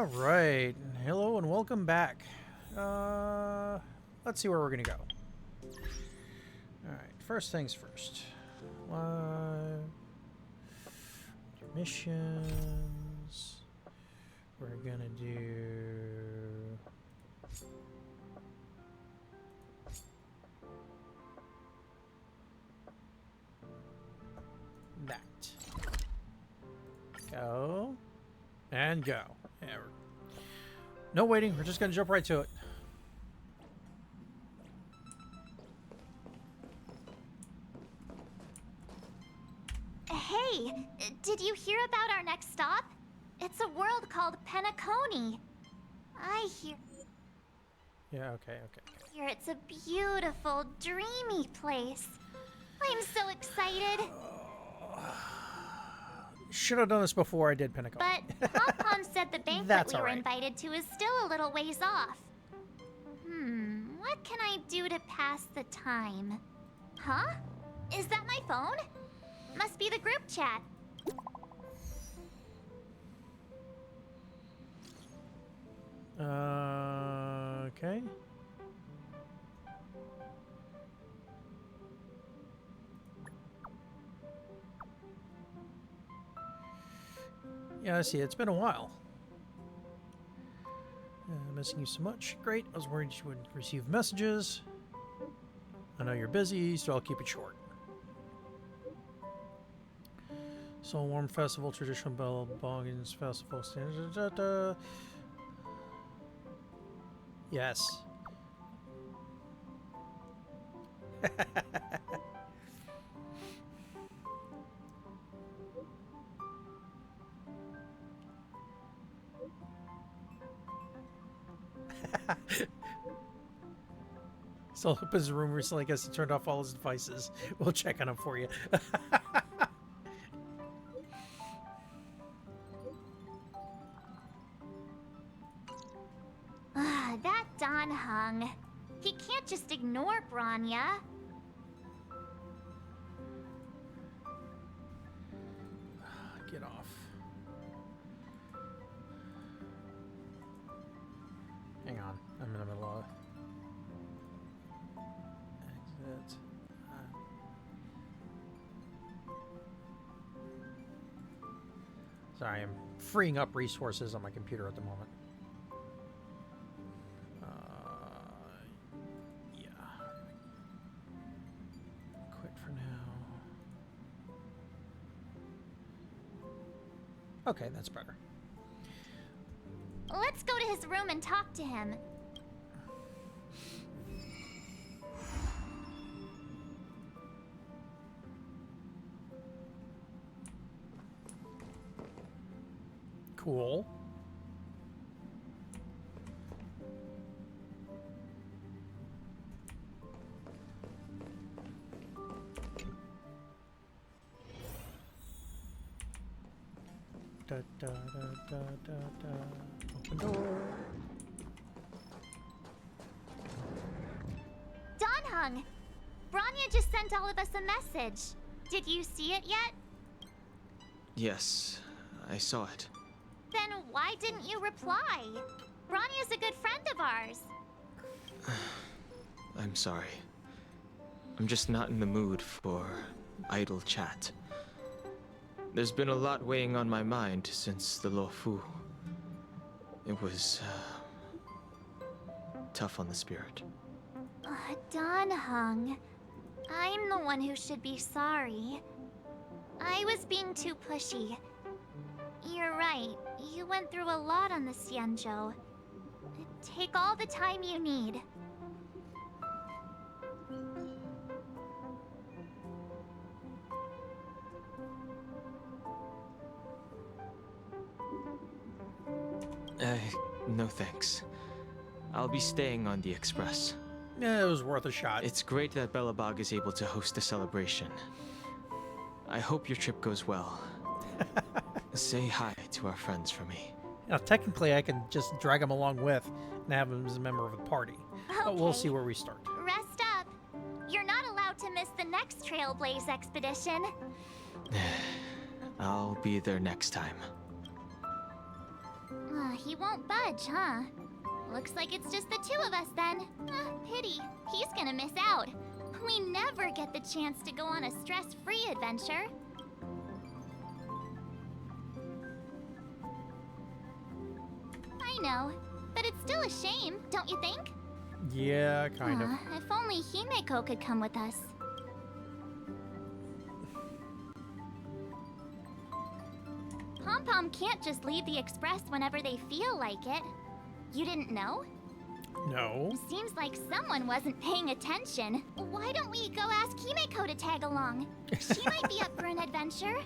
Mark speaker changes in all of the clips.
Speaker 1: All right. Hello and welcome back. Let's see where we're going to go. All right. First things first. Missions. We're going to do... that. Go. And go. Yeah, no waiting. We're just going to jump right to it.
Speaker 2: Hey, did you hear about our next stop? It's a world called Penacony. I
Speaker 1: Yeah, okay.
Speaker 2: hear it's a beautiful, dreamy place. I'm so excited.
Speaker 1: Should have done this before I did Pinnacle.
Speaker 2: But Pom-Pom said the banquet
Speaker 1: That's
Speaker 2: we were
Speaker 1: alright.
Speaker 2: invited to is still a little ways off. What can I do to pass the time? Huh? Is that my phone? Must be the group chat.
Speaker 1: Okay. Yeah, I see. It's been a while. Missing you so much. Great. I was worried you wouldn't receive messages. I know you're busy, so I'll keep it short. Soul Warm Festival, traditional Bell Boggins Festival standards. Yes. Still up his room recently. I guess he turned off all his devices. We'll check on him for you.
Speaker 2: That Don Hung. He can't just ignore Branya.
Speaker 1: Get off. Hang on. I'm in the middle of exit. Sorry, I'm freeing up resources on my computer at the moment. Yeah. Quit for now. Okay, that's better.
Speaker 2: Let's go to his room and talk to him.
Speaker 1: Cool. Da, da, da, da, da. Open door.
Speaker 2: Don Hung! Branya just sent all of us a message. Did you see it yet?
Speaker 3: Yes, I saw it.
Speaker 2: Then why didn't you reply? Branya's a good friend of ours.
Speaker 3: I'm sorry. I'm just not in the mood for idle chat. There's been a lot weighing on my mind since the Lo Fu. It was tough on the spirit.
Speaker 2: Don Hung, I'm the one who should be sorry. I was being too pushy. You're right, you went through a lot on the Xianzhou. Take all the time you need.
Speaker 3: No thanks. I'll be staying on the Express.
Speaker 1: Yeah, it was worth a shot.
Speaker 3: It's great that Belobog is able to host a celebration. I hope your trip goes well. Say hi to our friends for me.
Speaker 1: Now, technically, I can just drag him along with and have him as a member of the party. But we'll
Speaker 2: Okay.
Speaker 1: see where we start.
Speaker 2: Rest up. You're not allowed to miss the next Trailblaze expedition.
Speaker 3: I'll be there next time.
Speaker 2: he won't budge, huh? Looks like it's just the two of us then. Pity. He's gonna miss out. We never get the chance to go on a stress-free adventure. I know, but it's still a shame, don't you think?
Speaker 1: Yeah, kind of.
Speaker 2: If only Himeko could come with us. Pom-Pom can't just leave the Express whenever they feel like it. You didn't know?
Speaker 1: No.
Speaker 2: Seems like someone wasn't paying attention. Why don't we go ask Himeko to tag along? She might be up for an adventure.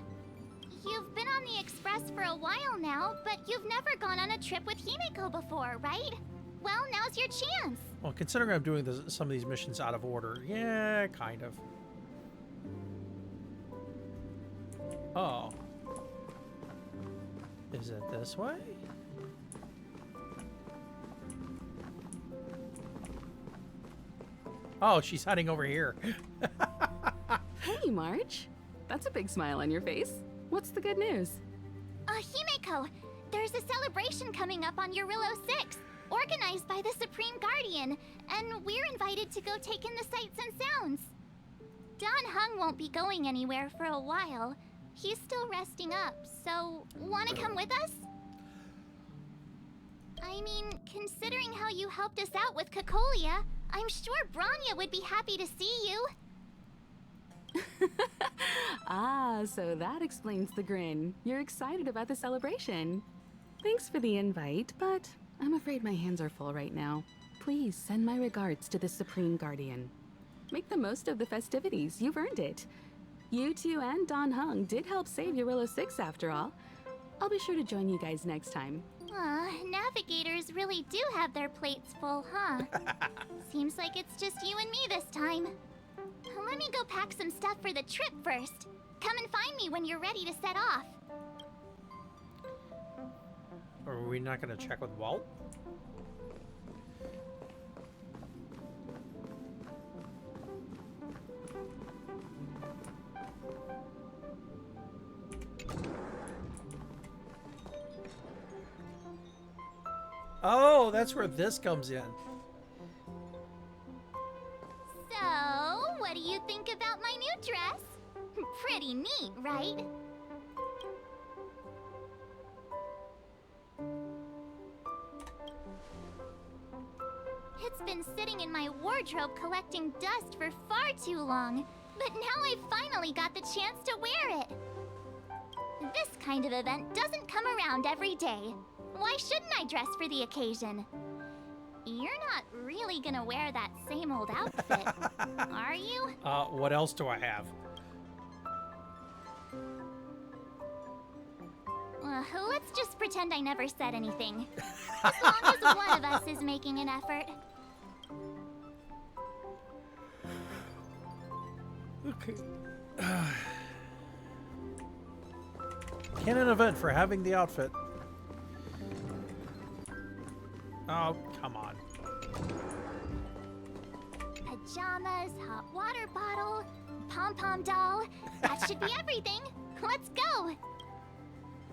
Speaker 2: You've been on the Express for a while now, but you've never gone on a trip with Himeko before, right? Well, now's your chance.
Speaker 1: Well, considering I'm doing some of these missions out of order, yeah, kind of. Oh. Is it this way? Oh, she's heading over here.
Speaker 4: Hey, March. That's a big smile on your face. What's the good news?
Speaker 2: Himeko, there's a celebration coming up on Eurillo 6, organized by the Supreme Guardian, and we're invited to go take in the sights and sounds. Don Hung won't be going anywhere for a while. He's still resting up, so wanna come with us? I mean, considering how you helped us out with Cocolia, I'm sure Branya would be happy to see you.
Speaker 4: Ah, so that explains the grin. You're excited about the celebration. Thanks for the invite, but I'm afraid my hands are full right now. Please send my regards to the Supreme Guardian. Make the most of the festivities. You've earned it. You two and Don Hung did help save Eurillo 6 after all. I'll be sure to join you guys next time.
Speaker 2: Navigators really do have their plates full, huh? Seems like it's just you and me this time. Let me go pack some stuff for the trip first. Come and find me when you're ready to set off.
Speaker 1: Are we not going to check with Walt? Oh, that's where this comes in.
Speaker 2: So, what do you think about my new dress? Pretty neat, right? It's been sitting in my wardrobe collecting dust for far too long, but now I finally got the chance to wear it. This kind of event doesn't come around every day. Why shouldn't I dress for the occasion? You're not really gonna wear that same old outfit, are you?
Speaker 1: What else do I have?
Speaker 2: Let's just pretend I never said anything. As long as one of us is making an effort.
Speaker 1: Okay. Canon event for having the outfit. Oh, come on.
Speaker 2: Pajamas, hot water bottle, pom-pom doll. That should be everything. Let's go.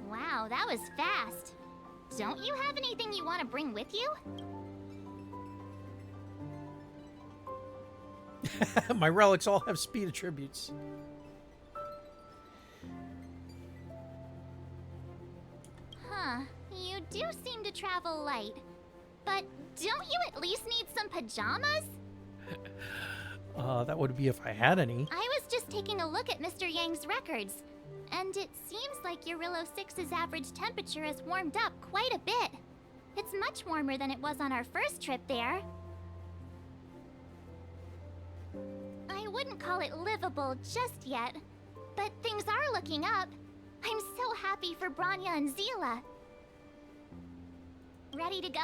Speaker 2: Wow, that was fast. Don't you have anything you want to bring with you?
Speaker 1: My relics all have speed attributes.
Speaker 2: Huh, you do seem to travel light. But don't you at least need some pajamas?
Speaker 1: That would be if I had any.
Speaker 2: I was just taking a look at Mr. Yang's records, and it seems like Eurillo 6's average temperature has warmed up quite a bit. It's much warmer than it was on our first trip there. I wouldn't call it livable just yet, but things are looking up. I'm so happy for Branya and Zila. Ready to go?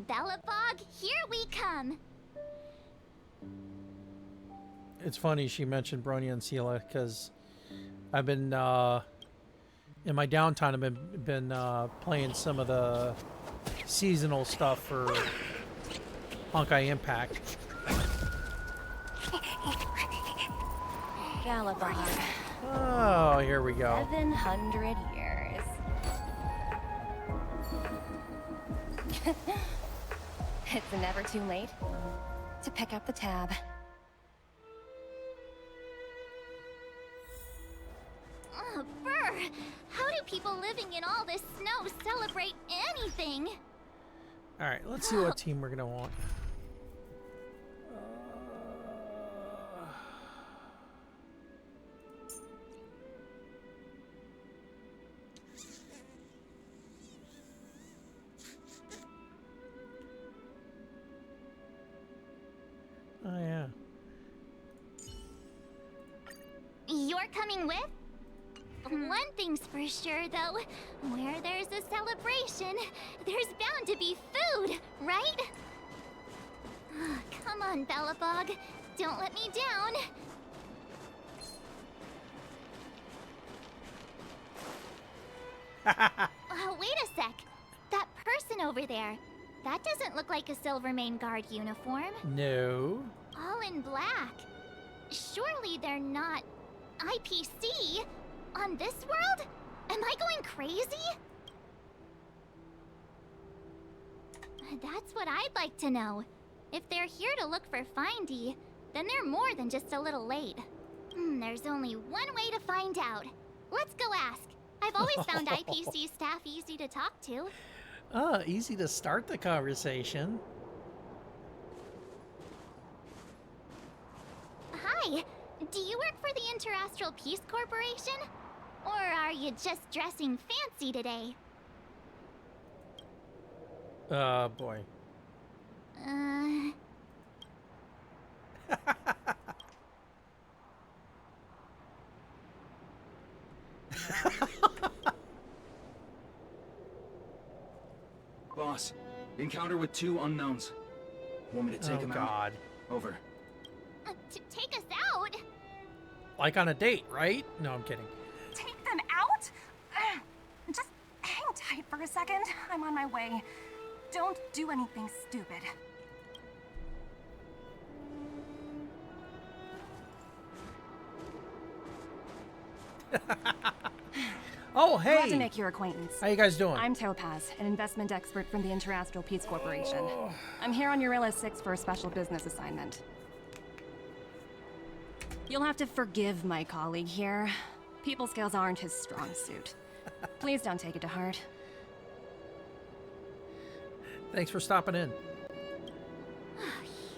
Speaker 2: Bellabog, here we come!
Speaker 1: It's funny she mentioned Bronya and Sela because I've been in my downtime I've been playing some of the seasonal stuff for Honkai Impact.
Speaker 5: Galabon.
Speaker 1: Oh, here we go.
Speaker 5: 700 years. It's never too late to pick up the tab.
Speaker 2: Oh, brr! How do people living in all this snow celebrate anything?
Speaker 1: All right, let's see what team we're gonna want. Oh yeah.
Speaker 2: You're coming with? One thing's for sure, though. Where there's a celebration, there's bound to be food, right? Come on, Bellabog. Don't let me down. Wait a sec. That person over there, that doesn't look like a Silvermane Guard uniform.
Speaker 1: No.
Speaker 2: All in black. Surely they're not IPC on this world? Am I going crazy? That's what I'd like to know. If they're here to look for Findy, then they're more than just a little late. There's only one way to find out. Let's go ask. I've always found IPC staff easy to talk to.
Speaker 1: Easy to start the conversation.
Speaker 2: Hi, do you work for the Interastral Peace Corporation? Or are you just dressing fancy today?
Speaker 1: Boy.
Speaker 6: Boss, encounter with 2 unknowns. Want me to take
Speaker 1: Oh
Speaker 6: them
Speaker 1: God.
Speaker 6: out? Over.
Speaker 2: To take us out?
Speaker 1: Like on a date, right? No, I'm kidding.
Speaker 5: Take them out? Just hang tight for a second. I'm on my way. Don't do anything stupid.
Speaker 1: Oh,
Speaker 5: Glad to
Speaker 1: hey.
Speaker 5: make your acquaintance.
Speaker 1: How you guys doing?
Speaker 5: I'm Topaz, an investment expert from the Interastral Peace Corporation. I'm here on Eurilla 6 for a special business assignment. You'll have to forgive my colleague here. People skills aren't his strong suit. Please don't take it to heart.
Speaker 1: Thanks for stopping in.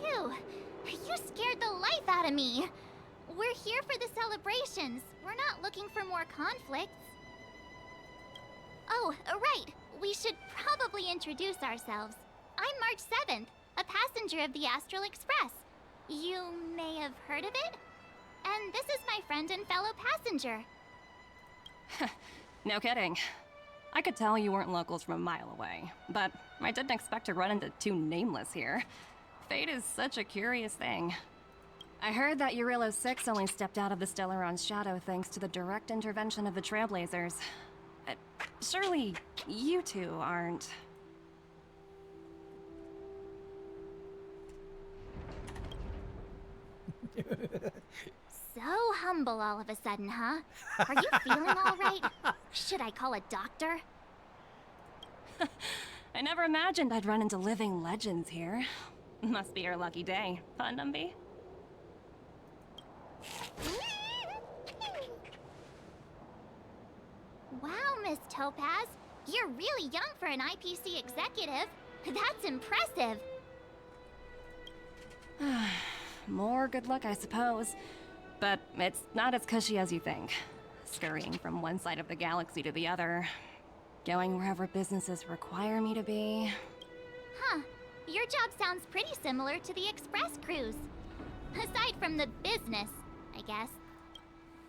Speaker 2: Phew, you scared the life out of me. We're here for the celebrations. We're not looking for more conflicts. Oh, right. We should probably introduce ourselves. I'm March 7th, a passenger of the Astral Express. You may have heard of it? And this is my friend and fellow passenger.
Speaker 5: No kidding. I could tell you weren't locals from a mile away, but I didn't expect to run into 2 nameless here. Fate is such a curious thing. I heard that Eurilla 6 only stepped out of the Stellaron's shadow thanks to the direct intervention of the Trailblazers. Surely, you 2 aren't...
Speaker 2: So humble all of a sudden, huh? Are you feeling all right? Should I call a doctor?
Speaker 5: I never imagined I'd run into living legends here. Must be your lucky day, huh, Numby?
Speaker 2: Wow, Miss Topaz. You're really young for an IPC executive. That's impressive.
Speaker 5: More good luck, I suppose. But it's not as cushy as you think. Scurrying from one side of the galaxy to the other. Going wherever businesses require me to be.
Speaker 2: Huh. Your job sounds pretty similar to the express cruise. Aside from the business, I guess.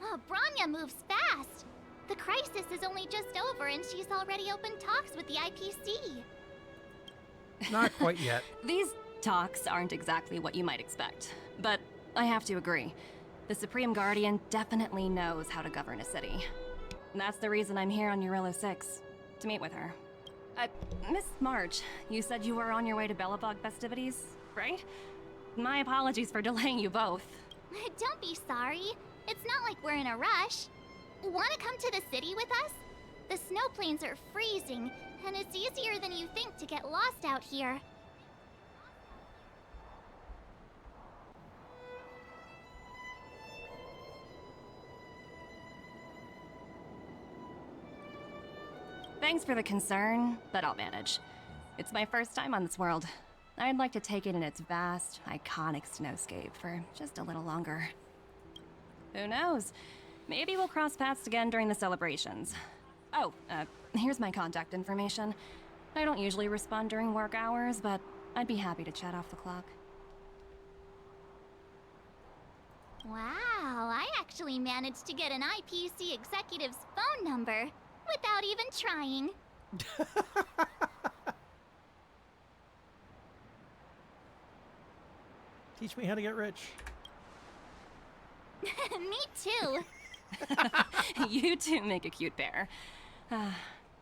Speaker 2: Oh, Branya moves fast. The crisis is only just over and she's already opened talks with the IPC.
Speaker 1: Not quite yet.
Speaker 5: These talks aren't exactly what you might expect. But I have to agree. The Supreme Guardian definitely knows how to govern a city. And that's the reason I'm here on Eurilla 6. To meet with her. Miss March, you said you were on your way to Bellabog festivities, right? My apologies for delaying you both.
Speaker 2: Don't be sorry. It's not like we're in a rush. Want to come to the city with us? The snow plains are freezing, and it's easier than you think to get lost out here.
Speaker 5: Thanks for the concern, but I'll manage. It's my first time on this world. I'd like to take it in its vast, iconic snowscape for just a little longer. Who knows? Maybe we'll cross paths again during the celebrations. Oh, here's my contact information. I don't usually respond during work hours, but I'd be happy to chat off the clock.
Speaker 2: Wow, I actually managed to get an IPC executive's phone number without even trying.
Speaker 1: Teach me how to get rich.
Speaker 2: Me too.
Speaker 5: You two make a cute pair.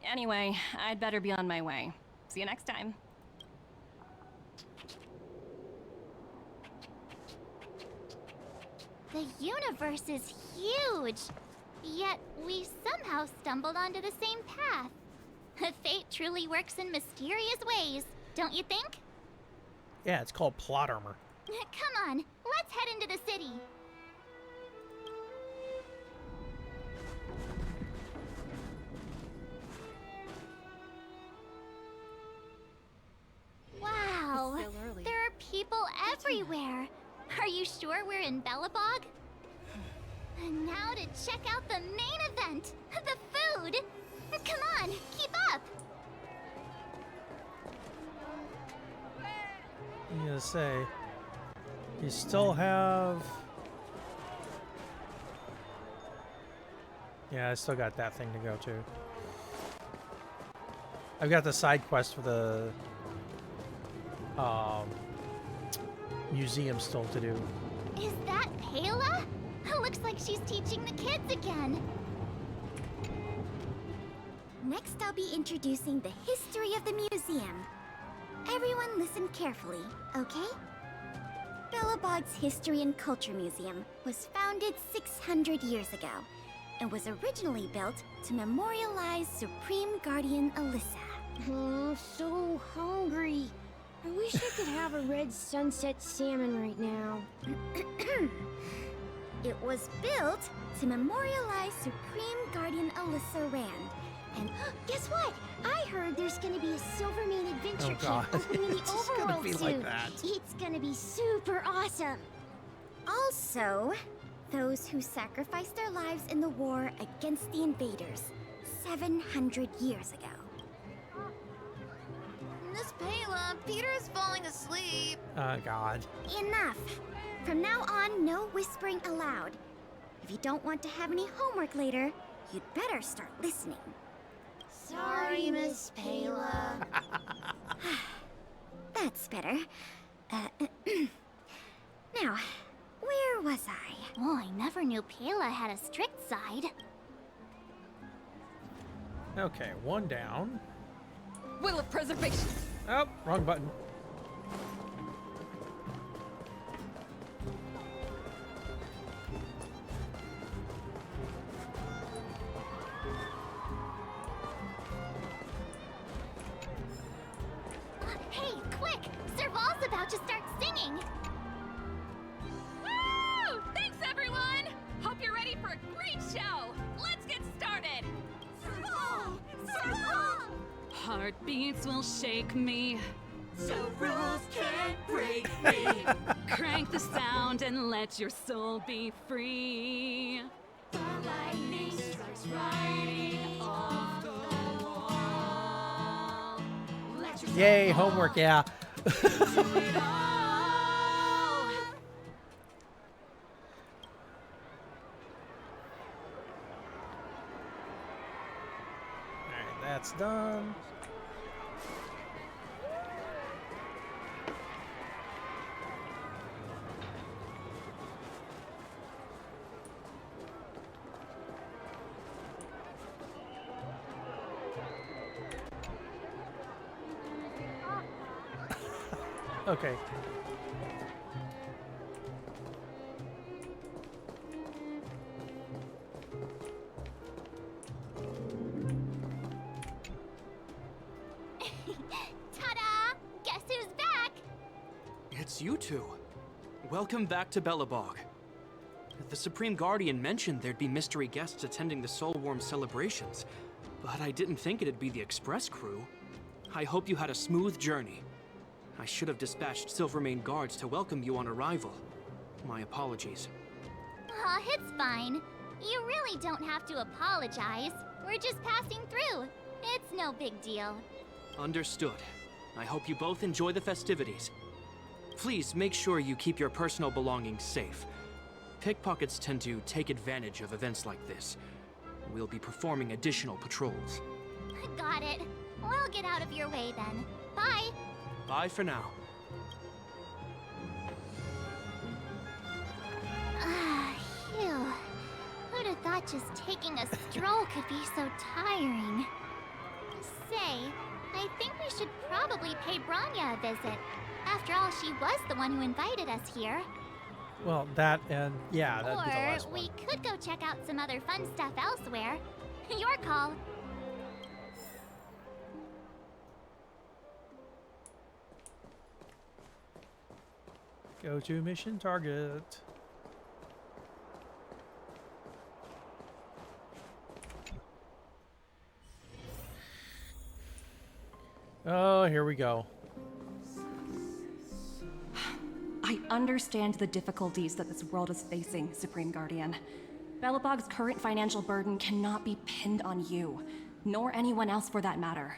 Speaker 5: Anyway, I'd better be on my way. See you next time.
Speaker 2: The universe is huge, yet we somehow stumbled onto the same path. Fate truly works in mysterious ways, don't you think?
Speaker 1: Yeah, it's called plot armor.
Speaker 2: Come on, let's head into the city. Wow,
Speaker 5: It's still early.
Speaker 2: there are people everywhere. Are you sure we're in Bellabog? And now to check out the main event, the food. Come on, keep up.
Speaker 1: I'm gonna say, you still have. Yeah, I still got that thing to go to. I've got the side quest for the museum still to do.
Speaker 2: Is that Payla? Looks like she's teaching the kids again. Next, I'll be introducing the history of the museum. Everyone listen carefully, okay? Bellabog's History and Culture Museum was founded 600 years ago and was originally built to memorialize Supreme Guardian Alyssa.
Speaker 7: Oh, so hungry. I wish I could have a red sunset salmon right now.
Speaker 2: It was built to memorialize Supreme Guardian Alyssa Rand. And guess what? I heard there's gonna be a Silvermane adventure
Speaker 1: Oh god,
Speaker 2: camp opening in the
Speaker 1: it's gonna
Speaker 2: overworld
Speaker 1: be
Speaker 2: soon.
Speaker 1: like that.
Speaker 2: It's gonna be super awesome. Also, those who sacrificed their lives in the war against the invaders 700 years ago.
Speaker 8: Miss Payla, Peter's falling asleep.
Speaker 1: Oh god.
Speaker 2: Enough. From now on, no whispering aloud. If you don't want to have any homework later, you'd better start listening.
Speaker 8: Sorry, Miss Payla.
Speaker 2: That's better. Now, where was I? Oh, I never knew Payla had a strict side.
Speaker 1: Okay, one down.
Speaker 5: Will of preservation!
Speaker 1: Oh, wrong button.
Speaker 2: Hey, quick! Serval's about to start singing!
Speaker 5: Woo! Thanks, everyone! Hope you're ready for a great show! Let's get started!
Speaker 2: Serval! Serval!
Speaker 4: Heartbeats will shake me.
Speaker 8: So rules can't break me.
Speaker 4: Crank the sound and let your soul be free.
Speaker 8: The lightning strikes right off the wall. Let your
Speaker 1: Yay, homework, yeah.
Speaker 8: do it all.
Speaker 1: Alright, that's done. Okay.
Speaker 6: it's you two. Welcome back to Belobog. The Supreme Guardian mentioned there'd be mystery guests attending the Soulworm celebrations, but I didn't think it'd be the Express crew. I hope you had a smooth journey. I should have dispatched Silvermane guards to welcome you on arrival. My apologies.
Speaker 2: Aw, it's fine. You really don't have to apologize. We're just passing through. It's no big deal.
Speaker 6: Understood. I hope you both enjoy the festivities. Please make sure you keep your personal belongings safe. Pickpockets tend to take advantage of events like this. We'll be performing additional patrols.
Speaker 2: Got it. We'll get out of your way then. Bye.
Speaker 6: Bye for now.
Speaker 2: Phew. Who'd have thought just taking a stroll could be so tiring? Say, I think we should probably pay Branya a visit. After all, she was the one who invited us here.
Speaker 1: Well, that and yeah, that'd be the last
Speaker 2: Or
Speaker 1: one.
Speaker 2: we could go check out some other fun stuff elsewhere. Your call.
Speaker 1: Go to mission target. Oh, here we go.
Speaker 5: I understand the difficulties that this world is facing, Supreme Guardian. Belobog's current financial burden cannot be pinned on you, nor anyone else for that matter.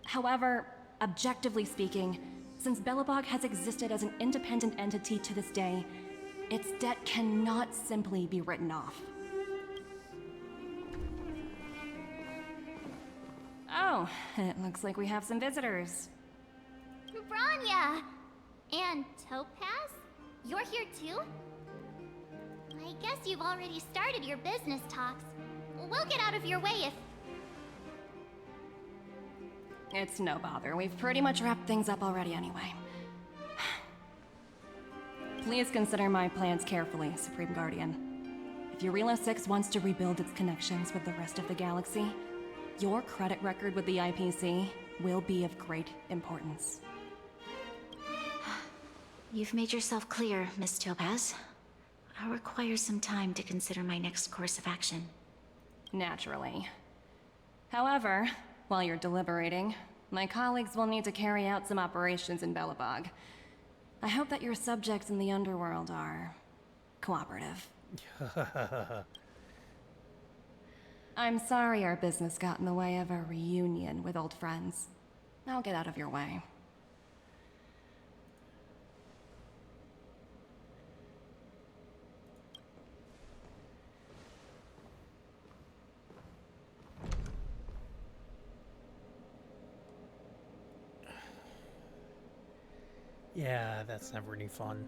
Speaker 5: However, objectively speaking, since Belobog has existed as an independent entity to this day, its debt cannot simply be written off. Oh, it looks like we have some visitors.
Speaker 2: Branya! And Topaz? You're here too? I guess you've already started your business talks. We'll get out of your way if...
Speaker 5: It's no bother. We've pretty much wrapped things up already anyway. Please consider my plans carefully, Supreme Guardian. If Eurilo 6 wants to rebuild its connections with the rest of the galaxy, your credit record with the IPC will be of great importance.
Speaker 9: You've made yourself clear, Miss Topaz. I'll require some time to consider my next course of action.
Speaker 5: Naturally. However, while you're deliberating, my colleagues will need to carry out some operations in Belobog. I hope that your subjects in the underworld are cooperative. I'm sorry our business got in the way of a reunion with old friends. I'll get out of your way.
Speaker 1: Yeah, that's never any fun.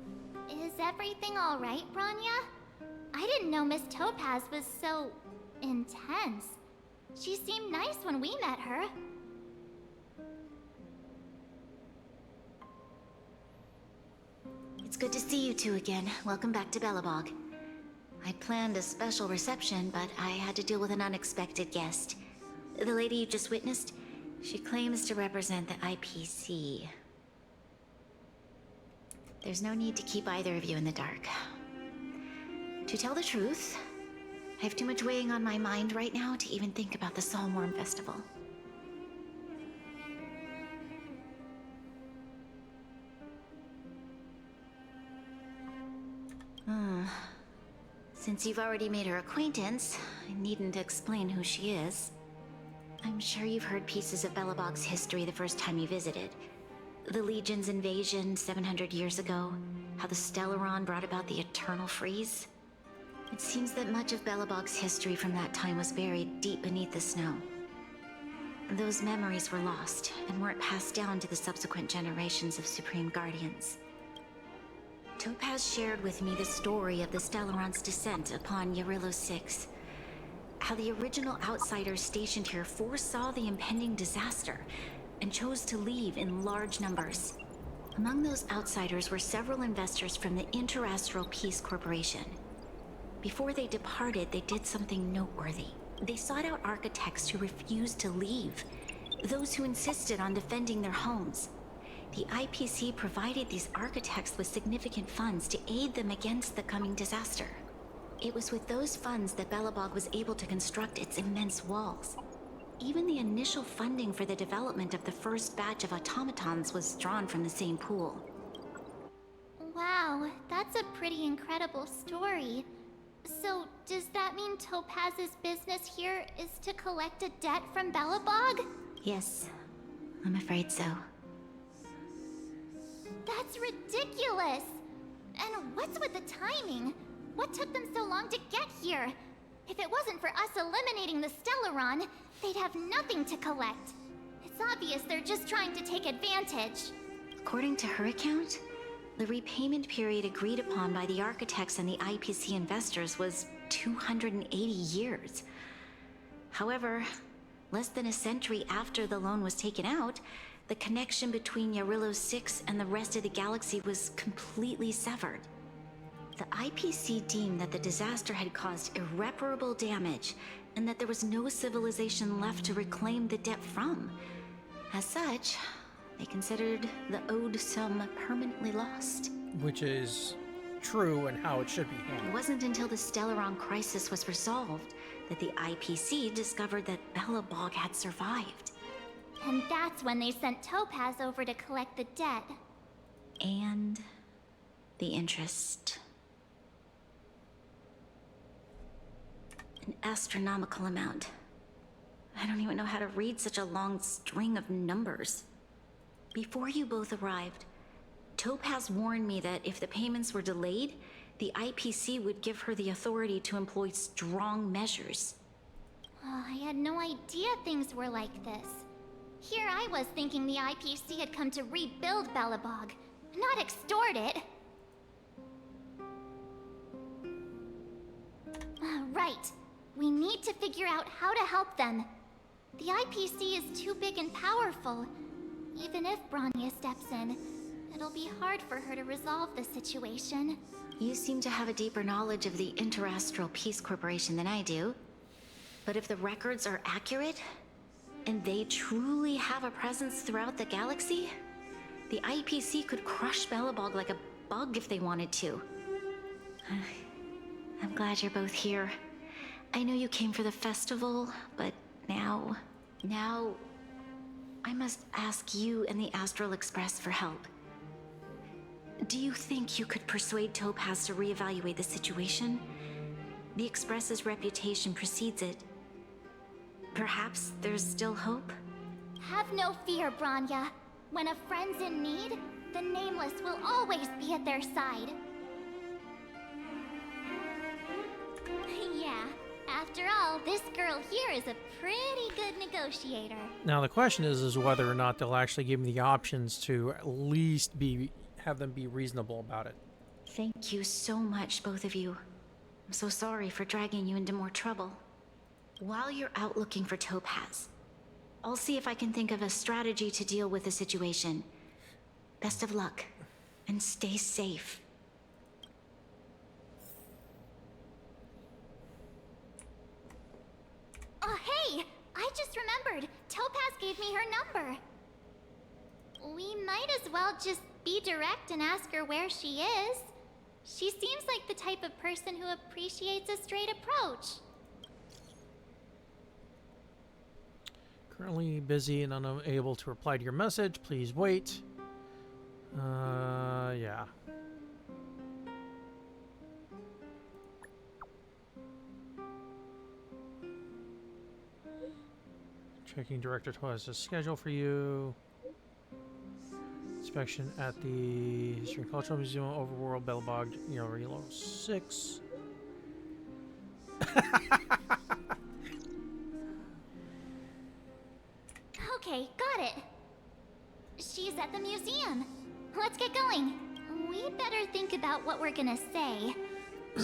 Speaker 2: Is everything alright, Branya? I didn't know Miss Topaz was so... intense. She seemed nice when we met her.
Speaker 9: It's good to see you two again. Welcome back to Belobog. I'd planned a special reception, but I had to deal with an unexpected guest. The lady you just witnessed, she claims to represent the IPC. There's no need to keep either of you in the dark. To tell the truth, I have too much weighing on my mind right now to even think about the Soulworm Festival. Since you've already made her acquaintance, I needn't explain who she is. I'm sure you've heard pieces of Belobog's history the first time you visited. The Legion's invasion 700 years ago, how the Stellaron brought about the Eternal Freeze. It seems that much of Belobog's history from that time was buried deep beneath the snow. Those memories were lost and weren't passed down to the subsequent generations of Supreme Guardians. Topaz shared with me the story of the Stellaron's descent upon Eurilo 6. How the original outsiders stationed here foresaw the impending disaster and chose to leave in large numbers. Among those outsiders were several investors from the Interastral Peace Corporation. Before they departed, they did something noteworthy. They sought out architects who refused to leave, those who insisted on defending their homes. The IPC provided these architects with significant funds to aid them against the coming disaster. It was with those funds that Belobog was able to construct its immense walls. Even the initial funding for the development of the first batch of automatons was drawn from the same pool.
Speaker 2: Wow, that's a pretty incredible story. So, does that mean Topaz's business here is to collect a debt from Belobog?
Speaker 9: Yes, I'm afraid so.
Speaker 2: That's ridiculous! And what's with the timing? What took them so long to get here? If it wasn't for us eliminating the Stellaron, they'd have nothing to collect. It's obvious they're just trying to take advantage.
Speaker 9: According to her account, the repayment period agreed upon by the architects and the IPC investors was 280 years. However, less than a century after the loan was taken out, the connection between Yarillo 6 and the rest of the galaxy was completely severed. The IPC deemed that the disaster had caused irreparable damage and that there was no civilization left to reclaim the debt from. As such, they considered the owed sum permanently lost.
Speaker 1: Which is true and how it should be handled.
Speaker 9: It wasn't until the Stellaron crisis was resolved that the IPC discovered that Belobog had survived.
Speaker 2: And that's when they sent Topaz over to collect the debt.
Speaker 9: And the interest. An astronomical amount. I don't even know how to read such a long string of numbers. Before you both arrived, Topaz warned me that if the payments were delayed, the IPC would give her the authority to employ strong measures.
Speaker 2: Oh, I had no idea things were like this. Here I was thinking the IPC had come to rebuild Belobog, not extort it. Right. We need to figure out how to help them. The IPC is too big and powerful. Even if Bronya steps in, it'll be hard for her to resolve the situation.
Speaker 9: You seem to have a deeper knowledge of the Interastral Peace Corporation than I do. But if the records are accurate, and they truly have a presence throughout the galaxy, the IPC could crush Belobog like a bug if they wanted to. I'm glad you're both here. I know you came for the festival, but now I must ask you and the Astral Express for help. Do you think you could persuade Topaz to reevaluate the situation? The Express's reputation precedes it. Perhaps there's still hope?
Speaker 2: Have no fear, Bronya. When a friend's in need, the Nameless will always be at their side. Yeah, after all, this girl here is a pretty good negotiator.
Speaker 1: Now the question is whether or not they'll actually give me the options to at least have them be reasonable about it.
Speaker 9: Thank you so much, both of you. I'm so sorry for dragging you into more trouble. While you're out looking for Topaz, I'll see if I can think of a strategy to deal with the situation. Best of luck, and stay safe.
Speaker 2: Oh, hey! I just remembered. Topaz gave me her number. We might as well just be direct and ask her where she is. She seems like the type of person who appreciates a straight approach.
Speaker 1: Currently busy and unable to reply to your message. Please wait. Yeah. Checking Director Topaz's schedule for you. Inspection at the History and Cultural Museum, Overworld, Belobog, Yarillo 6.
Speaker 2: Okay, got it. She's at the museum. Let's get going. We'd better think about what we're gonna say.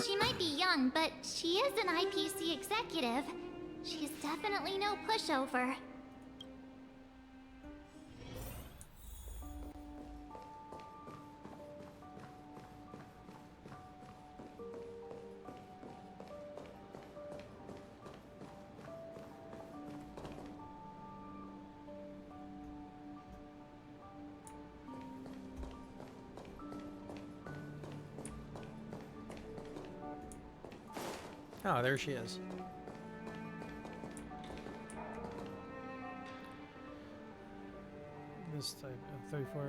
Speaker 2: She might be young, but she is an IPC executive. She's definitely no pushover.
Speaker 1: Oh, there she is. This type of 34.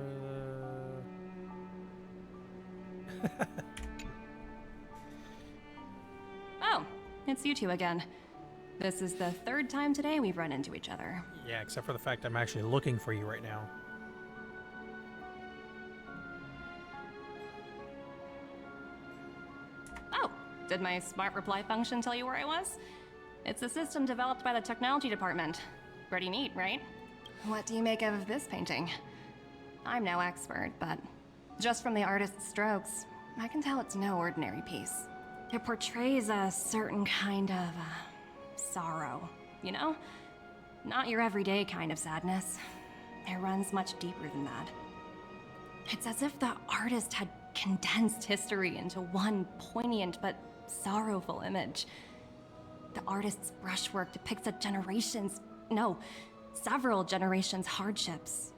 Speaker 5: Oh, it's you two again. This is the third time today we've run into each other.
Speaker 1: Yeah, except for the fact I'm actually looking for you right now.
Speaker 5: Oh, did my smart reply function tell you where I was? It's a system developed by the technology department. Pretty neat, right? What do you make of this painting? I'm no expert, but just from the artist's strokes, I can tell it's no ordinary piece. It portrays a certain kind of sorrow, you know? Not your everyday kind of sadness. It runs much deeper than that. It's as if the artist had condensed history into one poignant but sorrowful image. The artist's brushwork depicts several generations' hardships.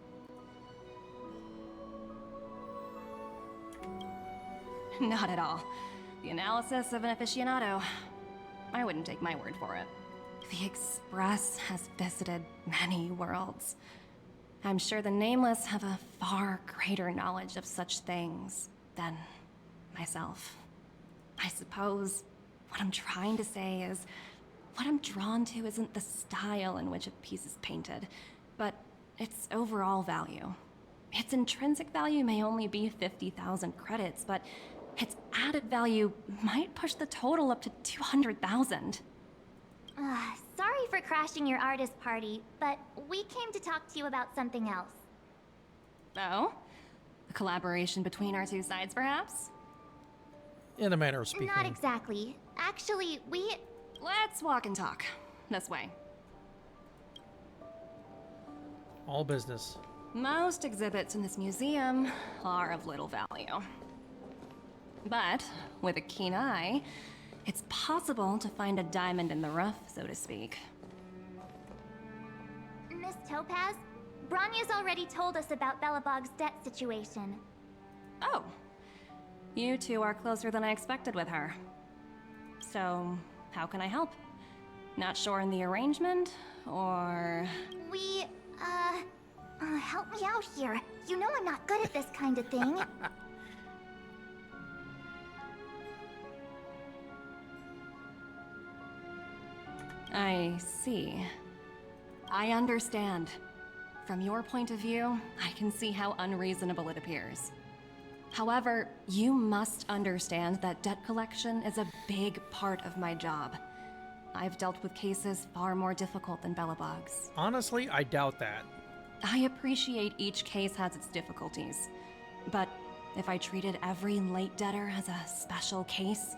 Speaker 5: Not at all. The analysis of an aficionado. I wouldn't take my word for it. The Express has visited many worlds. I'm sure the Nameless have a far greater knowledge of such things than myself. I suppose what I'm trying to say is, what I'm drawn to isn't the style in which a piece is painted, but its overall value. Its intrinsic value may only be 50,000 credits, but its added value might push the total up to 200,000.
Speaker 2: Sorry for crashing your artist party, but we came to talk to you about something else.
Speaker 5: Oh? A collaboration between our two sides, perhaps?
Speaker 1: In a manner of speaking.
Speaker 2: Not exactly. Actually,
Speaker 5: Let's walk and talk. This way.
Speaker 1: All business.
Speaker 5: Most exhibits in this museum are of little value. But with a keen eye, it's possible to find a diamond in the rough, so to speak.
Speaker 2: Miss Topaz, Bronya's already told us about Belobog's debt situation.
Speaker 5: Oh. You two are closer than I expected with her. So, how can I help? Not sure in the arrangement, or...
Speaker 2: help me out here. You know I'm not good at this kind of thing.
Speaker 5: I see. I understand. From your point of view, I can see how unreasonable it appears. However, you must understand that debt collection is a big part of my job. I've dealt with cases far more difficult than Belobog's.
Speaker 1: Honestly, I doubt that.
Speaker 5: I appreciate each case has its difficulties, but if I treated every late debtor as a special case,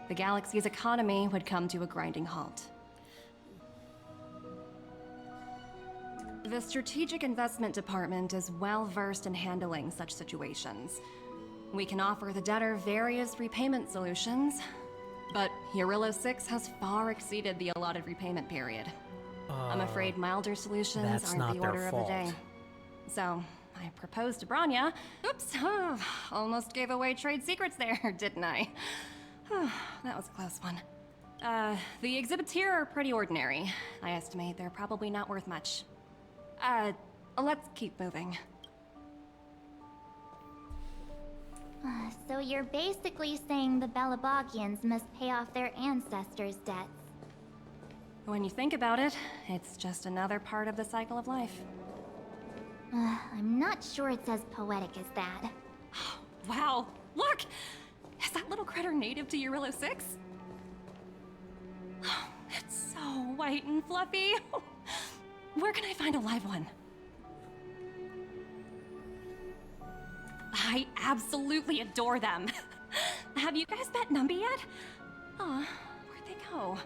Speaker 5: the galaxy's economy would come to a grinding halt. The Strategic Investment Department is well versed in handling such situations. We can offer the debtor various repayment solutions, but Eurillo 6 has far exceeded the allotted repayment period. I'm afraid milder solutions aren't the order of the day. So, I proposed to Bronya. Oops, almost gave away trade secrets there, didn't I? That was a close one. The exhibits here are pretty ordinary. I estimate they're probably not worth much. Let's keep moving.
Speaker 2: So you're basically saying the Belobogians must pay off their ancestors' debts.
Speaker 5: When you think about it, it's just another part of the cycle of life.
Speaker 2: I'm not sure it's as poetic as that.
Speaker 5: Wow, look! Is that little critter native to Eurillo 6? It's so white and fluffy. Where can I find a live one? I absolutely adore them. Have you guys met Numby yet? Aw, where'd they go?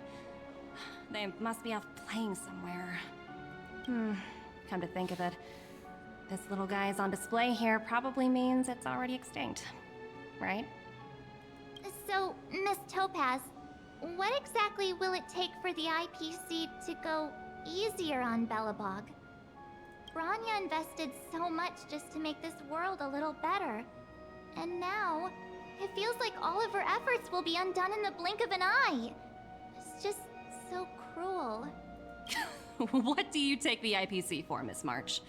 Speaker 5: They must be off playing somewhere. Come to think of it, this little guy is on display here probably means it's already extinct, right?
Speaker 2: So, Miss Topaz, what exactly will it take for the IPC to go easier on Belobog? Bronya invested so much just to make this world a little better. And now, it feels like all of her efforts will be undone in the blink of an eye. It's just so cruel.
Speaker 5: What do you take the IPC for, Miss March?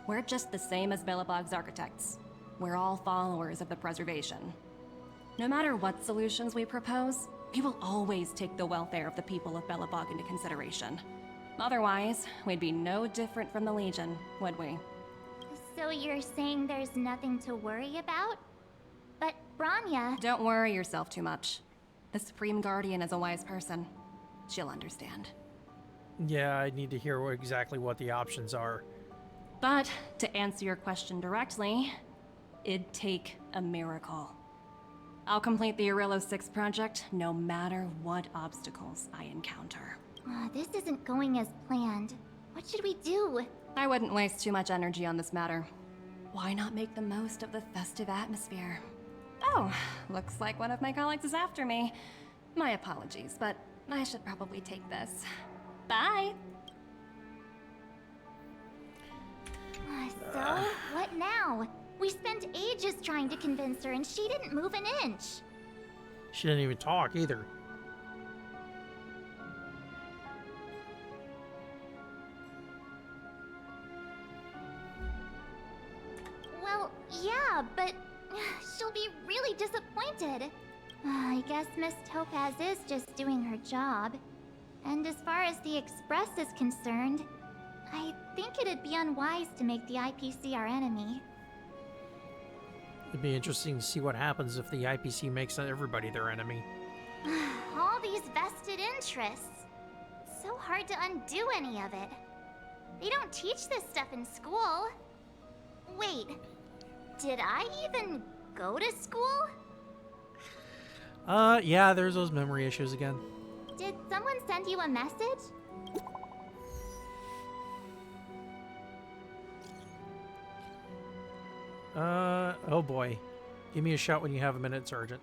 Speaker 5: We're just the same as Belobog's architects. We're all followers of the preservation. No matter what solutions we propose, we will always take the welfare of the people of Belobog into consideration. Otherwise, we'd be no different from the Legion, would we?
Speaker 2: So you're saying there's nothing to worry about? But Branya...
Speaker 5: Don't worry yourself too much. The Supreme Guardian is a wise person. She'll understand.
Speaker 1: Yeah, I need to hear exactly what the options are.
Speaker 5: But, to answer your question directly, it'd take a miracle. I'll complete the Arillo 6 project no matter what obstacles I encounter.
Speaker 2: This isn't going as planned. What should we do?
Speaker 5: I wouldn't waste too much energy on this matter. Why not make the most of the festive atmosphere? Oh, looks like one of my colleagues is after me. My apologies, but I should probably take this. Bye!
Speaker 2: So, what now? We spent ages trying to convince her and she didn't move an inch.
Speaker 1: She didn't even talk either.
Speaker 2: Well, yeah, but she'll be really disappointed. I guess Miss Topaz is just doing her job. And as far as the Express is concerned, I think it'd be unwise to make the IPC our enemy.
Speaker 1: It'd be interesting to see what happens if the IPC makes everybody their enemy.
Speaker 2: All these vested interests. So hard to undo any of it. They don't teach this stuff in school. Wait, did I even go to school?
Speaker 1: Yeah, there's those memory issues again.
Speaker 2: Did someone send you a message?
Speaker 1: Oh boy. Give me a shout when you have a minute, Sergeant.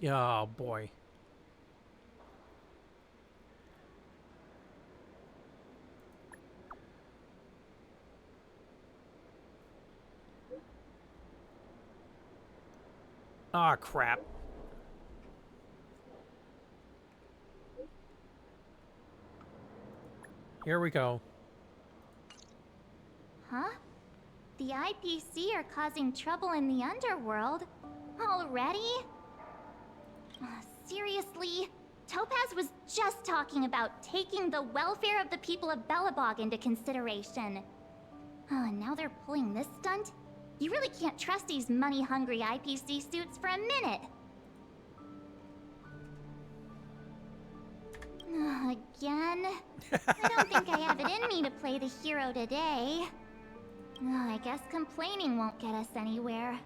Speaker 1: Oh boy. Ah, crap. Here we go.
Speaker 2: Huh? The IPC are causing trouble in the underworld? Already? Seriously? Topaz was just talking about taking the welfare of the people of Belobog into consideration. And now they're pulling this stunt? You really can't trust these money-hungry IPC suits for a minute. Again? I don't think I have it in me to play the hero today. I guess complaining won't get us anywhere.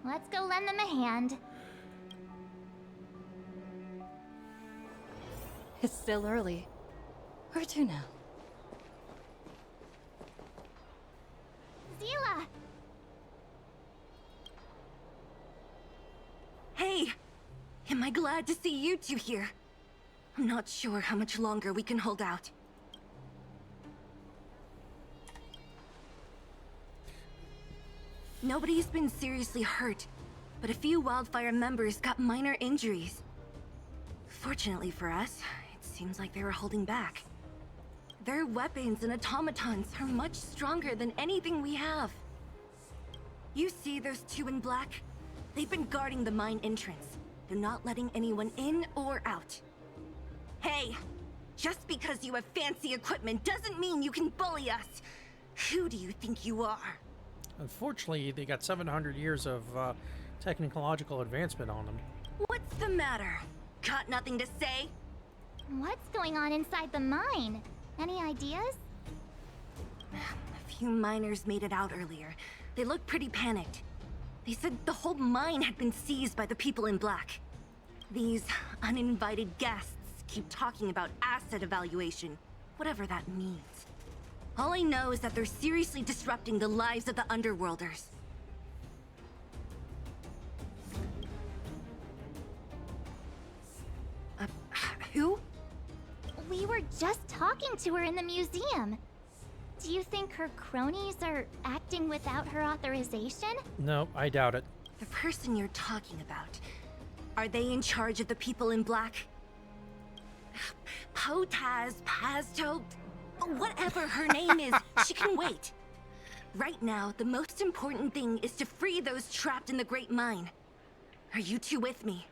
Speaker 2: Let's go lend them a hand.
Speaker 5: It's still early. Where to now?
Speaker 2: Zila!
Speaker 10: Hey! Am I glad to see you two here? I'm not sure how much longer we can hold out. Nobody's been seriously hurt, but a few Wildfire members got minor injuries. Fortunately for us, it seems like they were holding back. Their weapons and automatons are much stronger than anything we have. You see those two in black? They've been guarding the mine entrance. They're not letting anyone in or out. Hey! Just because you have fancy equipment doesn't mean you can bully us! Who do you think you are?
Speaker 1: Unfortunately, they got 700 years of technological advancement on them.
Speaker 10: What's the matter? Got nothing to say?
Speaker 2: What's going on inside the mine? Any ideas?
Speaker 10: A few miners made it out earlier. They looked pretty panicked. They said the whole mine had been seized by the people in black. These uninvited guests keep talking about asset evaluation, whatever that means. All I know is that they're seriously disrupting the lives of the Underworlders. Who?
Speaker 2: We were just talking to her in the museum. Do you think her cronies are acting without her authorization?
Speaker 1: No, I doubt it.
Speaker 10: The person you're talking about, are they in charge of the people in black? Potaz, Pasto, whatever her name is, she can wait. Right now, the most important thing is to free those trapped in the Great Mine. Are you two with me?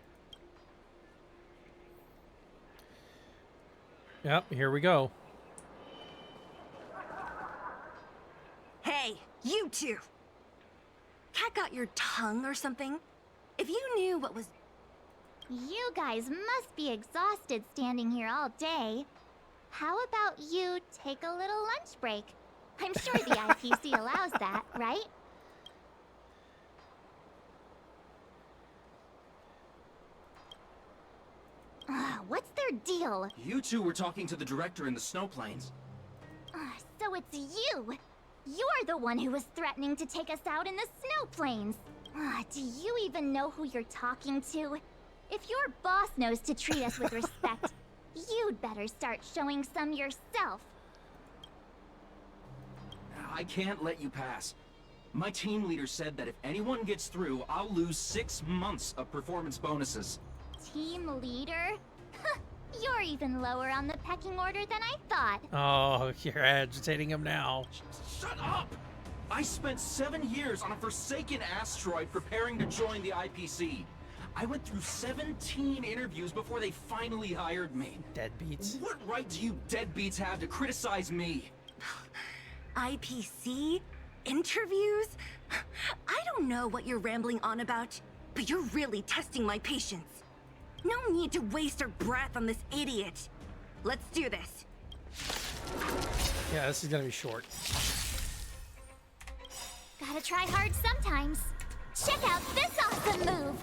Speaker 1: Yep, here we go.
Speaker 10: Hey, you two! Cat got your tongue or something? If you knew what was...
Speaker 2: You guys must be exhausted standing here all day. How about you take a little lunch break? I'm sure the IPC allows that, right? What's their deal?
Speaker 11: You two were talking to the director in the snow plains.
Speaker 2: So it's you! You're the one who was threatening to take us out in the snow plains! Do you even know who you're talking to? If your boss knows to treat us with respect, you'd better start showing some yourself.
Speaker 11: I can't let you pass. My team leader said that if anyone gets through, I'll lose 6 months of performance bonuses.
Speaker 2: Team leader? You're even lower on the pecking order than I thought.
Speaker 1: Oh, you're agitating him now.
Speaker 11: Shut up! I spent 7 years on a forsaken asteroid preparing to join the IPC. I went through 17 interviews before they finally hired me.
Speaker 1: Deadbeats.
Speaker 11: What right do you deadbeats have to criticize me?
Speaker 10: IPC? Interviews? I don't know what you're rambling on about, but you're really testing my patience. No need to waste our breath on this idiot. Let's do this.
Speaker 1: Yeah, this is gonna be short.
Speaker 2: Gotta try hard sometimes. Check out this awesome move!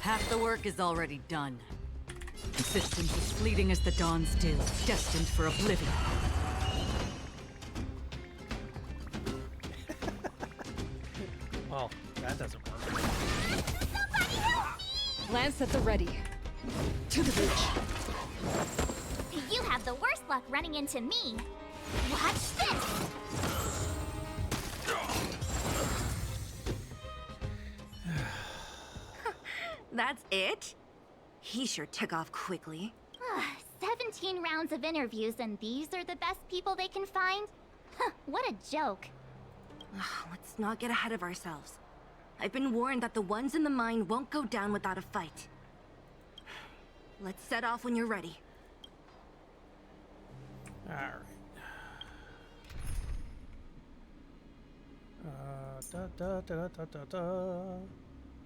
Speaker 12: Half the work is already done. The system's as fleeting as the dawn's dew, destined for oblivion.
Speaker 1: Well, that doesn't work.
Speaker 13: Lance at the ready. To the bridge.
Speaker 2: You have the worst luck running into me. Watch this!
Speaker 10: That's it? He sure took off quickly.
Speaker 2: 17 rounds of interviews and these are the best people they can find? What a joke.
Speaker 10: Let's not get ahead of ourselves. I've been warned that the ones in the mine won't go down without a fight. Let's set off when you're ready.
Speaker 1: Alright.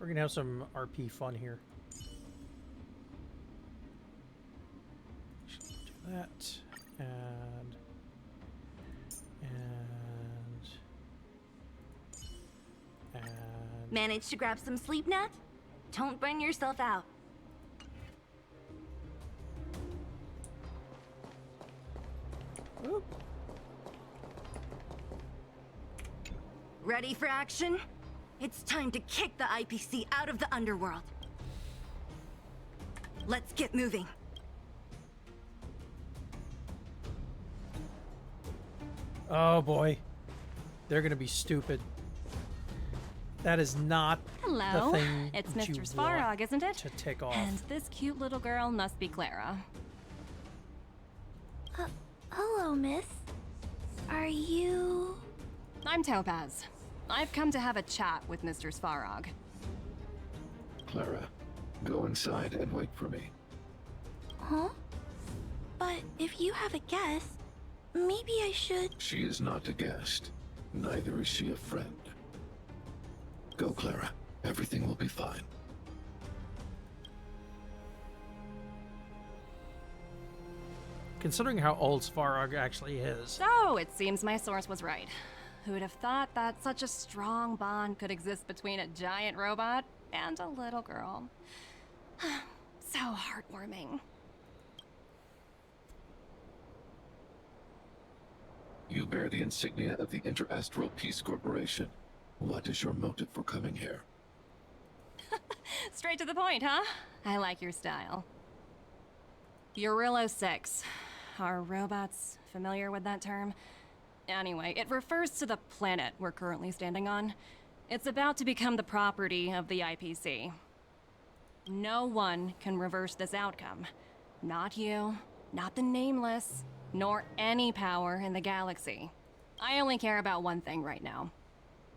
Speaker 1: We're gonna have some RP fun here. Do that and
Speaker 10: Managed to grab some sleep, Nat? Don't burn yourself out.
Speaker 1: Oop.
Speaker 10: Ready for action? It's time to kick the IPC out of the underworld. Let's get moving.
Speaker 1: Oh boy, they're gonna be stupid. That is not
Speaker 5: Hello,
Speaker 1: the thing
Speaker 5: it's
Speaker 1: that you
Speaker 5: Mr. Svarog,
Speaker 1: want
Speaker 5: isn't it?
Speaker 1: to tick off.
Speaker 5: And this cute little girl must be Clara.
Speaker 7: Hello, miss. Are you...
Speaker 5: I'm Topaz. I've come to have a chat with Mr. Svarog.
Speaker 14: Clara, go inside and wait for me.
Speaker 7: Huh? But if you have a guest, maybe I should...
Speaker 14: She is not a guest. Neither is she a friend. Go, Clara. Everything will be fine.
Speaker 1: Considering how old Svarog actually is.
Speaker 5: So, it seems my source was right. Who would have thought that such a strong bond could exist between a giant robot and a little girl? So heartwarming.
Speaker 14: You bear the insignia of the Interastral Peace Corporation. What is your motive for coming here?
Speaker 5: Straight to the point, huh? I like your style. Eurillo 6. Are robots familiar with that term? Anyway, it refers to the planet we're currently standing on. It's about to become the property of the IPC. No one can reverse this outcome. Not you, not the Nameless, nor any power in the galaxy. I only care about one thing right now.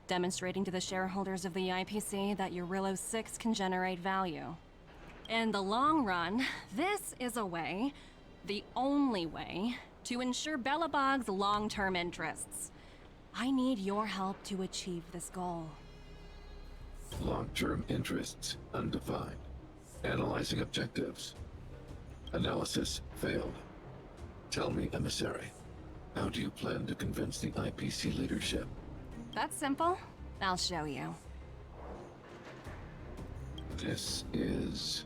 Speaker 5: Demonstrating to the shareholders of the IPC that Eurillo 6 can generate value. In the long run, this is a way, the only way, to ensure Belobog's long-term interests. I need your help to achieve this goal.
Speaker 14: Long-term interests undefined. Analyzing objectives. Analysis failed. Tell me, Emissary, how do you plan to convince the IPC leadership?
Speaker 5: That's simple. I'll show you.
Speaker 14: This is...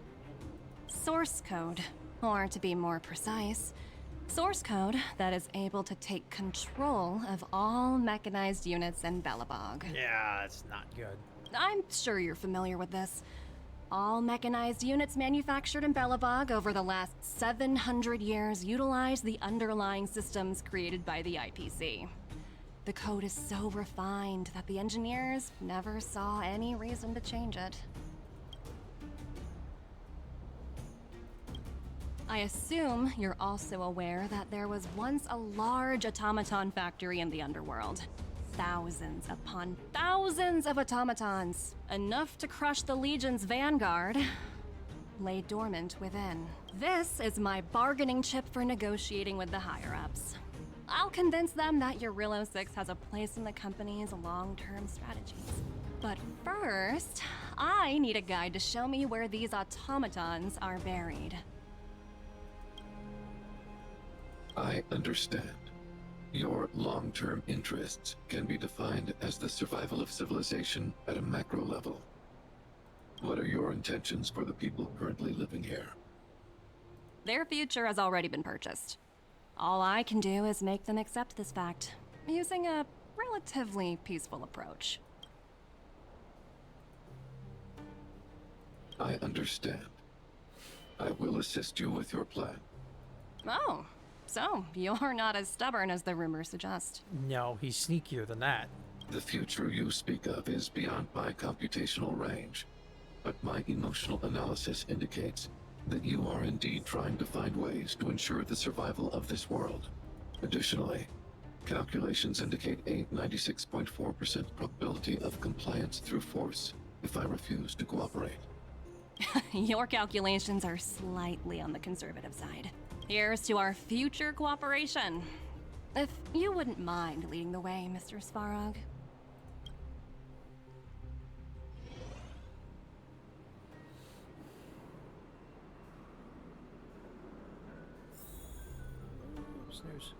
Speaker 5: Source code. Or to be more precise, source code that is able to take control of all mechanized units in Belobog.
Speaker 1: Yeah, it's not good.
Speaker 5: I'm sure you're familiar with this. All mechanized units manufactured in Belobog over the last 700 years utilize the underlying systems created by the IPC. The code is so refined that the engineers never saw any reason to change it. I assume you're also aware that there was once a large automaton factory in the underworld. Thousands upon thousands of automatons, enough to crush the Legion's vanguard, lay dormant within. This is my bargaining chip for negotiating with the higher-ups. I'll convince them that Eurillo 6 has a place in the company's long-term strategies. But first, I need a guide to show me where these automatons are buried.
Speaker 14: I understand. Your long-term interests can be defined as the survival of civilization at a macro level. What are your intentions for the people currently living here?
Speaker 5: Their future has already been purchased. All I can do is make them accept this fact, using a relatively peaceful approach.
Speaker 14: I understand. I will assist you with your plan.
Speaker 5: Oh, so you're not as stubborn as the rumors suggest.
Speaker 1: No, he's sneakier than that.
Speaker 14: The future you speak of is beyond my computational range, but my emotional analysis indicates that you are indeed trying to find ways to ensure the survival of this world. Additionally, calculations indicate a 96.4% probability of compliance through force if I refuse to cooperate.
Speaker 5: Your calculations are slightly on the conservative side. Here's to our future cooperation. If you wouldn't mind leading the way, Mr. Svarog.
Speaker 1: Snooze.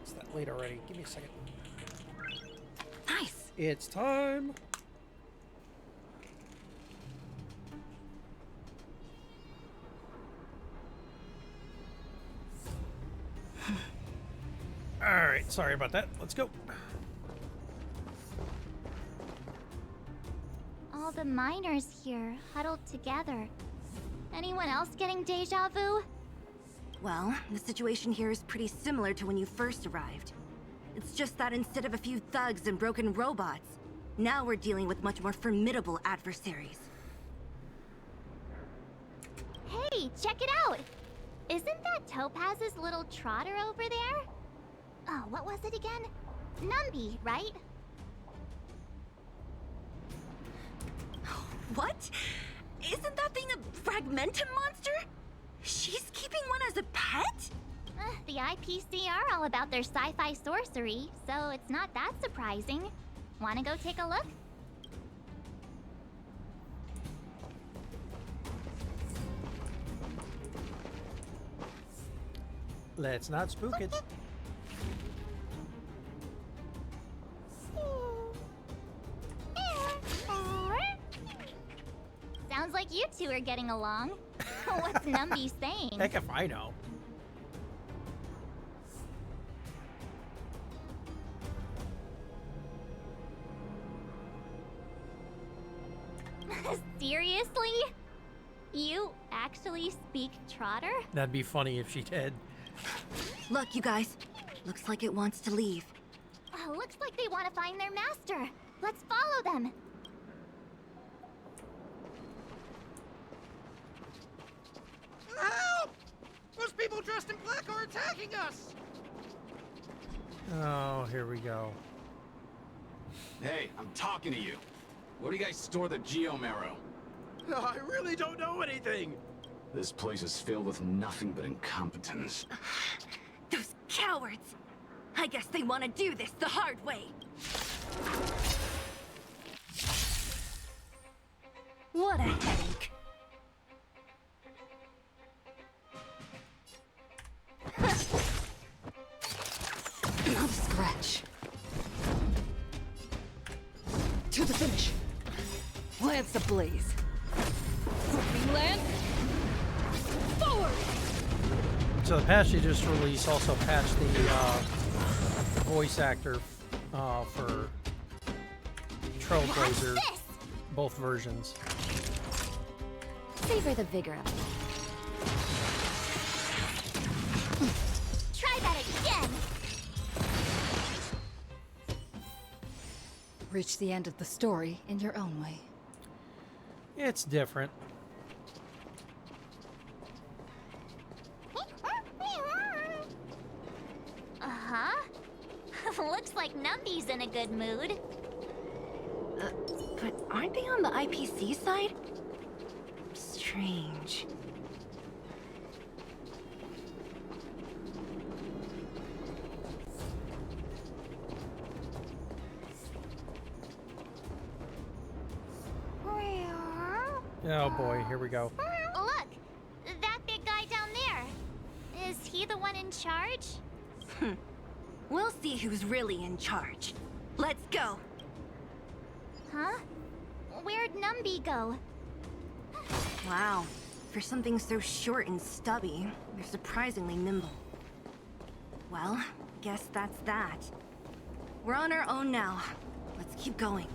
Speaker 1: It's that late already. Give me a second.
Speaker 10: Nice.
Speaker 1: It's time. All right, sorry about that. Let's go.
Speaker 2: All the miners here, huddled together. Anyone else getting deja vu?
Speaker 10: Well, the situation here is pretty similar to when you first arrived. It's just that instead of a few thugs and broken robots, now we're dealing with much more formidable adversaries.
Speaker 2: Hey, check it out! Isn't that Topaz's little trotter over there? Oh, what was it again? Numby, right?
Speaker 10: What? Isn't that thing a fragmentum monster? She's keeping one as a pet?
Speaker 2: The IPC are all about their sci-fi sorcery, so it's not that surprising. Wanna go take a look?
Speaker 1: Let's not spook it.
Speaker 2: Sounds like you two are getting along. What's Numby saying?
Speaker 1: Heck if I know.
Speaker 2: Seriously? You actually speak Trotter?
Speaker 1: That'd be funny if she did.
Speaker 10: Look, you guys. Looks like it wants to leave.
Speaker 2: Looks like they want to find their master. Let's follow them.
Speaker 8: Help! Those people dressed in black are attacking us!
Speaker 1: Oh, here we go.
Speaker 11: Hey, I'm talking to you. Where do you guys store the Geomarrow?
Speaker 8: I really don't know anything.
Speaker 11: This place is filled with nothing but incompetence.
Speaker 10: Those cowards! I guess they want to do this the hard way. What a headache.
Speaker 13: Not a scratch. To the finish. Lance ablaze. Flipping lance. Forward!
Speaker 1: So the patch they just released also patched the voice actor for Trailblazer, both versions.
Speaker 2: Savor the vigor of it. Try that again!
Speaker 13: Reach the end of the story in your own way.
Speaker 1: It's different.
Speaker 2: Uh-huh. Looks like Numby's in a good mood.
Speaker 10: But aren't they on the IPC side? Strange.
Speaker 1: Oh boy, here we go.
Speaker 2: Look! That big guy down there. Is he the one in charge?
Speaker 10: We'll see who's really in charge. Let's go.
Speaker 2: Huh? Where'd Numby go?
Speaker 10: Wow. For something so short and stubby, they're surprisingly nimble. Well, guess that's that. We're on our own now. Let's keep going.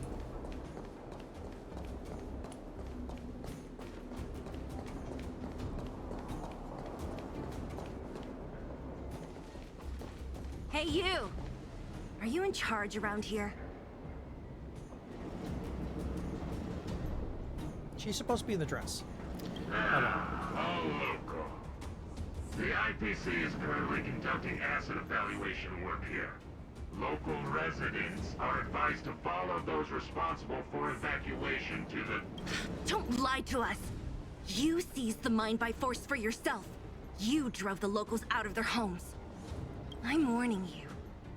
Speaker 10: Hey, you! Are you in charge around here?
Speaker 1: She's supposed to be in the dress.
Speaker 15: All local. The IPC is currently conducting asset evaluation work here. Local residents are advised to follow those responsible for evacuation to the...
Speaker 10: Don't lie to us! You seized the mine by force for yourself. You drove the locals out of their homes. I'm warning you.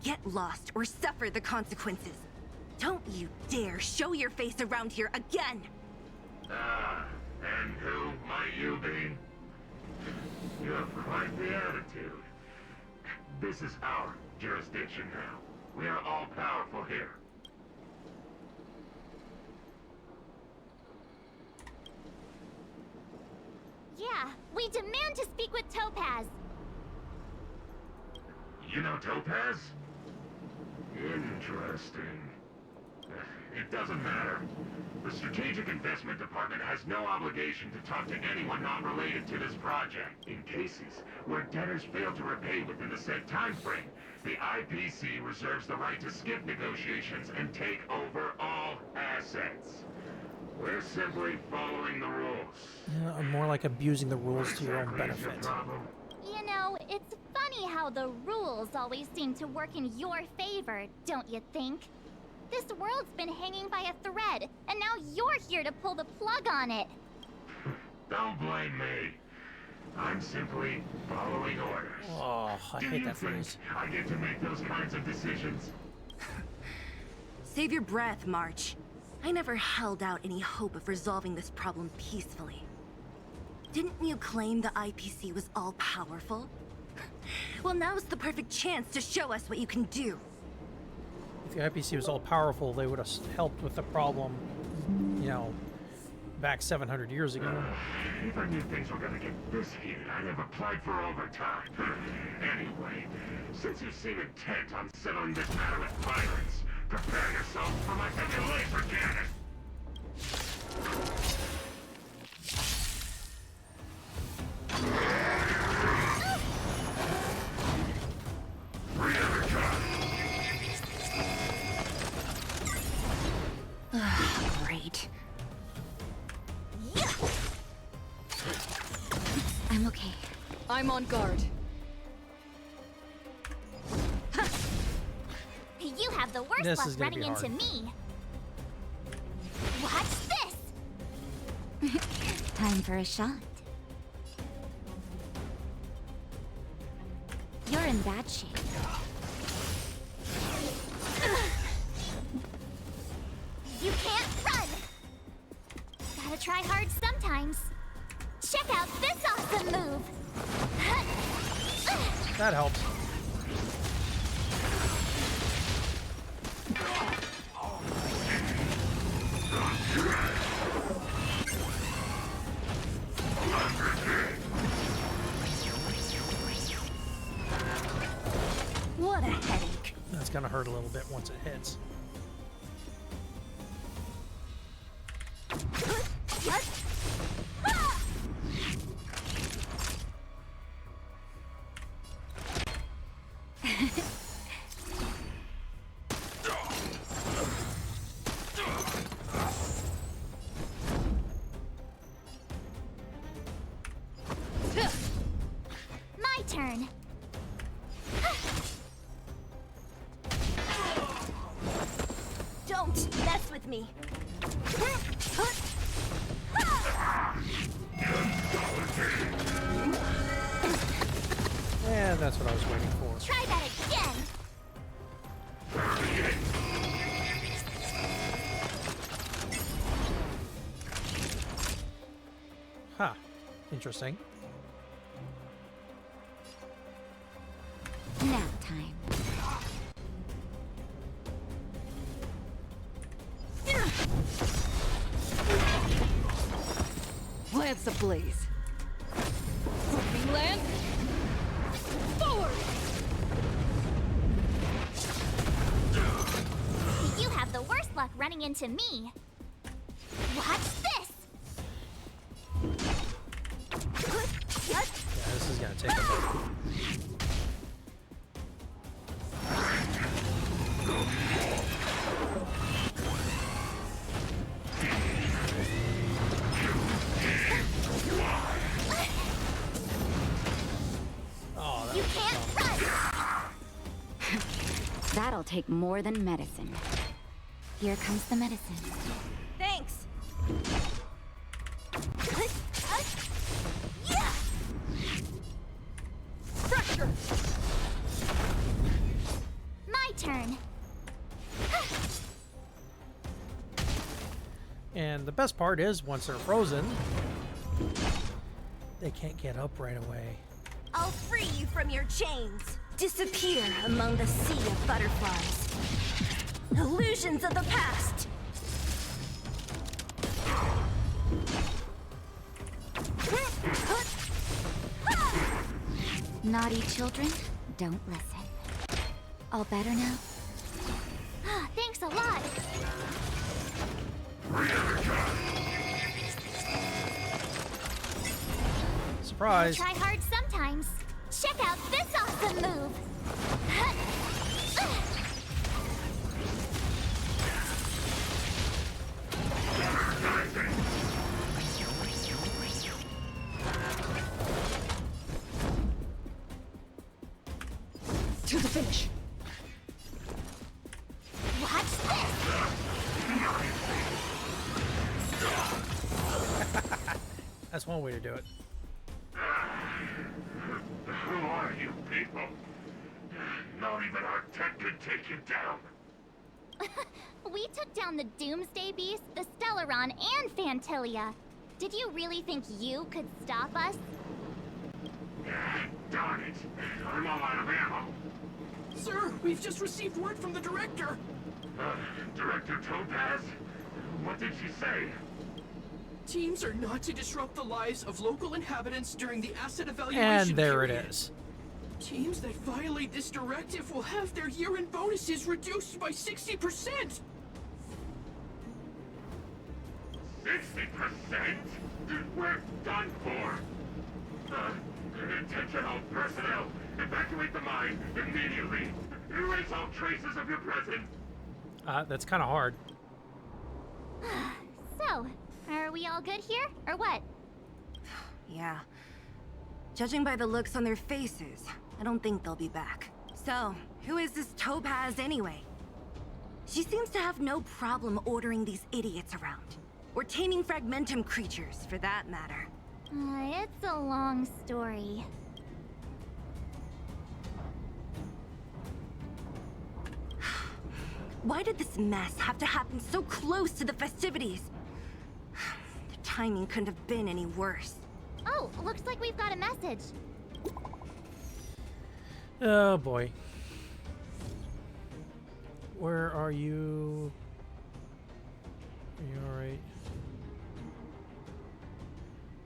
Speaker 10: Get lost or suffer the consequences. Don't you dare show your face around here again!
Speaker 15: Ah, and who might you be? You have quite the attitude. This is our jurisdiction now. We are all powerful here.
Speaker 2: Yeah, we demand to speak with Topaz.
Speaker 15: You know Topaz? Interesting. It doesn't matter. The Strategic Investment Department has no obligation to talk to anyone not related to this project. In cases where debtors fail to repay within the said time frame, the IPC reserves the right to skip negotiations and take over all assets. We're simply following the rules.
Speaker 1: Yeah, more like abusing the rules to your own
Speaker 15: Exactly is your
Speaker 1: benefit.
Speaker 15: problem?
Speaker 2: You know, it's funny how the rules always seem to work in your favor, don't you think? This world's been hanging by a thread, and now you're here to pull the plug on it.
Speaker 15: Don't blame me. I'm simply following orders.
Speaker 1: Oh, I
Speaker 15: Do
Speaker 1: hate
Speaker 15: you
Speaker 1: that
Speaker 15: think
Speaker 1: phrase.
Speaker 15: I get to make those kinds of decisions?
Speaker 10: Save your breath, March. I never held out any hope of resolving this problem peacefully. Didn't you claim the IPC was all-powerful? Well, now's the perfect chance to show us what you can do.
Speaker 1: If the IPC was all powerful, they would have helped with the problem, you know, back 700 years ago.
Speaker 15: If I knew things were gonna get this heated, I'd have applied for overtime. Anyway, since you seem intent on settling this matter with violence, prepare yourself for my heavy laser cannon.
Speaker 9: right. I'm okay.
Speaker 13: I'm on guard.
Speaker 2: You have the worst
Speaker 1: This
Speaker 2: luck
Speaker 1: is gonna
Speaker 2: running
Speaker 1: be
Speaker 2: into
Speaker 1: hard.
Speaker 2: me. Watch this!
Speaker 9: Time for a shot. You're in bad shape.
Speaker 2: You can't run! Gotta try hard sometimes. Check out this awesome move!
Speaker 1: That helps.
Speaker 10: What a headache.
Speaker 1: That's gonna hurt a little bit once it hits.
Speaker 2: My turn.
Speaker 10: Don't mess with me.
Speaker 1: And that's what I was waiting for.
Speaker 2: Try that again!
Speaker 1: Huh. Interesting.
Speaker 9: Nap time.
Speaker 13: Lance ablaze. Swooping lance. Forward!
Speaker 2: You have the worst luck running into me. Watch this!
Speaker 1: Yeah, this is gonna take a bit. Oh, that
Speaker 2: You
Speaker 1: was
Speaker 2: can't
Speaker 1: dumb.
Speaker 2: run!
Speaker 9: That'll take more than medicine. Here comes the medicine.
Speaker 10: Thanks.
Speaker 13: Pressure!
Speaker 2: My turn.
Speaker 1: And the best part is, once they're frozen, they can't get up right away.
Speaker 10: I'll free you from your chains. Disappear among the sea of butterflies. Illusions of the past.
Speaker 9: Naughty children, don't listen. All better now?
Speaker 2: Thanks a lot.
Speaker 1: Surprise!
Speaker 2: Try hard sometimes. Check out this awesome move.
Speaker 13: To the finish.
Speaker 2: Watch this.
Speaker 1: That's one way to do it.
Speaker 15: Who are you people? Not even our tech could take you down.
Speaker 2: We took down the Doomsday Beast, the Stellaron, and Fantilia. Did you really think you could stop us?
Speaker 15: Darn it. I'm all out of ammo.
Speaker 6: Sir, we've just received word from the director.
Speaker 15: Director Topaz? What did she say?
Speaker 6: Teams are not to disrupt the lives of local inhabitants during the asset evaluation
Speaker 1: And there it
Speaker 6: period.
Speaker 1: is.
Speaker 6: Teams that violate this directive will have their year-end bonuses reduced by 60%.
Speaker 15: 60%? We're done for. Attention all personnel. Evacuate the mine immediately. Erase all traces of your presence.
Speaker 1: That's kind of hard.
Speaker 2: Are we all good here, or what?
Speaker 10: Yeah. Judging by the looks on their faces, I don't think they'll be back. So, who is this Topaz anyway? She seems to have no problem ordering these idiots around. Or taming fragmentum creatures, for that matter.
Speaker 2: It's a long story.
Speaker 10: Why did this mess have to happen so close to the festivities? The timing couldn't have been any worse.
Speaker 2: Oh, looks like we've got a message.
Speaker 1: Oh boy. Where are you? Are you alright?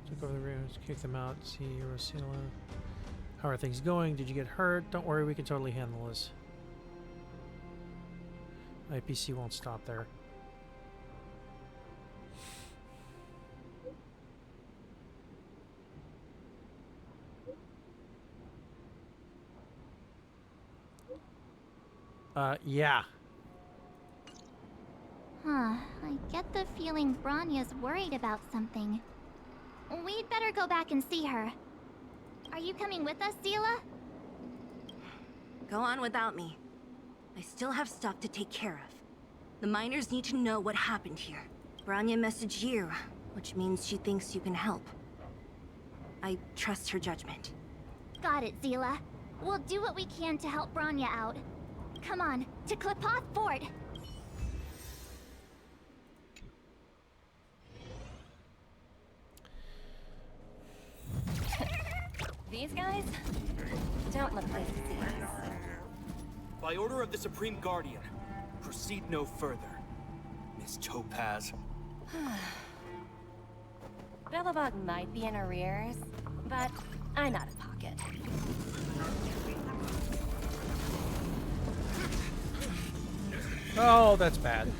Speaker 1: Took over the rooms, kick them out, see Rosilla. How are things going? Did you get hurt? Don't worry, we can totally handle this. IPC won't stop there. Yeah.
Speaker 2: Huh, I get the feeling Bronya's worried about something. We'd better go back and see her. Are you coming with us, Zila?
Speaker 10: Go on without me. I still have stuff to take care of. The miners need to know what happened here. Bronya messaged you, which means she thinks you can help. I trust her judgment.
Speaker 2: Got it, Zila. We'll do what we can to help Bronya out. Come on, to Klipoth Fort!
Speaker 5: These guys don't look like thieves.
Speaker 6: By order of the Supreme Guardian, proceed no further, Miss Topaz.
Speaker 5: Bellabog might be in arrears, but I'm out of pocket.
Speaker 1: Oh, that's bad.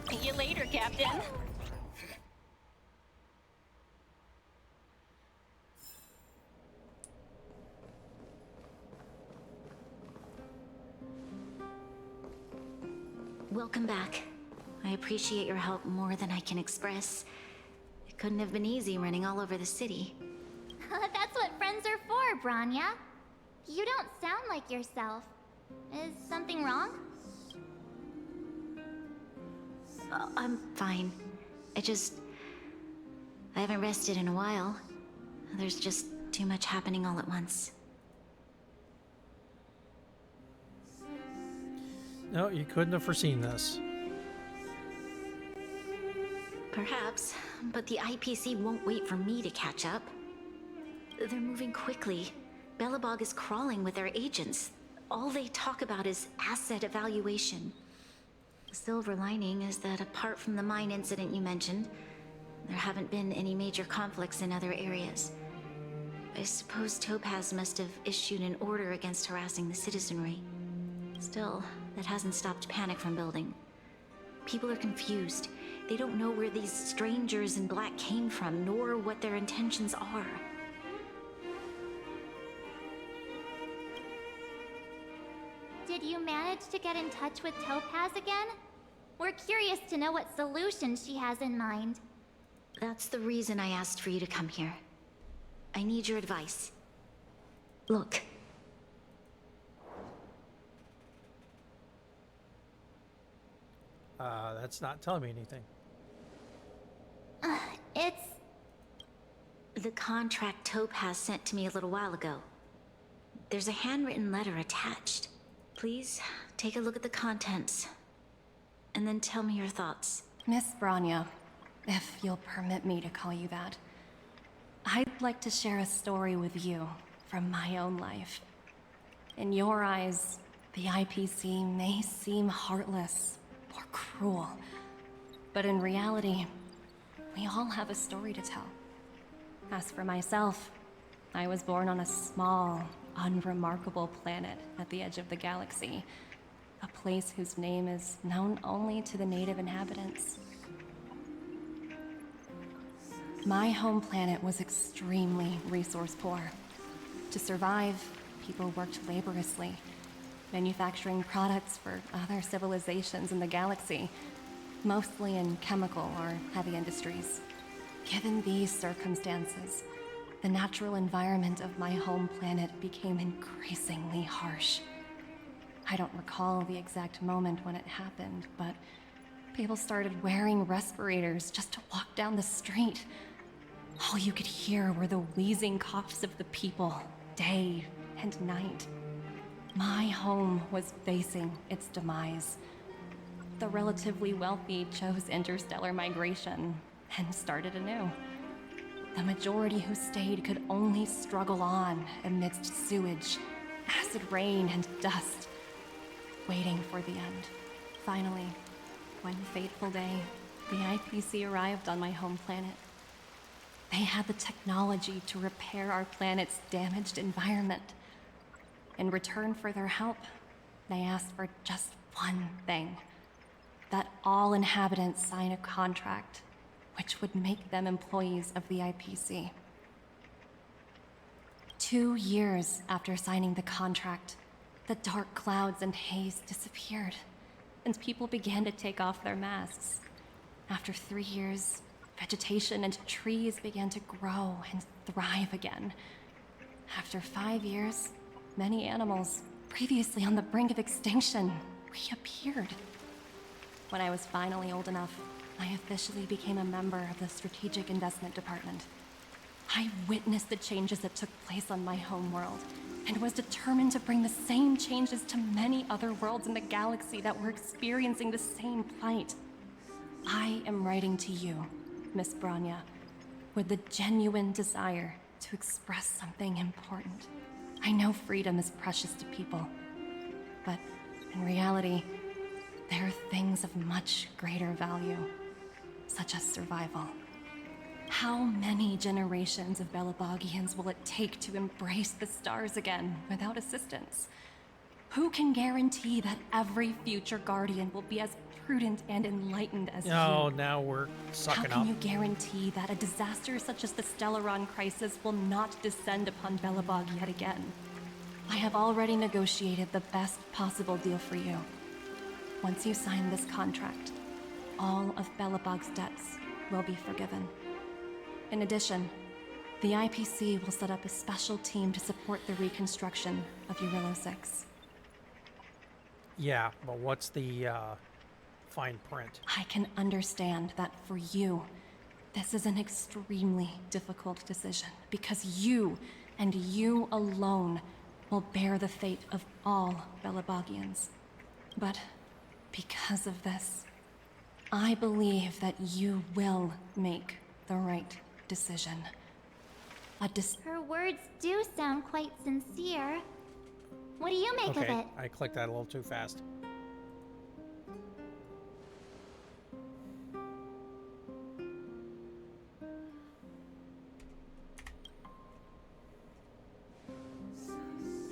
Speaker 5: See you later, Captain.
Speaker 9: Welcome back. I appreciate your help more than I can express. It couldn't have been easy running all over the city.
Speaker 2: That's what friends are for, Bronya. You don't sound like yourself. Is something wrong?
Speaker 9: I'm fine. I haven't rested in a while. There's just too much happening all at once.
Speaker 1: No, you couldn't have foreseen this.
Speaker 9: Perhaps, but the IPC won't wait for me to catch up. They're moving quickly. Bellabog is crawling with their agents. All they talk about is asset evaluation. The silver lining is that apart from the mine incident you mentioned, there haven't been any major conflicts in other areas. I suppose Topaz must have issued an order against harassing the citizenry. Still, that hasn't stopped panic from building. People are confused. They don't know where these strangers in black came from, nor what their intentions are.
Speaker 2: Did you manage to get in touch with Topaz again? We're curious to know what solution she has in mind.
Speaker 9: That's the reason I asked for you to come here. I need your advice. Look.
Speaker 1: That's not telling me anything.
Speaker 2: It's...
Speaker 9: The contract Topaz sent to me a little while ago. There's a handwritten letter attached. Please, take a look at the contents. And then tell me your thoughts.
Speaker 5: Miss Bronya, if you'll permit me to call you that, I'd like to share a story with you from my own life. In your eyes, the IPC may seem heartless or cruel, but in reality, we all have a story to tell. As for myself, I was born on a small, unremarkable planet at the edge of the galaxy, a place whose name is known only to the native inhabitants. My home planet was extremely resource poor. To survive, people worked laboriously, manufacturing products for other civilizations in the galaxy. mostly in chemical or heavy industries. Given these circumstances, the natural environment of my home planet became increasingly harsh. I don't recall the exact moment when it happened, but people started wearing respirators just to walk down the street. All you could hear were the wheezing coughs of the people, day and night. My home was facing its demise. The relatively wealthy chose interstellar migration and started anew. The majority who stayed could only struggle on amidst sewage, acid rain, and dust, waiting for the end. Finally, one fateful day, the IPC arrived on my home planet. They had the technology to repair our planet's damaged environment. In return for their help, they asked for just one thing: that all inhabitants sign a contract which would make them employees of the IPC. 2 years after signing the contract, the dark clouds and haze disappeared, and people began to take off their masks. After 3 years, vegetation and trees began to grow and thrive again. After 5 years, many animals, previously on the brink of extinction, reappeared. When I was finally old enough, I officially became a member of the Strategic Investment Department. I witnessed the changes that took place on my home world, and was determined to bring the same changes to many other worlds in the galaxy that were experiencing the same plight. I am writing to you, Miss Branya, with the genuine desire to express something important. I know freedom is precious to people, but in reality, there are things of much greater value, such as survival. How many generations of Belabogians will it take to embrace the stars again without assistance? Who can guarantee that every future Guardian will be as prudent and enlightened as you?
Speaker 1: Oh, now we're sucking
Speaker 5: How
Speaker 1: up.
Speaker 5: can you guarantee that a disaster such as the Stellaron crisis will not descend upon Belobog yet again? I have already negotiated the best possible deal for you. Once you sign this contract, all of Belobog's debts will be forgiven. In addition, the IPC will set up a special team to support the reconstruction of Urilla 6.
Speaker 1: Yeah, but what's the fine print?
Speaker 5: I can understand that for you, this is an extremely difficult decision, because you, and you alone, will bear the fate of all Belabogians. But because of this, I believe that you will make the right decision.
Speaker 2: Her words do sound quite sincere. What do you make of
Speaker 1: Okay,
Speaker 2: it?
Speaker 1: I clicked that a little too fast.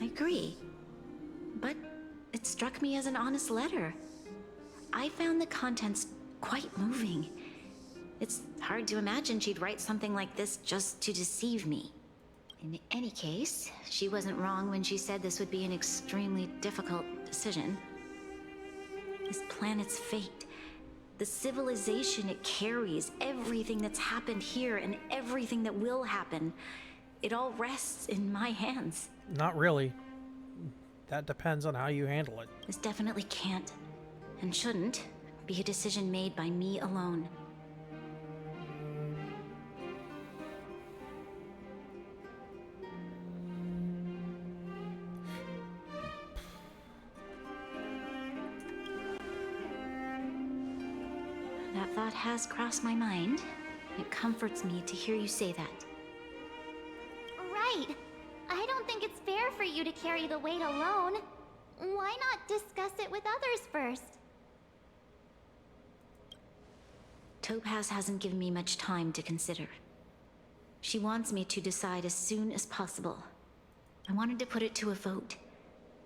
Speaker 9: I agree. But it struck me as an honest letter. I found the contents quite moving. It's hard to imagine she'd write something like this just to deceive me. In any case, she wasn't wrong when she said this would be an extremely difficult decision. This planet's fate, the civilization it carries, everything that's happened here and everything that will happen, it all rests in my hands.
Speaker 1: Not really. That depends on how you handle it.
Speaker 9: This definitely can't, and shouldn't, be a decision made by me alone. That thought has crossed my mind. It comforts me to hear you say that.
Speaker 2: Right. I don't think it's fair for you to carry the weight alone. Why not discuss it with others first?
Speaker 9: Topaz hasn't given me much time to consider. She wants me to decide as soon as possible. I wanted to put it to a vote,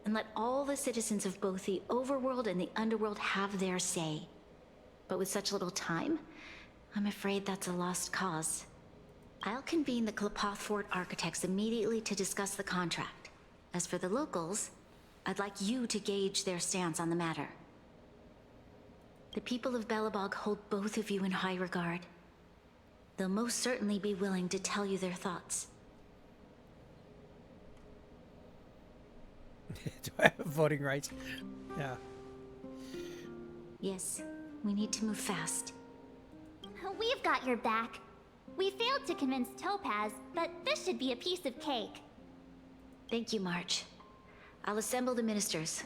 Speaker 9: and let all the citizens of both the overworld and the underworld have their say. But with such little time, I'm afraid that's a lost cause. I'll convene the Klapoth Fort architects immediately to discuss the contract. As for the locals, I'd like you to gauge their stance on the matter. The people of Belobog hold both of you in high regard. They'll most certainly be willing to tell you their thoughts.
Speaker 1: Do I have voting rights? Yeah.
Speaker 9: Yes, we need to move fast.
Speaker 2: We've got your back. We failed to convince Topaz, but this should be a piece of cake.
Speaker 9: Thank you, March. I'll assemble the ministers.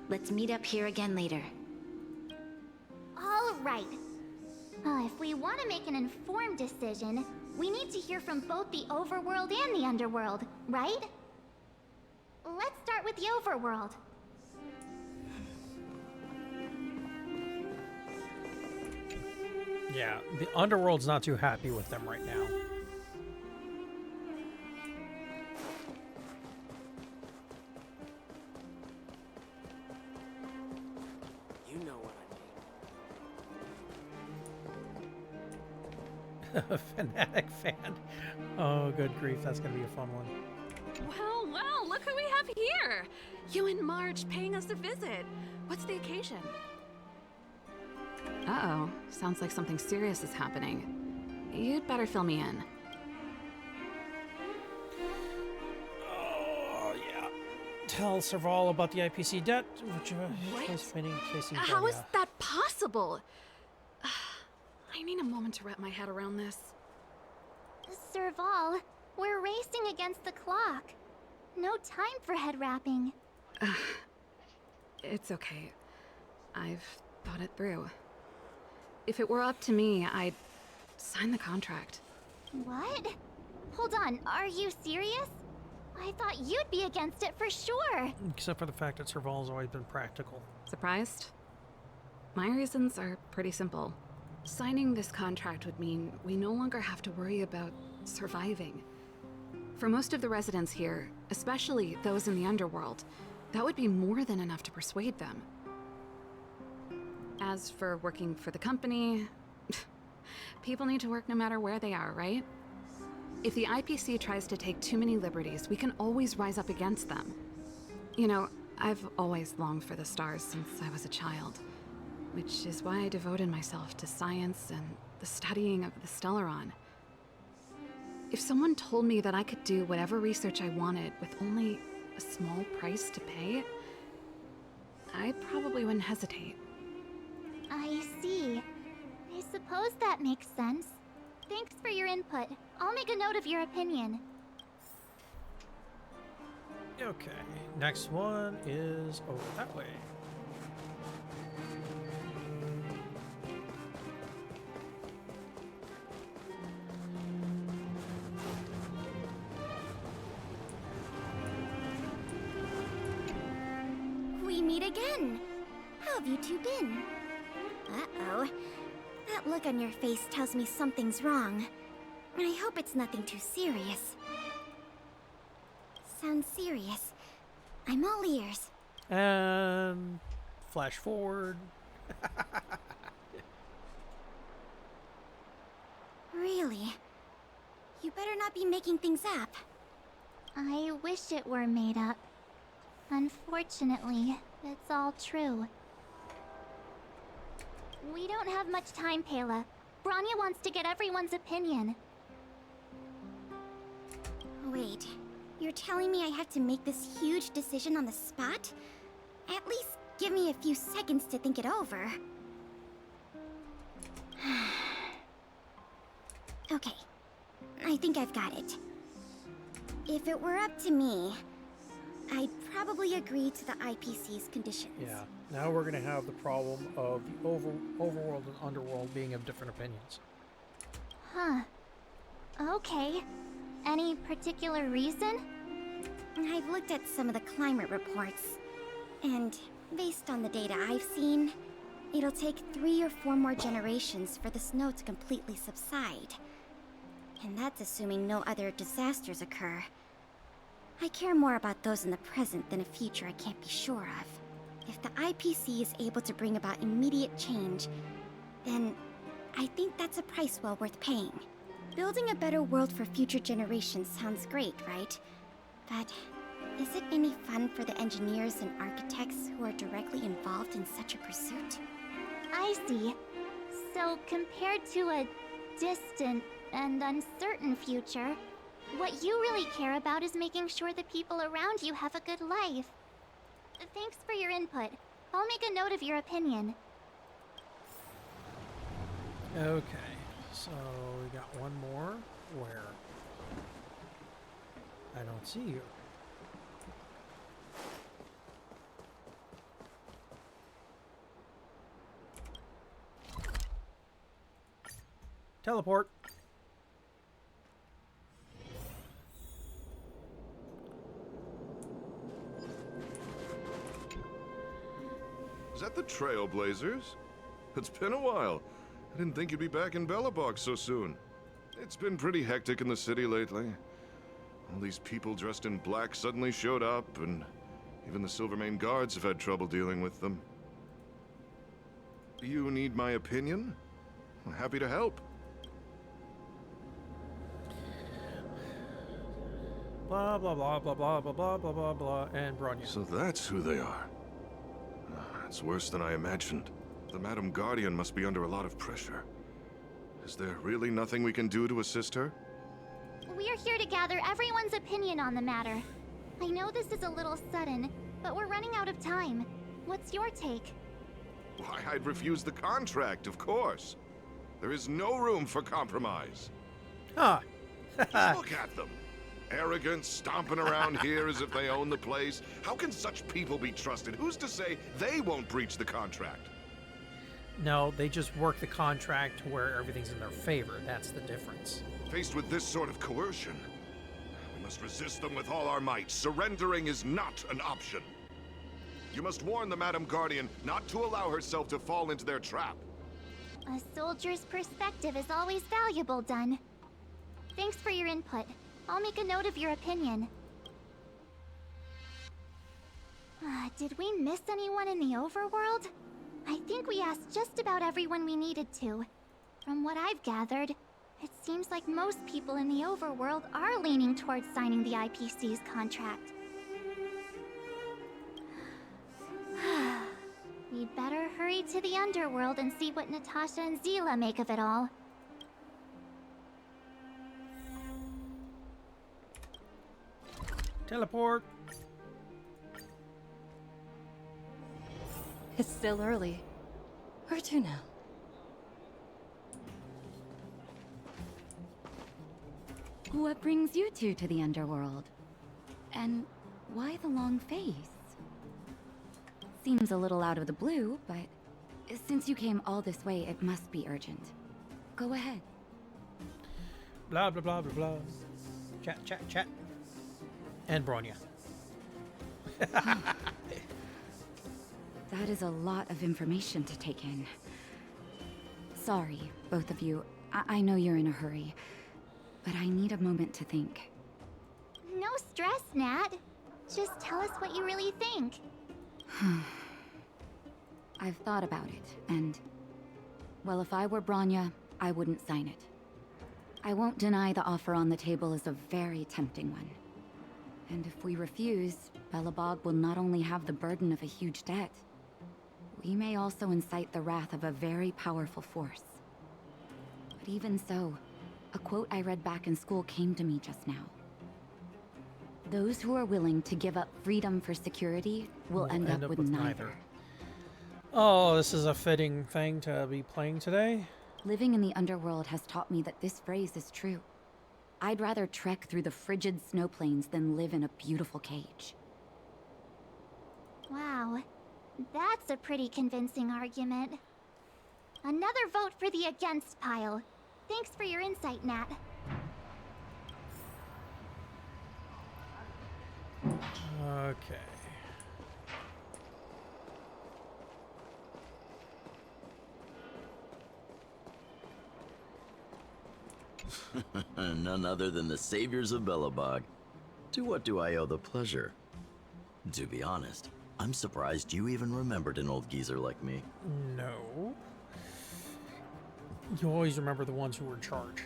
Speaker 9: Let's meet up here again later.
Speaker 2: All right. If we want to make an informed decision, we need to hear from both the overworld and the underworld, right? Let's start with the overworld.
Speaker 1: Yeah, the underworld's not too happy with them right now.
Speaker 6: You know what
Speaker 1: A fanatic fan. Oh, good grief, that's gonna be a fun one.
Speaker 4: Well, look who we have here! You and March paying us a visit. What's the occasion? Uh-oh, sounds like something serious is happening. You'd better fill me in.
Speaker 1: Oh, yeah. Tell Serval about the IPC debt, which is fitting facing
Speaker 4: How is that possible? I need a moment to wrap my head around this.
Speaker 2: Serval, we're racing against the clock. No time for head wrapping.
Speaker 4: It's okay. I've thought it through. If it were up to me, I'd sign the contract.
Speaker 2: What? Hold on, are you serious? I thought you'd be against it for sure.
Speaker 1: Except for the fact that Serval's always been practical.
Speaker 4: Surprised? My reasons are pretty simple. Signing this contract would mean we no longer have to worry about surviving. For most of the residents here, especially those in the underworld, that would be more than enough to persuade them. As for working for the company, people need to work no matter where they are, right? If the IPC tries to take too many liberties, we can always rise up against them. You know, I've always longed for the stars since I was a child, which is why I devoted myself to science and the studying of the Stellaron. If someone told me that I could do whatever research I wanted with only a small price to pay, I probably wouldn't hesitate.
Speaker 2: I see. I suppose that makes sense. Thanks for your input. I'll make a note of your opinion.
Speaker 1: Okay, next one is over that way.
Speaker 7: We meet again. How have you two been? Uh-oh. That look on your face tells me something's wrong. I hope it's nothing too serious. Sounds serious. I'm all ears.
Speaker 1: And flash forward.
Speaker 7: Really? You better not be making things up.
Speaker 2: I wish it were made up. Unfortunately, it's all true. We don't have much time, Pela. Branya wants to get everyone's opinion.
Speaker 7: Wait, you're telling me I have to make this huge decision on the spot? At least give me a few seconds to think it over. Okay, I think I've got it. If it were up to me, I'd probably agree to the IPC's conditions.
Speaker 1: Yeah, now we're gonna have the problem of the overworld and underworld being of different opinions.
Speaker 2: Huh. Okay. Any particular reason?
Speaker 7: I've looked at some of the climate reports, and based on the data I've seen, it'll take 3 or 4 more generations for the snow to completely subside. And that's assuming no other disasters occur. I care more about those in the present than a future I can't be sure of. If the IPC is able to bring about immediate change, then I think that's a price well worth paying. Building a better world for future generations sounds great, right? But is it any fun for the engineers and architects who are directly involved in such a pursuit?
Speaker 2: I see. So, compared to a distant and uncertain future, what you really care about is making sure the people around you have a good life. Thanks for your input. I'll make a note of your opinion.
Speaker 1: Okay, so we got one more. Where? I don't see you. Teleport.
Speaker 16: Is that the Trailblazers? It's been a while. I didn't think you'd be back in Belobog so soon. It's been pretty hectic in the city lately. All these people dressed in black suddenly showed up, and even the Silvermane guards have had trouble dealing with them. You need my opinion? I'm happy to help.
Speaker 1: Blah blah blah blah blah blah blah blah blah blah and Bronya.
Speaker 16: So that's who they are. It's worse than I imagined. The Madam Guardian must be under a lot of pressure. Is there really nothing we can do to assist her?
Speaker 2: We are here to gather everyone's opinion on the matter. I know this is a little sudden, but we're running out of time. What's your take?
Speaker 16: Why, I'd refuse the contract, of course. There is no room for compromise.
Speaker 1: Huh.
Speaker 16: Just look at them. Arrogant, stomping around here as if they own the place. How can such people be trusted? Who's to say they won't breach the contract?
Speaker 1: No, they just work the contract to where everything's in their favor. That's the difference.
Speaker 16: Faced with this sort of coercion, we must resist them with all our might. Surrendering is not an option. You must warn the Madam Guardian not to allow herself to fall into their trap.
Speaker 2: A soldier's perspective is always valuable, Dun. Thanks for your input. I'll make a note of your opinion. Did we miss anyone in the overworld? I think we asked just about everyone we needed to. From what I've gathered, it seems like most people in the overworld are leaning towards signing the IPC's contract. We'd better hurry to the underworld and see what Natasha and Zila make of it all.
Speaker 1: Teleport.
Speaker 5: It's still early. Where to now?
Speaker 4: What brings you two to the underworld? And why the long face? Seems a little out of the blue, but since you came all this way, it must be urgent. Go ahead.
Speaker 1: Blah blah blah blah blah. Chat chat chat. And Bronya.
Speaker 4: That is a lot of information to take in. Sorry, both of you. I know you're in a hurry, but I need a moment to think.
Speaker 2: No stress, Nat. Just tell us what you really think.
Speaker 4: I've thought about it, and... well, if I were Bronya, I wouldn't sign it. I won't deny the offer on the table is a very tempting one. And if we refuse, Belobog will not only have the burden of a huge debt, we may also incite the wrath of a very powerful force. But even so, a quote I read back in school came to me just now. Those who are willing to give up freedom for security will end up with neither.
Speaker 1: Oh, this is a fitting thing to be playing today.
Speaker 4: Living in the underworld has taught me that this phrase is true. I'd rather trek through the frigid snow plains than live in a beautiful cage.
Speaker 2: Wow, that's a pretty convincing argument. Another vote for the against pile. Thanks for your insight, Nat.
Speaker 1: Okay.
Speaker 17: None other than the saviors of Belobog. To what do I owe the pleasure? To be honest, I'm surprised you even remembered an old geezer like me.
Speaker 1: No. You always remember the ones who were in charge.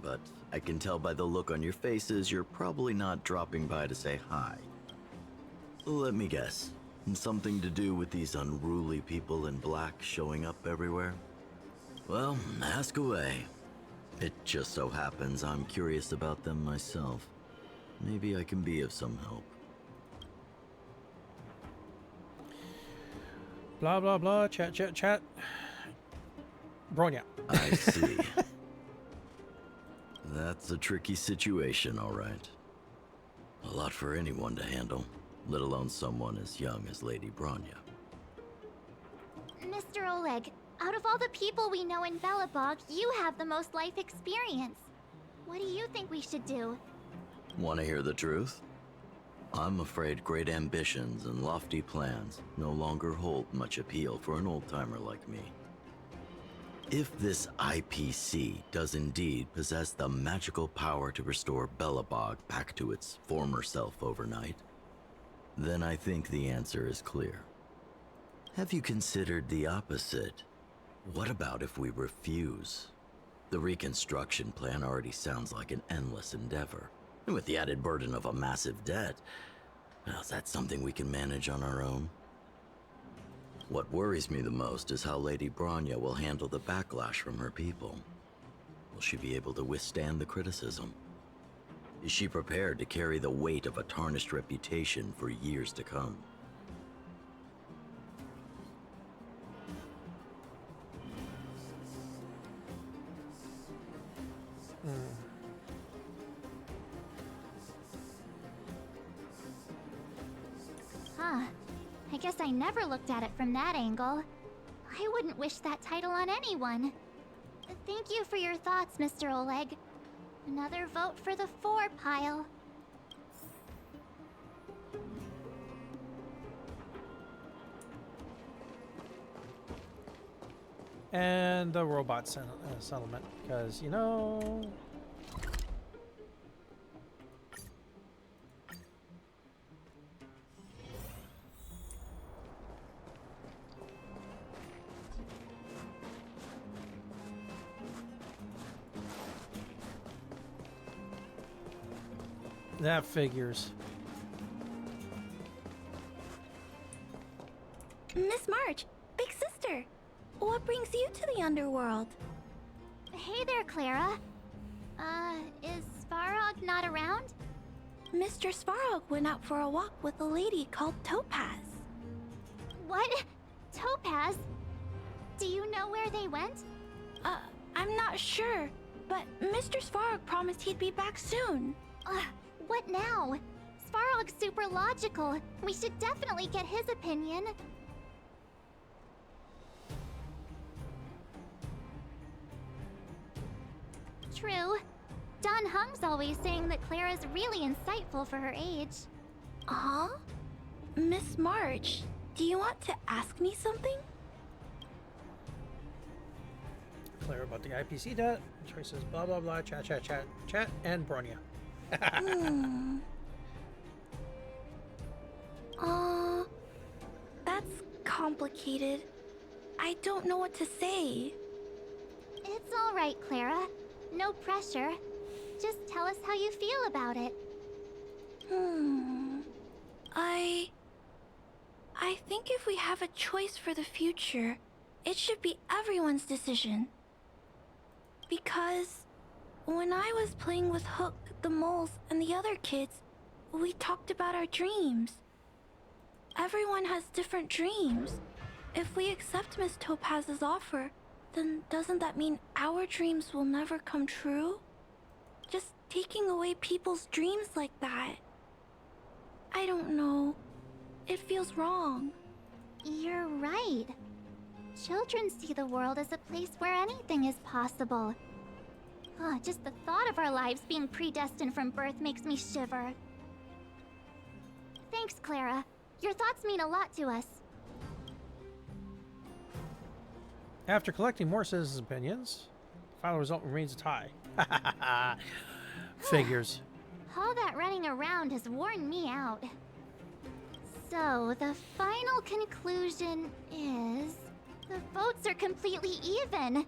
Speaker 17: But I can tell by the look on your faces you're probably not dropping by to say hi. Let me guess. Something to do with these unruly people in black showing up everywhere? Well, ask away. It just so happens I'm curious about them myself. Maybe I can be of some help.
Speaker 1: Blah, blah, blah. Chat, chat, chat. Bronya.
Speaker 17: I see. That's a tricky situation, all right. A lot for anyone to handle, let alone someone as young as Lady Bronya.
Speaker 2: Mr. Oleg, out of all the people we know in Belobog, you have the most life experience. What do you think we should do?
Speaker 17: Want to hear the truth? I'm afraid great ambitions and lofty plans no longer hold much appeal for an old-timer like me. If this IPC does indeed possess the magical power to restore Belobog back to its former self overnight, then I think the answer is clear. Have you considered the opposite? What about if we refuse? The reconstruction plan already sounds like an endless endeavor. And with the added burden of a massive debt, well, is that something we can manage on our own? What worries me the most is how Lady Bronya will handle the backlash from her people. Will she be able to withstand the criticism? Is she prepared to carry the weight of a tarnished reputation for years to come?
Speaker 2: Huh. I guess I never looked at it from that angle. I wouldn't wish that title on anyone. Thank you for your thoughts, Mr. Oleg. Another vote for the 4 pile.
Speaker 1: And the robot settlement, because, you know... That figures.
Speaker 7: Miss March, big sister, what brings you to the underworld?
Speaker 2: Hey there, Clara. Is Svarog not around?
Speaker 7: Mr. Svarog went out for a walk with a lady called Topaz.
Speaker 2: What? Topaz? Do you know where they went?
Speaker 7: I'm not sure, but Mr. Svarog promised he'd be back soon.
Speaker 2: What now? Svarog's super logical. We should definitely get his opinion. True. Don Hung's always saying that Clara's really insightful for her age.
Speaker 7: Huh? Miss March, do you want to ask me something?
Speaker 1: Clear about the IPC debt, choices, blah, blah, blah, chat, chat, chat, chat, and Bronya.
Speaker 7: That's complicated. I don't know what to say.
Speaker 2: It's all right, Clara. No pressure. Just tell us how you feel about it.
Speaker 7: I think if we have a choice for the future, it should be everyone's decision. Because when I was playing with Hook, the moles, and the other kids, we talked about our dreams. Everyone has different dreams. If we accept Miss Topaz's offer, then doesn't that mean our dreams will never come true? Just taking away people's dreams like that. I don't know. It feels wrong.
Speaker 2: You're right. Children see the world as a place where anything is possible. Just the thought of our lives being predestined from birth makes me shiver. Thanks, Clara. Your thoughts mean a lot to us.
Speaker 1: After collecting more citizens' opinions, the final result remains a tie. Figures.
Speaker 2: All that running around has worn me out. So, the final conclusion is... the votes are completely even.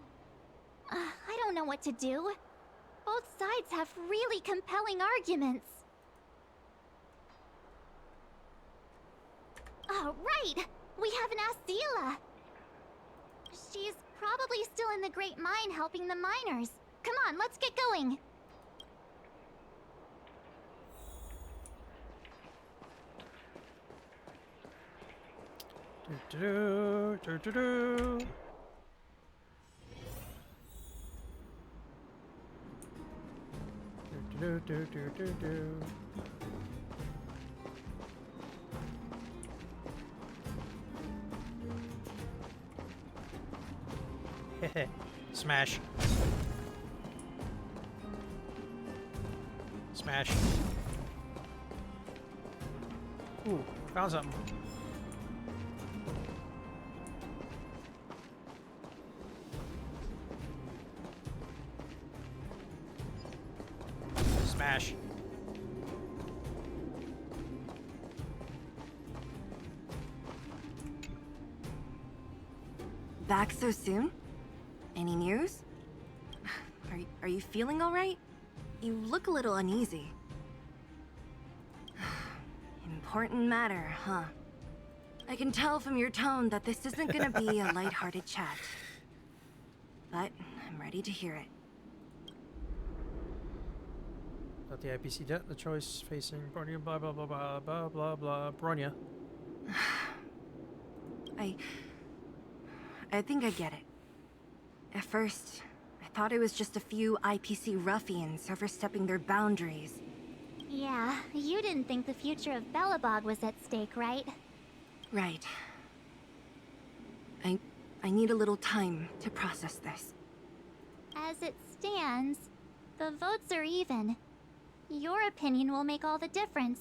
Speaker 2: I don't know what to do. Both sides have really compelling arguments. Oh, right! We haven't asked Zila. She's probably still in the Great Mine helping the miners. Come on, let's get going.
Speaker 1: Do-do-do. Do-do-do-do-do-do. Smash. Smash. Ooh, found something. Smash.
Speaker 10: Back so soon? Any news? Are you feeling all right? You look a little uneasy. Important matter, huh? I can tell from your tone that this isn't gonna be a lighthearted chat. But I'm ready to hear it.
Speaker 1: About the IPC debt, the choice facing Bronya, blah blah blah blah blah blah blah. Bronya.
Speaker 10: I think I get it. At first, I thought it was just a few IPC ruffians overstepping their boundaries.
Speaker 2: Yeah, you didn't think the future of Belobog was at stake, right?
Speaker 10: Right. I need a little time to process this.
Speaker 2: As it stands, the votes are even. Your opinion will make all the difference.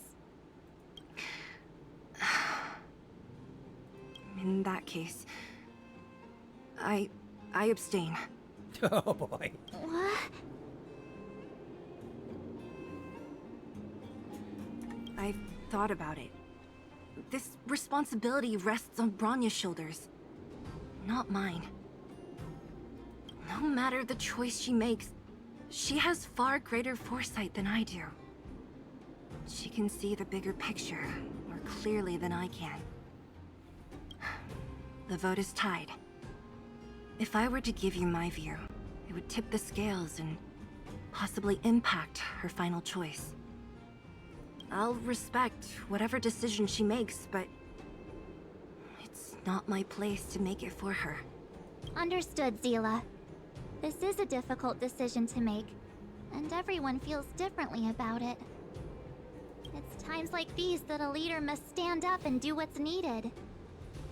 Speaker 10: In that case, I abstain.
Speaker 1: Oh boy.
Speaker 2: What?
Speaker 10: I've thought about it. This responsibility rests on Bronya's shoulders, not mine. No matter the choice she makes, she has far greater foresight than I do. She can see the bigger picture more clearly than I can. The vote is tied. If I were to give you my view, it would tip the scales and possibly impact her final choice. I'll respect whatever decision she makes, but it's not my place to make it for her.
Speaker 2: Understood, Zila. This is a difficult decision to make, and everyone feels differently about it. It's times like these that a leader must stand up and do what's needed.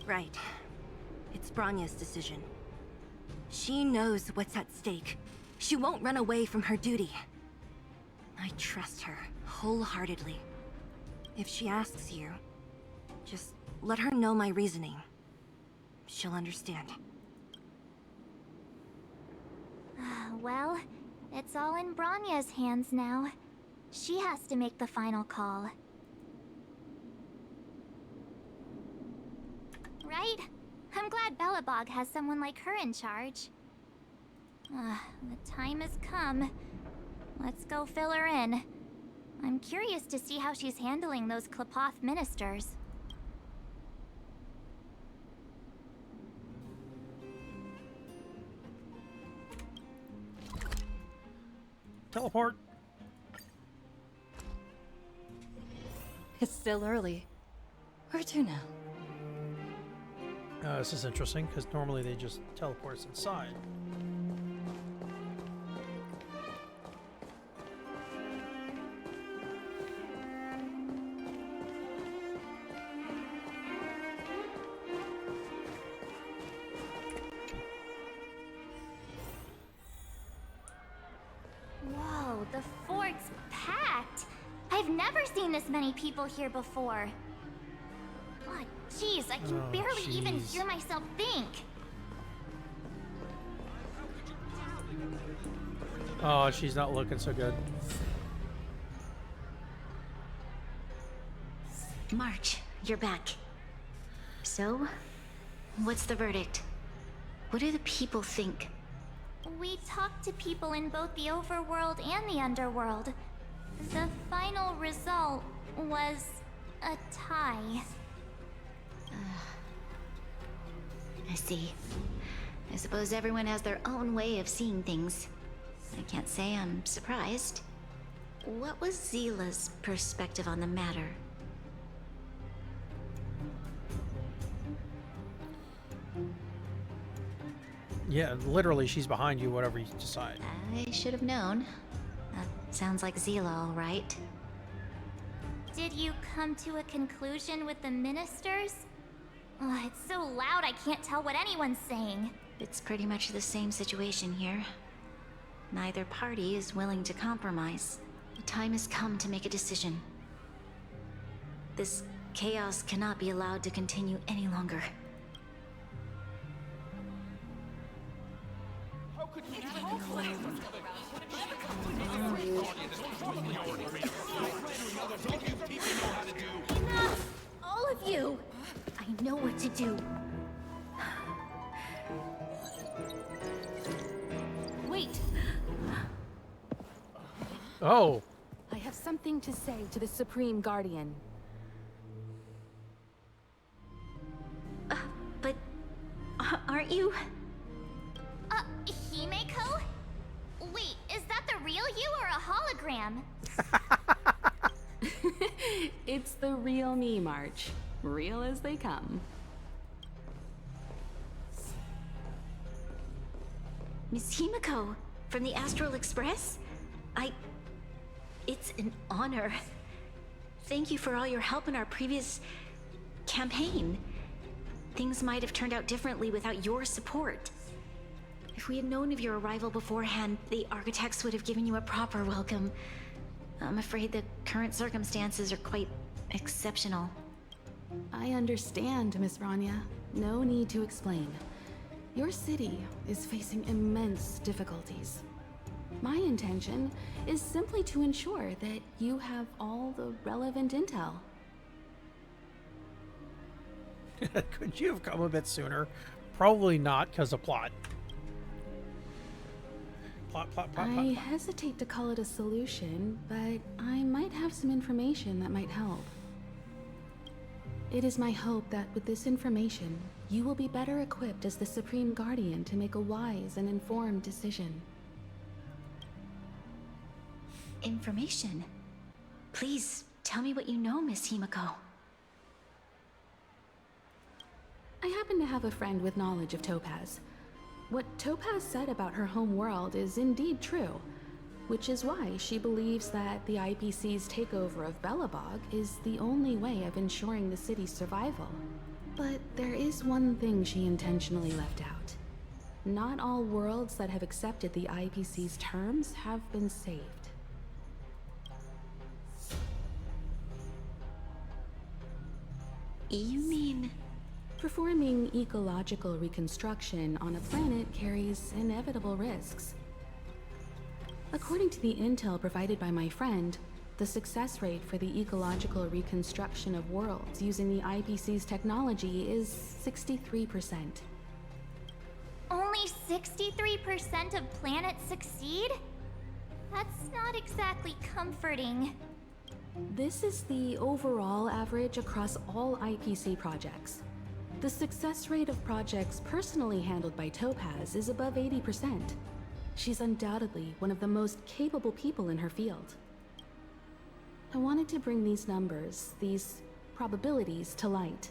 Speaker 10: Right. It's Bronya's decision. She knows what's at stake. She won't run away from her duty. I trust her wholeheartedly. If she asks you, just let her know my reasoning. She'll understand.
Speaker 2: Well, it's all in Bronya's hands now. She has to make the final call. Right? I'm glad Belobog has someone like her in charge. The time has come. Let's go fill her in. I'm curious to see how she's handling those Klapoth ministers.
Speaker 1: Teleport.
Speaker 12: It's still early. Where to now?
Speaker 1: This is interesting because normally they just teleport us inside.
Speaker 2: Whoa, the fort's packed! I've never seen this many people here before. Oh, jeez, I can barely even hear myself think.
Speaker 1: Oh, she's not looking so good.
Speaker 9: March, you're back. So, what's the verdict? What do the people think?
Speaker 2: We talked to people in both the overworld and the underworld. The final result was a tie.
Speaker 9: I see. I suppose everyone has their own way of seeing things. I can't say I'm surprised. What was Zila's perspective on the matter?
Speaker 1: Yeah, literally, she's behind you, whatever you decide.
Speaker 9: I should have known. That sounds like Zila, all right.
Speaker 2: Did you come to a conclusion with the ministers? Oh, it's so loud I can't tell what anyone's saying.
Speaker 9: It's pretty much the same situation here. Neither party is willing to compromise. The time has come to make a decision. This chaos cannot be allowed to continue any longer.
Speaker 7: Enough! All of you! I know what to do.
Speaker 4: Wait!
Speaker 1: Oh!
Speaker 4: I have something to say to the Supreme Guardian.
Speaker 9: But aren't you?
Speaker 2: Himeko? Wait, is that the real you or a hologram?
Speaker 4: It's the real me, March. Real as they come.
Speaker 9: Miss Himeko, from the Astral Express? It's an honor. Thank you for all your help in our previous campaign. Things might have turned out differently without your support. If we had known of your arrival beforehand, the architects would have given you a proper welcome. I'm afraid the current circumstances are quite exceptional.
Speaker 4: I understand, Miss Rania. No need to explain. Your city is facing immense difficulties. My intention is simply to ensure that you have all the relevant intel.
Speaker 1: Could you have come a bit sooner? Probably not, because of plot. Plot.
Speaker 4: I hesitate to call it a solution, but I might have some information that might help. It is my hope that with this information, you will be better equipped as the Supreme Guardian to make a wise and informed decision.
Speaker 9: Information? Please, tell me what you know, Miss Himeko.
Speaker 4: I happen to have a friend with knowledge of Topaz. What Topaz said about her home world is indeed true, which is why she believes that the IPC's takeover of Belobog is the only way of ensuring the city's survival. But there is one thing she intentionally left out. Not all worlds that have accepted the IPC's terms have been saved.
Speaker 9: You mean...
Speaker 4: Performing ecological reconstruction on a planet carries inevitable risks. According to the intel provided by my friend, the success rate for the ecological reconstruction of worlds using the IPC's technology is 63%.
Speaker 2: Only 63% of planets succeed? That's not exactly comforting.
Speaker 4: This is the overall average across all IPC projects. The success rate of projects personally handled by Topaz is above 80%. She's undoubtedly one of the most capable people in her field. I wanted to bring these numbers, these probabilities, to light.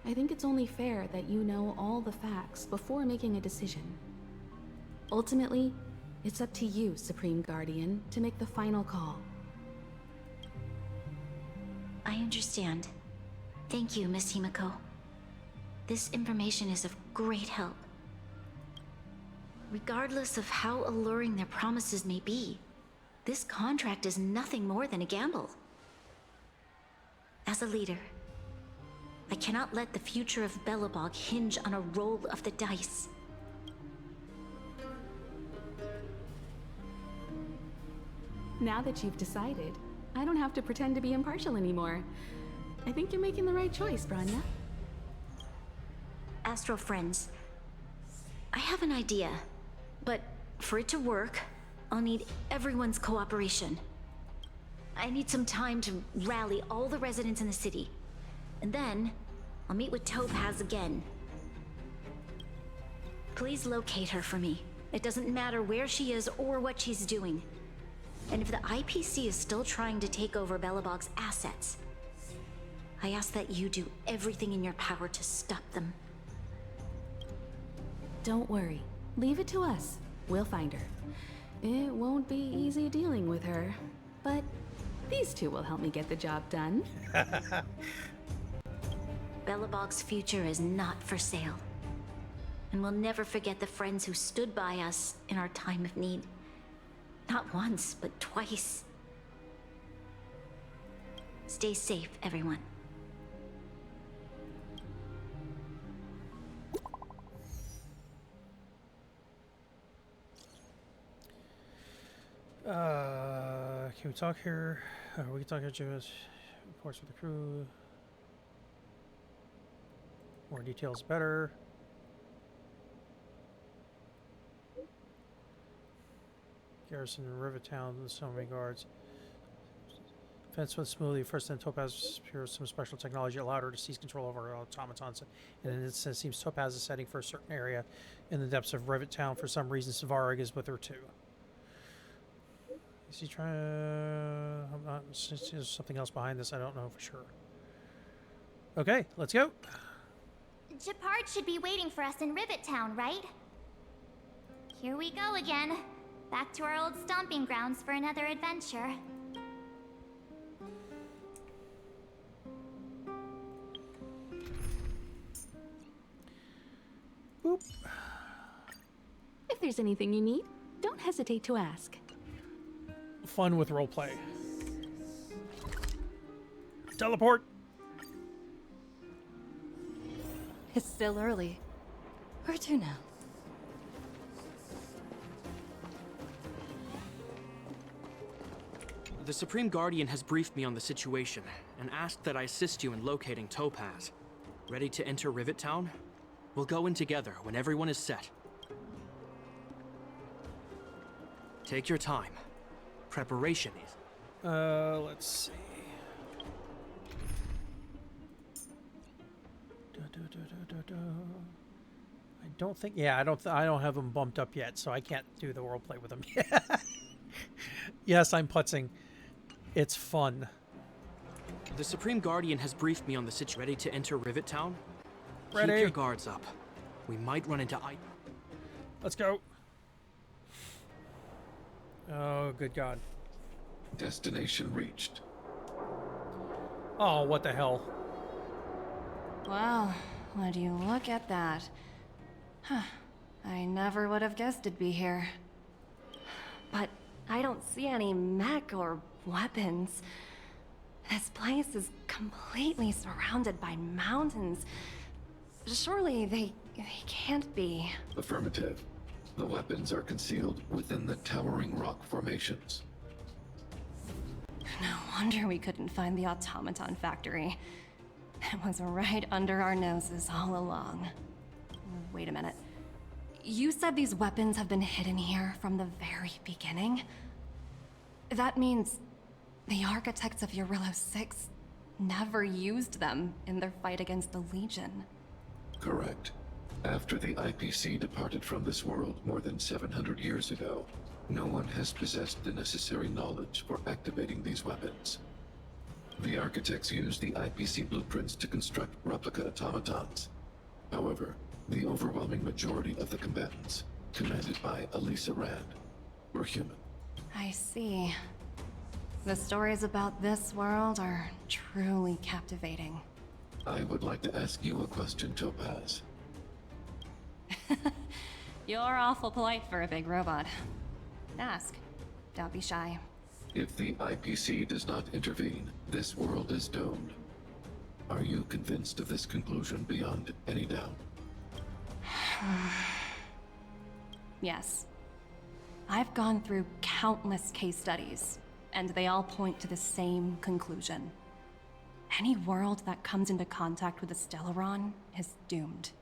Speaker 4: I think it's only fair that you know all the facts before making a decision. Ultimately, it's up to you, Supreme Guardian, to make the final call.
Speaker 9: I understand. Thank you, Miss Himeko. This information is of great help. Regardless of how alluring their promises may be, this contract is nothing more than a gamble. As a leader, I cannot let the future of Belobog hinge on a roll of the dice.
Speaker 4: Now that you've decided, I don't have to pretend to be impartial anymore. I think you're making the right choice, Branya.
Speaker 9: Astro friends, I have an idea, but for it to work, I'll need everyone's cooperation. I need some time to rally all the residents in the city, and then I'll meet with Topaz again. Please locate her for me. It doesn't matter where she is or what she's doing. And if the IPC is still trying to take over Belobog's assets, I ask that you do everything in your power to stop them.
Speaker 4: Don't worry. Leave it to us. We'll find her. It won't be easy dealing with her, but these two will help me get the job done.
Speaker 9: Belobog's future is not for sale. And we'll never forget the friends who stood by us in our time of need. Not once, but twice. Stay safe, everyone.
Speaker 1: Can we talk here? We can talk here, James. Reports for the crew. More details better. Garrison in Rivertown with so many guards. Fence went smoothly. First then Topaz secured some special technology allowed her to seize control over automatons. And in this sense, it seems Topaz is setting for a certain area in the depths of Rivettown. For some reason, Svarog is with her too. Is he trying? There's something else behind this. I don't know for sure. Okay, let's go.
Speaker 2: Gepard should be waiting for us in Rivettown, right? Here we go again. Back to our old stomping grounds for another adventure.
Speaker 4: Boop. If there's anything you need, don't hesitate to ask.
Speaker 1: Fun with roleplay. Teleport.
Speaker 5: It's still early. Where to now?
Speaker 6: The Supreme Guardian has briefed me on the situation and asked that I assist you in locating Topaz. Ready to enter Rivettown? We'll go in together when everyone is set. Take your time. Preparation is...
Speaker 1: Let's see. I don't think. Yeah, I don't have them bumped up yet, so I can't do the roleplay with them. Yes, I'm putzing. It's fun.
Speaker 6: The Supreme Guardian has briefed me on the situation. Ready to enter Rivettown?
Speaker 1: Ready.
Speaker 6: Keep your guards up. We might run into
Speaker 1: Let's go. Oh, good God.
Speaker 14: Destination reached.
Speaker 1: Oh, what the hell?
Speaker 5: Wow, would you look at that? Huh. I never would have guessed it'd be here. But I don't see any mech or weapons. This place is completely surrounded by mountains. Surely they can't be.
Speaker 14: Affirmative. The weapons are concealed within the towering rock formations.
Speaker 5: No wonder we couldn't find the automaton factory. It was right under our noses all along. Wait a minute. You said these weapons have been hidden here from the very beginning? That means the architects of Eurillo 6 never used them in their fight against the Legion.
Speaker 14: Correct. After the IPC departed from this world more than 700 years ago, no one has possessed the necessary knowledge for activating these weapons. The architects used the IPC blueprints to construct replica automatons. However, the overwhelming majority of the combatants, commanded by Elisa Rand, were human.
Speaker 5: I see. The stories about this world are truly captivating.
Speaker 14: I would like to ask you a question, Topaz.
Speaker 5: You're awful polite for a big robot. Ask. Don't be shy.
Speaker 14: If the IPC does not intervene, this world is doomed. Are you convinced of this conclusion beyond any doubt?
Speaker 5: Yes. I've gone through countless case studies, and they all point to the same conclusion. Any world that comes into contact with a Stellaron is doomed.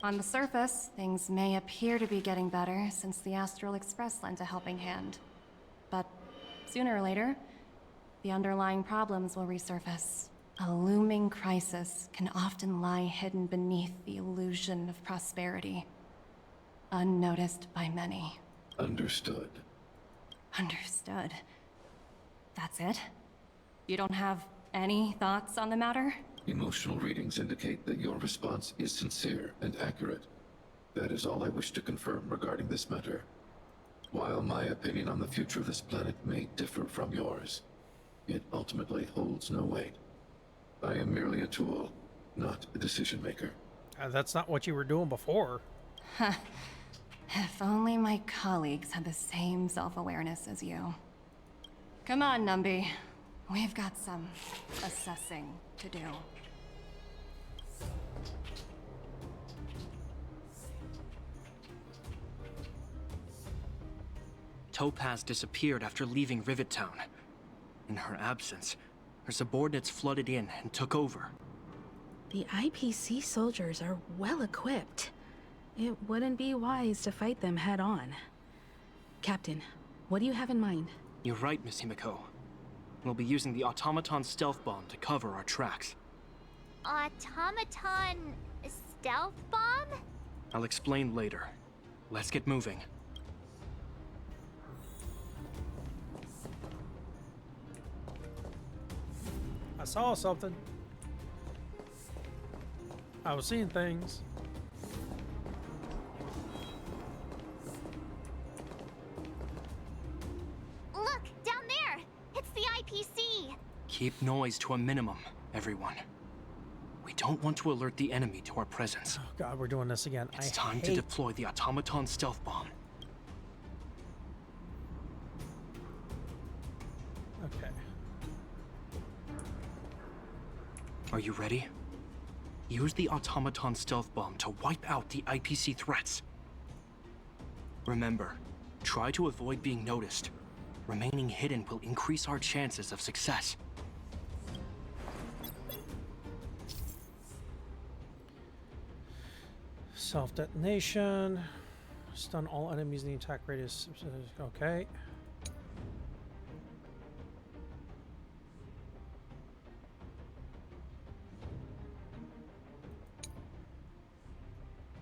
Speaker 5: On the surface, things may appear to be getting better since the Astral Express lent a helping hand. But sooner or later, the underlying problems will resurface. A looming crisis can often lie hidden beneath the illusion of prosperity, unnoticed by many.
Speaker 14: Understood.
Speaker 5: Understood. That's it? You don't have any thoughts on the matter?
Speaker 14: Emotional readings indicate that your response is sincere and accurate. That is all I wish to confirm regarding this matter. While my opinion on the future of this planet may differ from yours, it ultimately holds no weight. I am merely a tool, not a decision maker.
Speaker 1: That's not what you were doing before.
Speaker 5: Huh. If only my colleagues had the same self-awareness as you. Come on, Numby. We've got some assessing to do.
Speaker 6: Topaz disappeared after leaving Rivet Town. In her absence, her subordinates flooded in and took over.
Speaker 4: The IPC soldiers are well equipped. It wouldn't be wise to fight them head on. Captain, what do you have in mind?
Speaker 6: You're right, Miss Himiko. We'll be using the automaton stealth bomb to cover our tracks.
Speaker 2: Automaton stealth bomb?
Speaker 6: I'll explain later. Let's get moving.
Speaker 1: I saw something. I was seeing things.
Speaker 2: Look, down there! It's the IPC!
Speaker 6: Keep noise to a minimum, everyone. We don't want to alert the enemy to our presence.
Speaker 1: Oh God, we're doing this again.
Speaker 6: It's time to deploy the automaton stealth bomb.
Speaker 1: Okay.
Speaker 6: Are you ready? Use the automaton stealth bomb to wipe out the IPC threats. Remember, try to avoid being noticed. Remaining hidden will increase our chances of success.
Speaker 1: Self-detonation. Stun all enemies in the attack radius. Okay.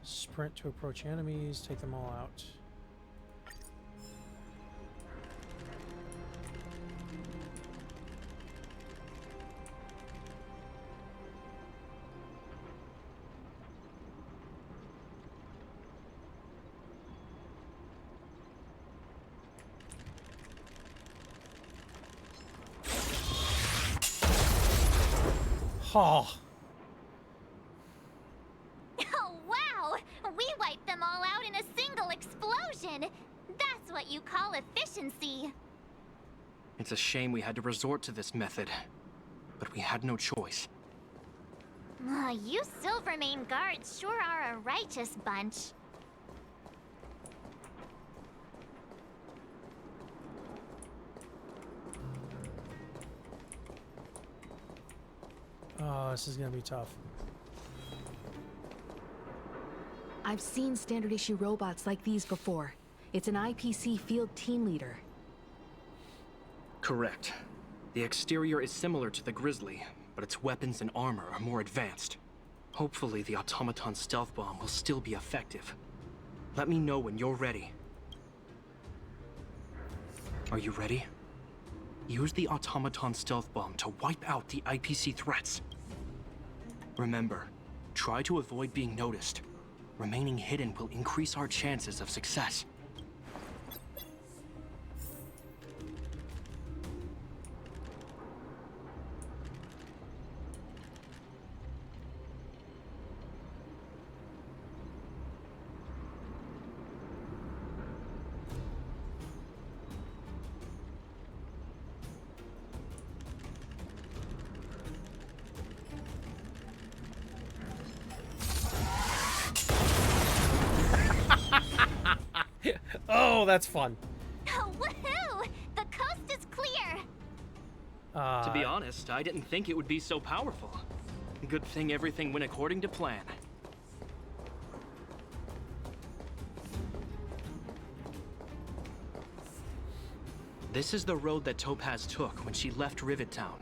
Speaker 1: Sprint to approach enemies, take them all out. Oh.
Speaker 2: Oh, wow! We wiped them all out in a single explosion! That's what you call efficiency!
Speaker 6: It's a shame we had to resort to this method, but we had no choice.
Speaker 2: You Silvermane guards sure are a righteous bunch.
Speaker 1: Oh, this is gonna be tough.
Speaker 4: I've seen standard issue robots like these before. It's an IPC field team leader.
Speaker 6: Correct. The exterior is similar to the Grizzly, but its weapons and armor are more advanced. Hopefully the automaton stealth bomb will still be effective. Let me know when you're ready. Are you ready? Use the automaton stealth bomb to wipe out the IPC threats. Remember, try to avoid being noticed. Remaining hidden will increase our chances of success.
Speaker 1: Oh, that's fun.
Speaker 2: Oh, woohoo! The coast is clear!
Speaker 6: To be honest, I didn't think it would be so powerful. Good thing everything went according to plan. This is the road that Topaz took when she left Rivet Town.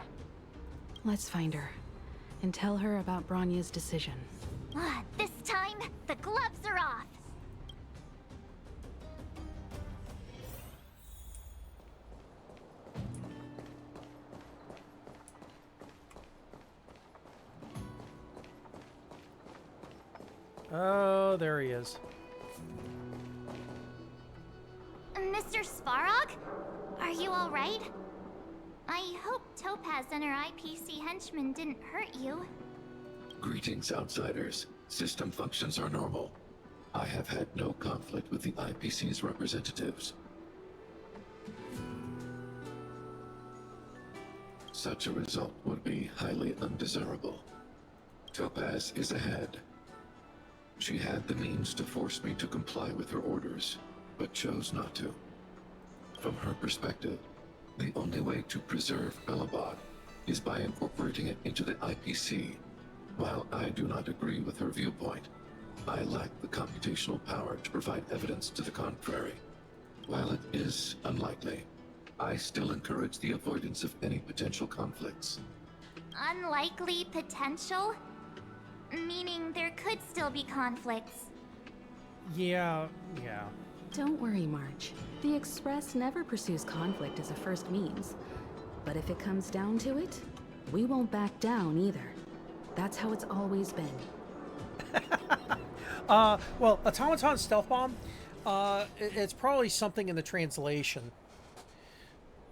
Speaker 4: Let's find her. and tell her about Bronya's decision.
Speaker 2: This time, the gloves are off.
Speaker 1: Oh, there he is.
Speaker 2: Mr. Svarog? Are you alright? I hope Topaz and her IPC henchmen didn't hurt you.
Speaker 14: Greetings, outsiders. System functions are normal. I have had no conflict with the IPC's representatives. Such a result would be highly undesirable. Topaz is ahead. She had the means to force me to comply with her orders, but chose not to. From her perspective, the only way to preserve Belobog is by incorporating it into the IPC. While I do not agree with her viewpoint, I lack the computational power to provide evidence to the contrary. While it is unlikely, I still encourage the avoidance of any potential conflicts.
Speaker 2: Unlikely potential? Meaning there could still be conflicts.
Speaker 1: Yeah.
Speaker 4: Don't worry, March. The Express never pursues conflict as a first means. But if it comes down to it, we won't back down either. That's how it's always been.
Speaker 1: Well, Automaton Stealth Bomb, it's probably something in the translation.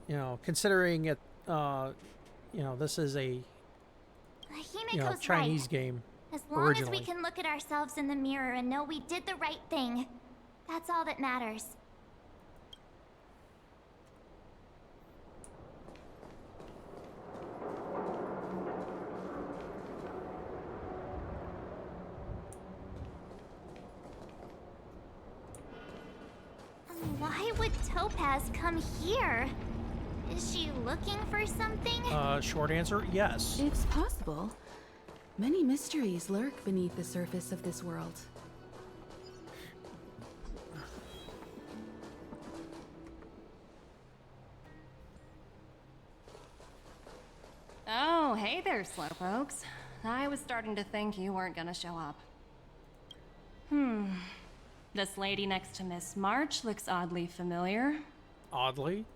Speaker 1: You know, considering it, this is a
Speaker 2: Himiko's
Speaker 1: Chinese
Speaker 2: right.
Speaker 1: game.
Speaker 2: As long
Speaker 1: originally.
Speaker 2: as we can look at ourselves in the mirror and know we did the right thing, that's all that matters. Why would Topaz come here? Is she looking for something?
Speaker 1: Short answer, yes.
Speaker 4: It's possible. Many mysteries lurk beneath the surface of this world.
Speaker 5: Oh, hey there, slowpokes. I was starting to think you weren't gonna show up. This lady next to Miss March looks oddly familiar.
Speaker 1: Oddly?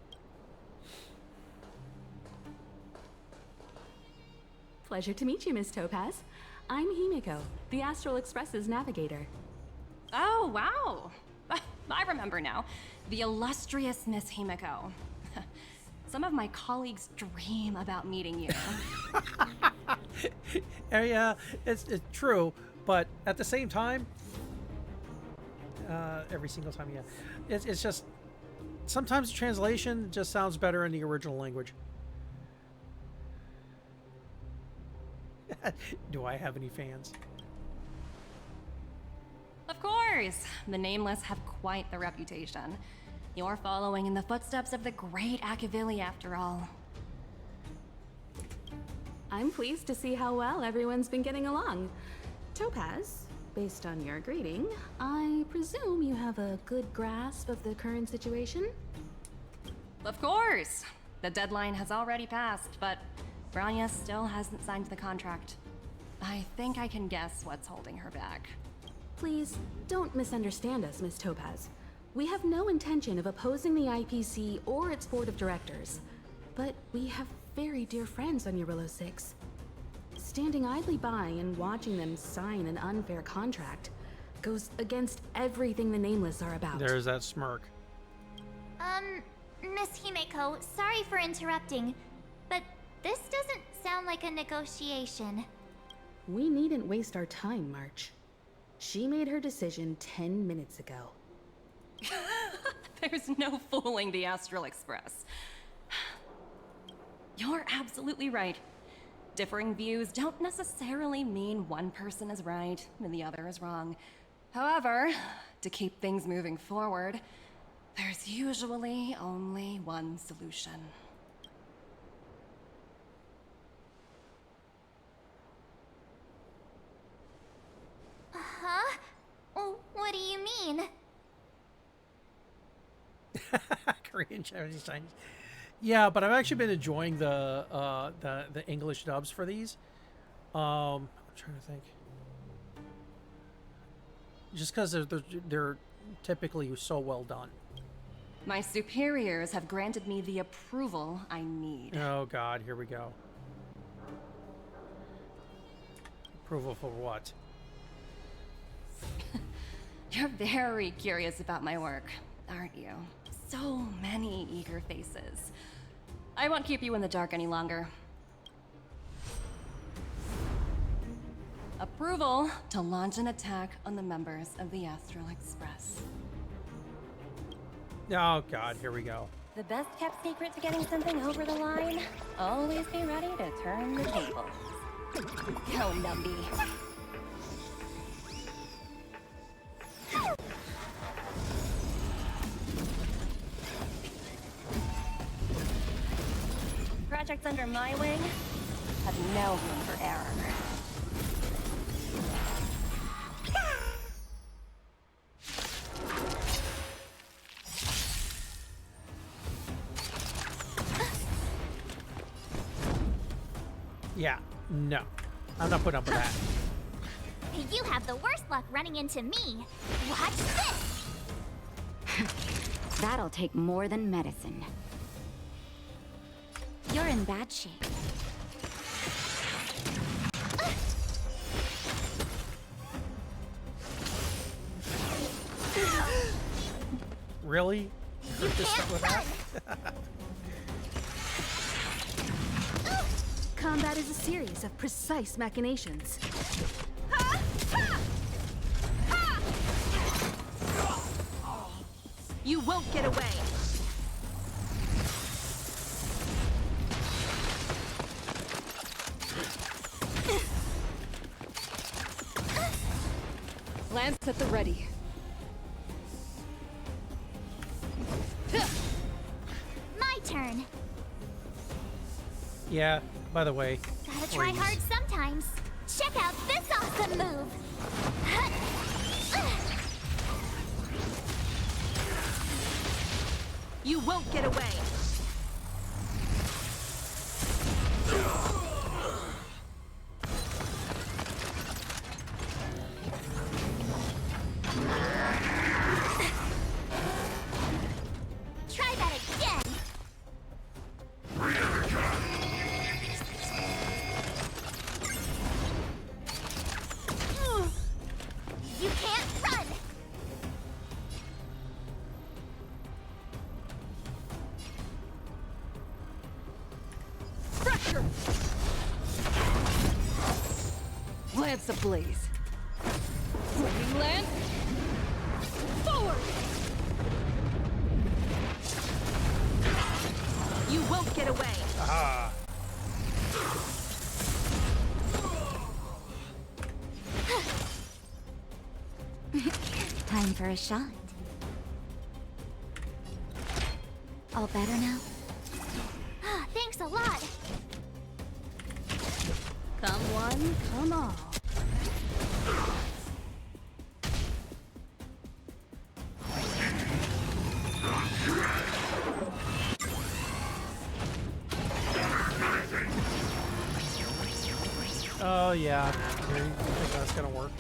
Speaker 4: Pleasure to meet you, Miss Topaz. I'm Himiko, the Astral Express's navigator.
Speaker 5: Oh, wow. I remember now. The illustrious Miss Himiko. Some of my colleagues dream about meeting you.
Speaker 1: Yeah, it's true, but at the same time, every single time, yeah. It's just, sometimes the translation just sounds better in the original language. Do I have any fans?
Speaker 5: Of course! The Nameless have quite the reputation. You're following in the footsteps of the great Akavili, after all.
Speaker 4: I'm pleased to see how well everyone's been getting along. Topaz, based on your greeting, I presume you have a good grasp of the current situation?
Speaker 5: Of course! The deadline has already passed, but Bronya still hasn't signed the contract. I think I can guess what's holding her back.
Speaker 4: Please, don't misunderstand us, Miss Topaz. We have no intention of opposing the IPC or its board of directors. But we have very dear friends on Eurillo 6. Standing idly by and watching them sign an unfair contract goes against everything the Nameless are about.
Speaker 1: There's that smirk.
Speaker 2: Miss Himeko, sorry for interrupting, but this doesn't sound like a negotiation.
Speaker 4: We needn't waste our time, March. She made her decision 10 minutes ago.
Speaker 5: There's no fooling the Astral Express. You're absolutely right. Differing views don't necessarily mean one person is right and the other is wrong. However, to keep things moving forward, there's usually only one solution.
Speaker 2: Huh? What do you mean?
Speaker 1: Korean, Chinese, Chinese. Yeah, but I've actually been enjoying the English dubs for these. I'm trying to think. Just because they're typically so well done.
Speaker 5: My superiors have granted me the approval I need.
Speaker 1: Oh God, here we go. Approval for what?
Speaker 5: You're very curious about my work, aren't you? So many eager faces. I won't keep you in the dark any longer. Approval to launch an attack on the members of the Astral Express.
Speaker 1: Oh God, here we go.
Speaker 5: The best kept secret to getting something over the line? Always be ready to turn the tables. Go, Numby. Projects under my wing have no room for error.
Speaker 1: Yeah, no. I'm not putting up with that.
Speaker 2: You have the worst luck running into me. Watch this!
Speaker 18: That'll take more than medicine.
Speaker 7: You're in bad shape.
Speaker 1: Really?
Speaker 2: You can't run!
Speaker 13: Combat is a series of precise machinations. You won't get away! Lance at the ready.
Speaker 2: My turn.
Speaker 1: Yeah, by the way.
Speaker 2: Gotta try
Speaker 1: please.
Speaker 2: hard sometimes. Check out this awesome move!
Speaker 13: You won't get away!
Speaker 2: Try that again! You can't run!
Speaker 13: Pressure! Lance ablaze. Swinging lance. Forward! You won't get away.
Speaker 1: Ah.
Speaker 7: Time for a shot. All better now?
Speaker 2: Thanks a lot!
Speaker 13: Come one, come all.
Speaker 1: Oh yeah. You think that's gonna work?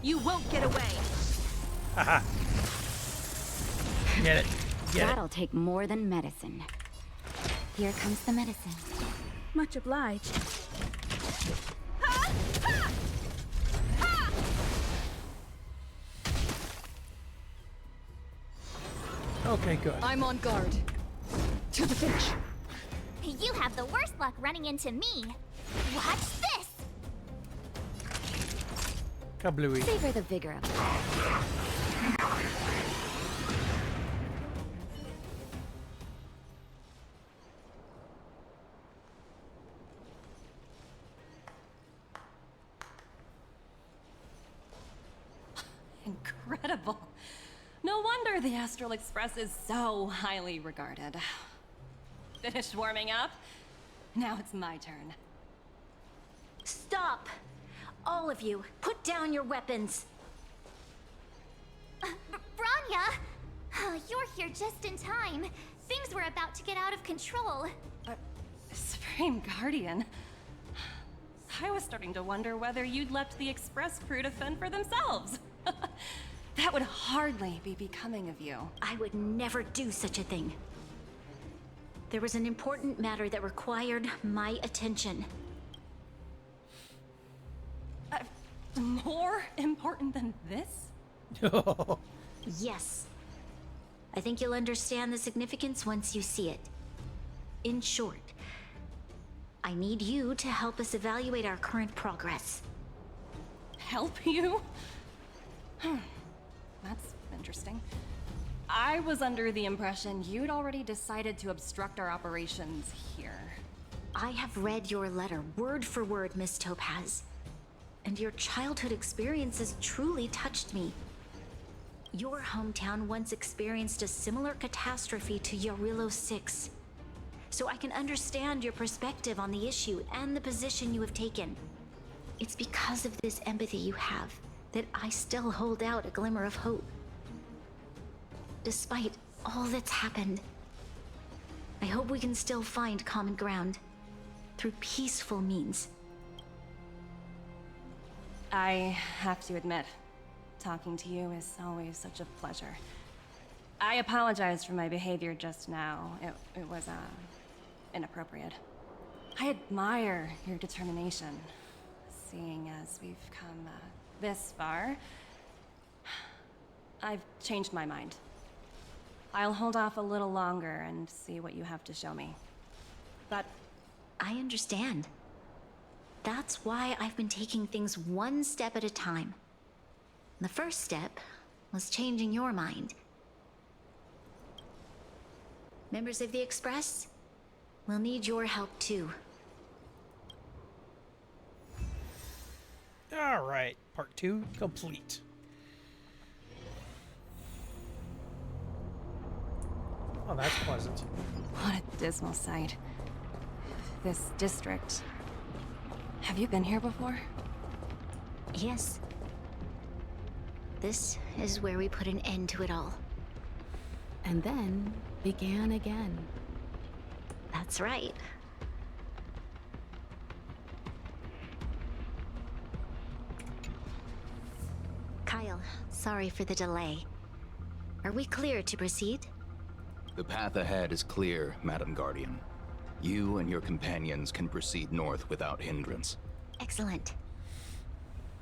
Speaker 13: You won't get away.
Speaker 1: Haha. Get it. Get
Speaker 18: That'll take more than medicine.
Speaker 7: Here comes the medicine.
Speaker 13: Much obliged.
Speaker 1: it. Okay, good.
Speaker 13: I'm on guard. To the finish.
Speaker 2: You have the worst luck running into me. Watch this!
Speaker 1: Kablooey.
Speaker 7: Savor the vigor of it.
Speaker 5: Incredible. No wonder the Astral Express is so highly regarded. Finished warming up? Now it's my turn.
Speaker 9: Stop! All of you, put down your weapons.
Speaker 2: Branya! You're here just in time. Things were about to get out of control.
Speaker 5: Supreme Guardian. I was starting to wonder whether you'd left the Express crew to fend for themselves. That would hardly be becoming of you.
Speaker 9: I would never do such a thing. There was an important matter that required my attention.
Speaker 5: More important than this?
Speaker 9: Yes. I think you'll understand the significance once you see it. In short, I need you to help us evaluate our current progress.
Speaker 5: Help you? That's interesting. I was under the impression you'd already decided to obstruct our operations here.
Speaker 9: I have read your letter word for word, Miss Topaz. And your childhood experiences truly touched me. Your hometown once experienced a similar catastrophe to Yorillo 6. So I can understand your perspective on the issue and the position you have taken. It's because of this empathy you have that I still hold out a glimmer of hope. Despite all that's happened, I hope we can still find common ground through peaceful means.
Speaker 5: I have to admit, talking to you is always such a pleasure. I apologize for my behavior just now. It was, inappropriate. I admire your determination, seeing as we've come, this far. I've changed my mind. I'll hold off a little longer and see what you have to show me. But
Speaker 9: I understand. That's why I've been taking things one step at a time. The first step was changing your mind. Members of the Express, we'll need your help too.
Speaker 1: All right, part 2 complete. Oh, that's pleasant.
Speaker 5: what a dismal sight. This district. Have you been here before?
Speaker 9: Yes. This is where we put an end to it all.
Speaker 4: And then began again.
Speaker 9: That's right. Kyle, sorry for the delay. Are we clear to proceed?
Speaker 19: The path ahead is clear, Madam Guardian. You and your companions can proceed north without hindrance.
Speaker 9: Excellent.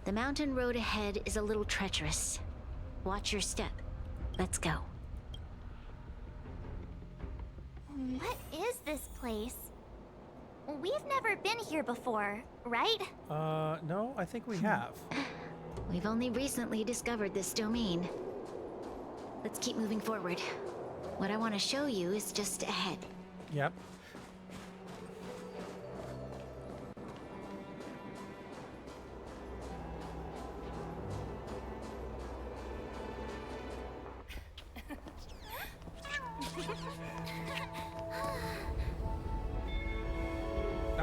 Speaker 9: The mountain road ahead is a little treacherous. Watch your step. Let's go.
Speaker 2: What is this place? We've never been here before, right?
Speaker 1: No, I think we have.
Speaker 9: We've only recently discovered this domain. Let's keep moving forward. What I want to show you is just ahead.
Speaker 1: Yep.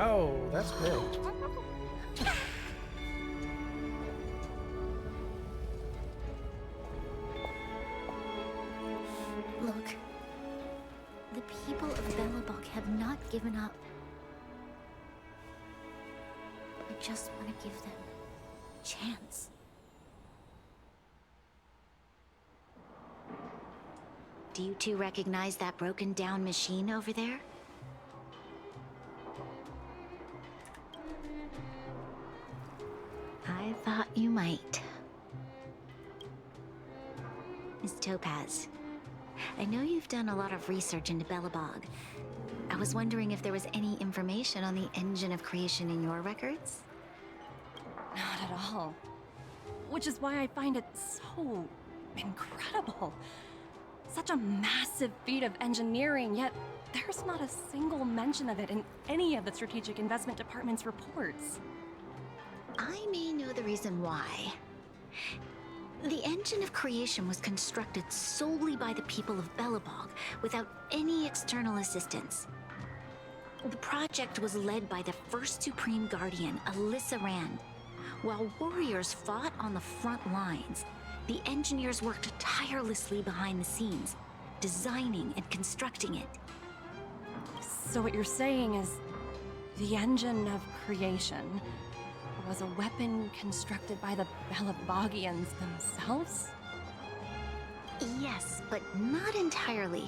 Speaker 1: Oh, that's big.
Speaker 9: Look. The people of Belobog have not given up. I just want to give them a chance. Do you two recognize that broken down machine over there? I thought you might. Miss Topaz, I know you've done a lot of research into Belobog. I was wondering if there was any information on the engine of creation in your records?
Speaker 5: Not at all. Which is why I find it so incredible. Such a massive feat of engineering, yet there's not a single mention of it in any of the Strategic Investment Department's reports.
Speaker 9: I may know the reason why. The engine of creation was constructed solely by the people of Belobog, without any external assistance. The project was led by the first Supreme Guardian, Alyssa Rand. While warriors fought on the front lines, The engineers worked tirelessly behind the scenes, designing and constructing it.
Speaker 5: So what you're saying is the engine of creation was a weapon constructed by the Belabogians themselves?
Speaker 9: Yes, but not entirely.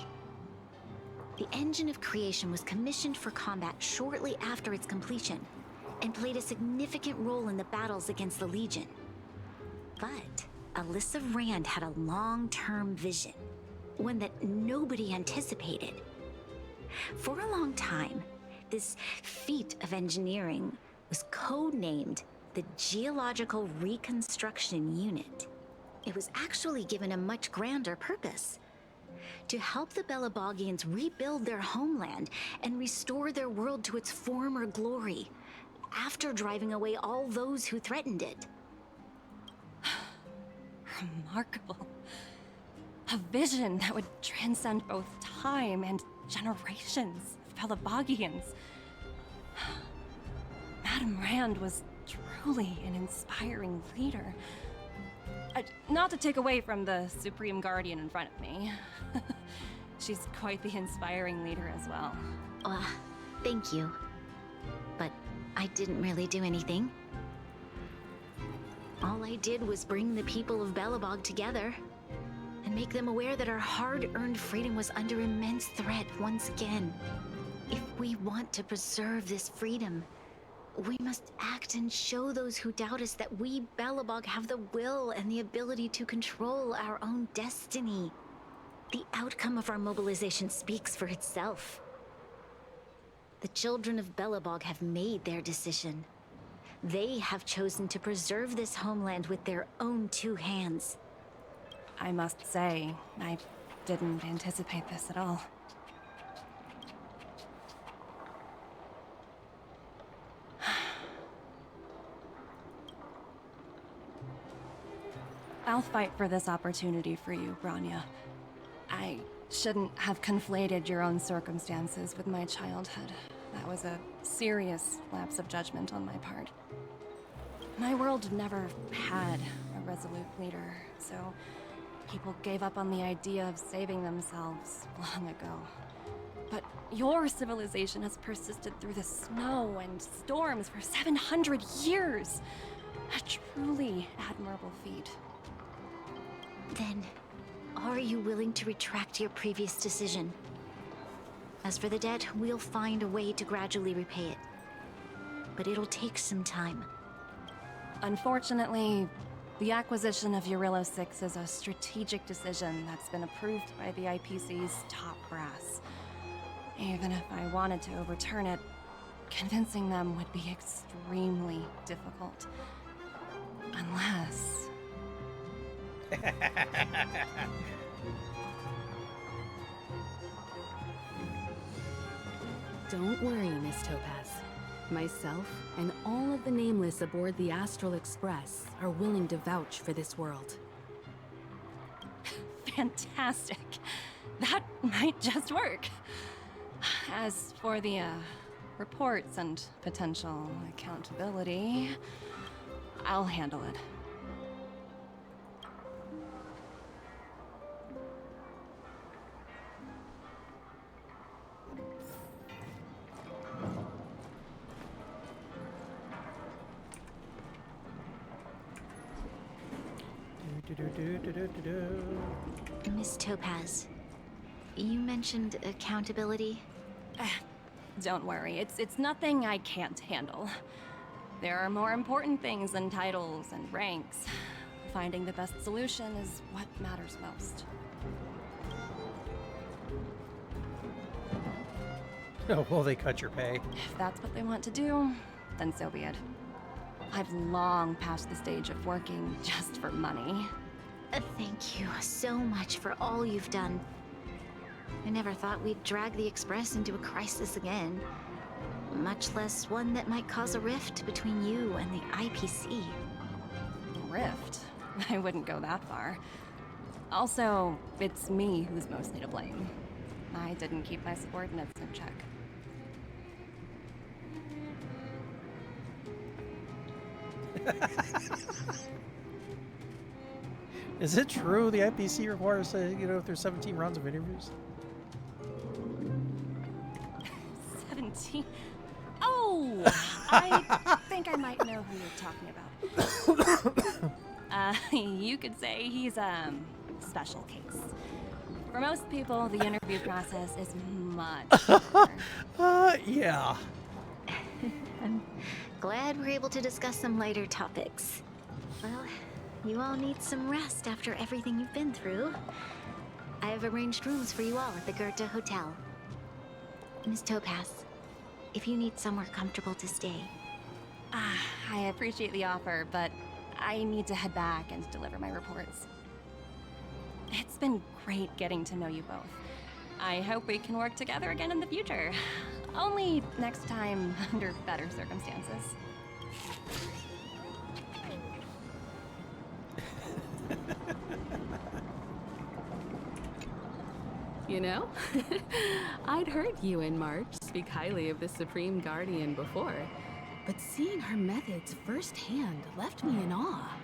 Speaker 9: The engine of creation was commissioned for combat shortly after its completion, and played a significant role in the battles against the Legion. But Alyssa Rand had a long-term vision, one that nobody anticipated. For a long time, this feat of engineering was codenamed the Geological Reconstruction Unit. It was actually given a much grander purpose: to help the Belabogians rebuild their homeland and restore their world to its former glory, after driving away all those who threatened it.
Speaker 5: Remarkable. A vision that would transcend both time and generations of Belabogians. Madame Rand was truly an inspiring leader. Not to take away from the Supreme Guardian in front of me. She's quite the inspiring leader as well.
Speaker 9: Thank you. But I didn't really do anything. All I did was bring the people of Belobog together and make them aware that our hard-earned freedom was under immense threat once again. If we want to preserve this freedom, we must act and show those who doubt us that we, Belobog, have the will and the ability to control our own destiny. The outcome of our mobilization speaks for itself. The children of Belobog have made their decision. They have chosen to preserve this homeland with their own two hands.
Speaker 5: I must say, I didn't anticipate this at all. I'll fight for this opportunity for you, Branya. I shouldn't have conflated your own circumstances with my childhood. That was a serious lapse of judgment on my part. My world never had a resolute leader, so people gave up on the idea of saving themselves long ago. But your civilization has persisted through the snow and storms for 700 years. A truly admirable feat.
Speaker 9: Then, are you willing to retract your previous decision? As for the debt, we'll find a way to gradually repay it. But it'll take some time.
Speaker 5: Unfortunately, the acquisition of Eurillo 6 is a strategic decision that's been approved by the IPC's top brass. Even if I wanted to overturn it, convincing them would be extremely difficult. Unless...
Speaker 4: Don't worry, Miss Topaz. Myself and all of the Nameless aboard the Astral Express are willing to vouch for this world.
Speaker 5: Fantastic. That might just work. As for the, reports and potential accountability, I'll handle it.
Speaker 9: Miss Topaz, you mentioned accountability?
Speaker 5: Don't worry, it's nothing I can't handle. There are more important things than titles and ranks. Finding the best solution is what matters most.
Speaker 1: Oh, will they cut your pay?
Speaker 5: If that's what they want to do, then so be it. I've long passed the stage of working just for money.
Speaker 9: Thank you so much for all you've done. I never thought we'd drag the Express into a crisis again. Much less one that might cause a rift between you and the IPC.
Speaker 5: Rift? I wouldn't go that far. Also, it's me who's mostly to blame. I didn't keep my subordinates in check.
Speaker 1: Is it true the IPC requires, you know, if there's 17 rounds of interviews?
Speaker 5: 17? Oh! I think I might know who you're talking about. You could say he's a special case. For most people, the interview process is much shorter.
Speaker 1: Yeah.
Speaker 9: I'm glad we're able to discuss some lighter topics. Well, you all need some rest after everything you've been through. I have arranged rooms for you all at the Goethe Hotel. Miss Topaz, if you need somewhere comfortable to stay.
Speaker 5: I appreciate the offer, but I need to head back and deliver my reports. It's been great getting to know you both. I hope we can work together again in the future. Only next time under better circumstances.
Speaker 4: You know, I'd heard you and March speak highly of the Supreme Guardian before, but seeing her methods firsthand left me in awe.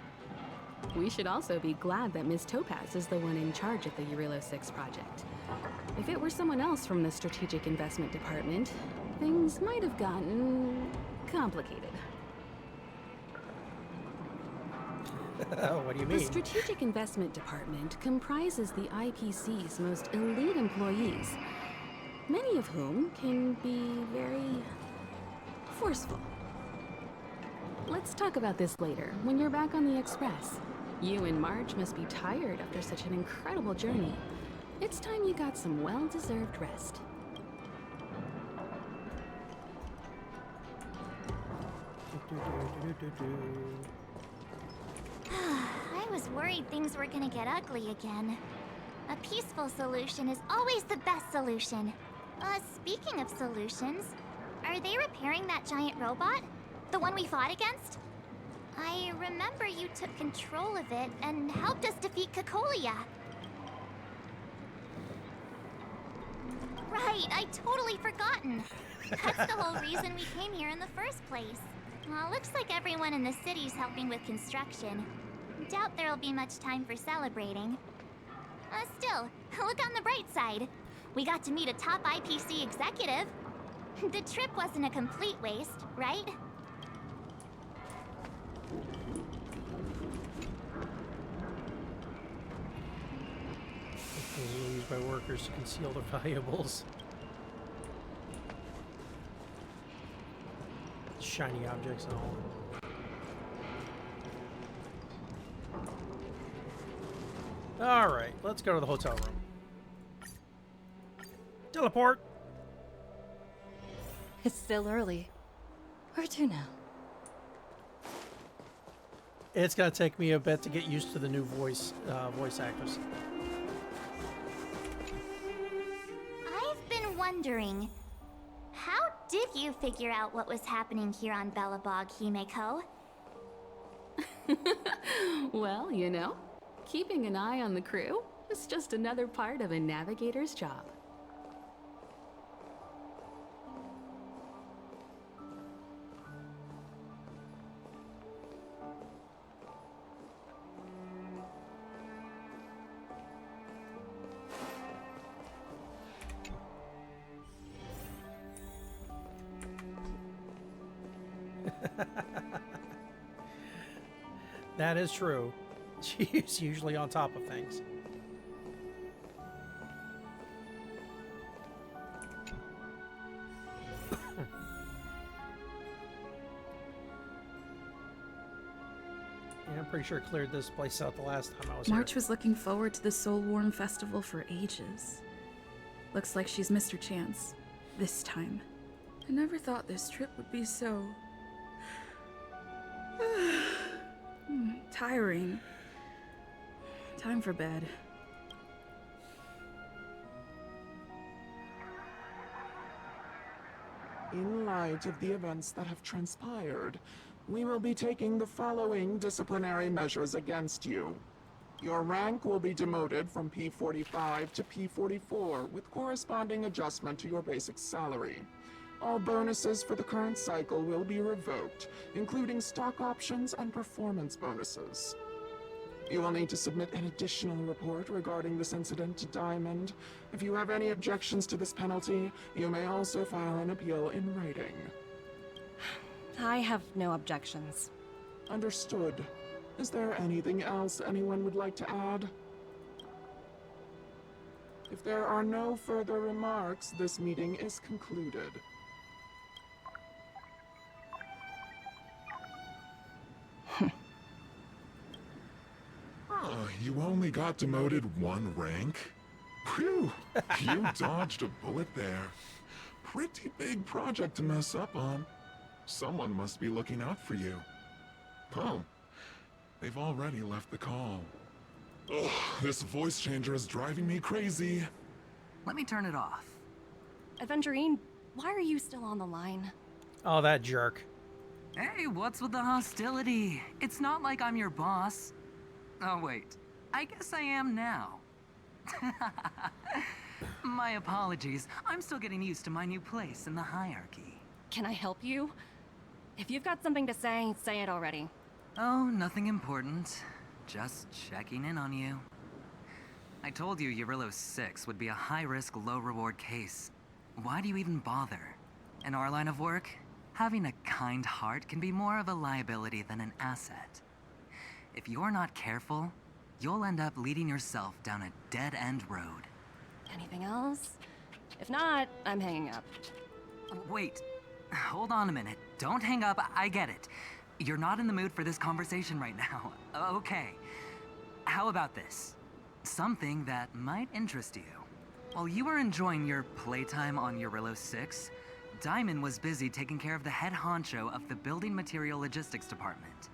Speaker 4: We should also be glad that Ms. Topaz is the one in charge of the Eurilo 6 project. If it were someone else from the Strategic Investment Department, things might have gotten complicated.
Speaker 1: What do you mean?
Speaker 4: The Strategic Investment Department comprises the IPC's most elite employees, many of whom can be very forceful. Let's talk about this later, when you're back on the Express. You and Marge must be tired after such an incredible journey. It's time you got some well-deserved rest.
Speaker 2: I was worried things were gonna get ugly again. A peaceful solution is always the best solution. Speaking of solutions, are they repairing that giant robot? The one we fought against? I remember you took control of it and helped us defeat Cocolia. Right, I totally forgotten. That's the whole reason we came here in the first place. Well, looks like everyone in the city's helping with construction. Doubt there'll be much time for celebrating. Still, look on the bright side. We got to meet a top IPC executive. The trip wasn't a complete waste, right?
Speaker 1: Used by workers to conceal their valuables. Shiny objects and all. Alright, let's go to the hotel room. Teleport!
Speaker 5: It's still early. Where to now?
Speaker 1: It's gonna take me a bit to get used to the new voice actors.
Speaker 2: I've been wondering, how did you figure out what was happening here on Belobog, Himeko?
Speaker 4: Well, you know, keeping an eye on the crew is just another part of a navigator's job.
Speaker 1: That is true. She's usually on top of things. Yeah, I'm pretty sure I cleared this place out the last time I was
Speaker 20: March
Speaker 1: here.
Speaker 20: was looking forward to the Soul Warm Festival for ages. Looks like she's missed her chance. This time. I never thought this trip would be so... tiring. Time for bed.
Speaker 21: In light of the events that have transpired, we will be taking the following disciplinary measures against you. Your rank will be demoted from P45 to P44 with corresponding adjustment to your basic salary. All bonuses for the current cycle will be revoked, including stock options and performance bonuses. You will need to submit an additional report regarding this incident to Diamond. If you have any objections to this penalty, you may also file an appeal in writing.
Speaker 5: I have no objections.
Speaker 21: Understood. Is there anything else anyone would like to add? If there are no further remarks, this meeting is concluded.
Speaker 3: You only got demoted 1 rank? Phew! You dodged a bullet there. Pretty big project to mess up on. Someone must be looking out for you. Oh, they've already left the call. Ugh, this voice changer is driving me crazy.
Speaker 22: Let me turn it off.
Speaker 5: Aventurine, why are you still on the line?
Speaker 1: Oh, that jerk.
Speaker 22: Hey, what's with the hostility? It's not like I'm your boss. Oh, wait. I guess I am now. My apologies. I'm still getting used to my new place in the hierarchy.
Speaker 5: Can I help you? If you've got something to say it already.
Speaker 22: Oh, nothing important. Just checking in on you. I told you Eurillo 6 would be a high-risk, low-reward case. Why do you even bother? In our line of work, having a kind heart can be more of a liability than an asset. If you're not careful, you'll end up leading yourself down a dead-end road.
Speaker 5: Anything else? If not, I'm hanging up.
Speaker 22: Wait. Hold on a minute. Don't hang up. I get it. You're not in the mood for this conversation right now. Okay. How about this? Something that might interest you. While you were enjoying your playtime on Eurillo 6, Diamond was busy taking care of the head honcho of the Building Material Logistics Department.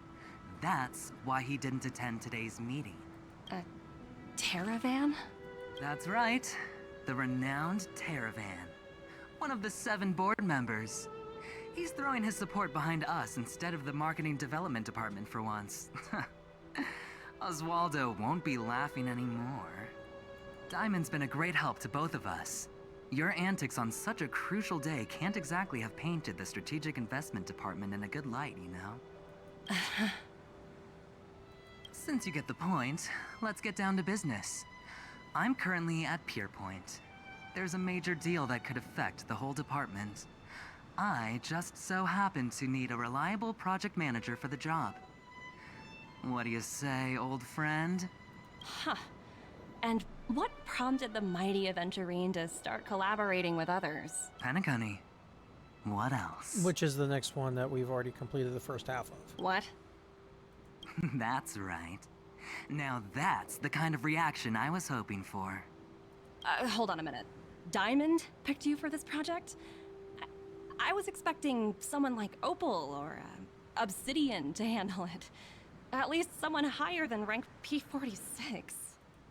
Speaker 22: That's why he didn't attend today's meeting.
Speaker 5: A Terravan?
Speaker 22: That's right. The renowned Terravan. One of the 7 board members. He's throwing his support behind us instead of the Marketing Development Department for once. Oswaldo won't be laughing anymore. Diamond's been a great help to both of us. Your antics on such a crucial day can't exactly have painted the Strategic Investment Department in a good light, you know? Since you get the point, let's get down to business. I'm currently at Pierpoint. There's a major deal that could affect the whole department. I just so happen to need a reliable project manager for the job. What do you say, old friend?
Speaker 5: Huh. And what prompted the mighty Aventurine to start collaborating with others?
Speaker 22: Penacony. What else?
Speaker 1: Which is the next one that we've already completed the first half of.
Speaker 5: What?
Speaker 22: That's right. Now that's the kind of reaction I was hoping for.
Speaker 5: Hold on a minute. Diamond picked you for this project? I was expecting someone like Opal or Obsidian to handle it. At least someone higher than rank P46.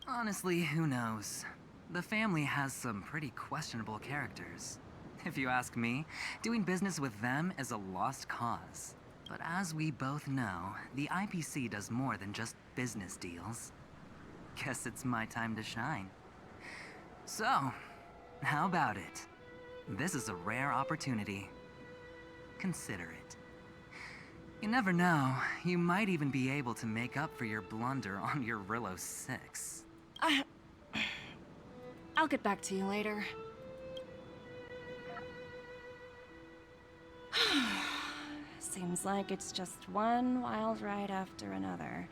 Speaker 22: Honestly, who knows? The family has some pretty questionable characters. If you ask me, doing business with them is a lost cause. But as we both know, the IPC does more than just business deals. Guess it's my time to shine. So, how about it? This is a rare opportunity. Consider it. You never know, you might even be able to make up for your blunder on your Eurillo 6.
Speaker 5: I'll get back to you later. Seems like it's just one wild ride after another.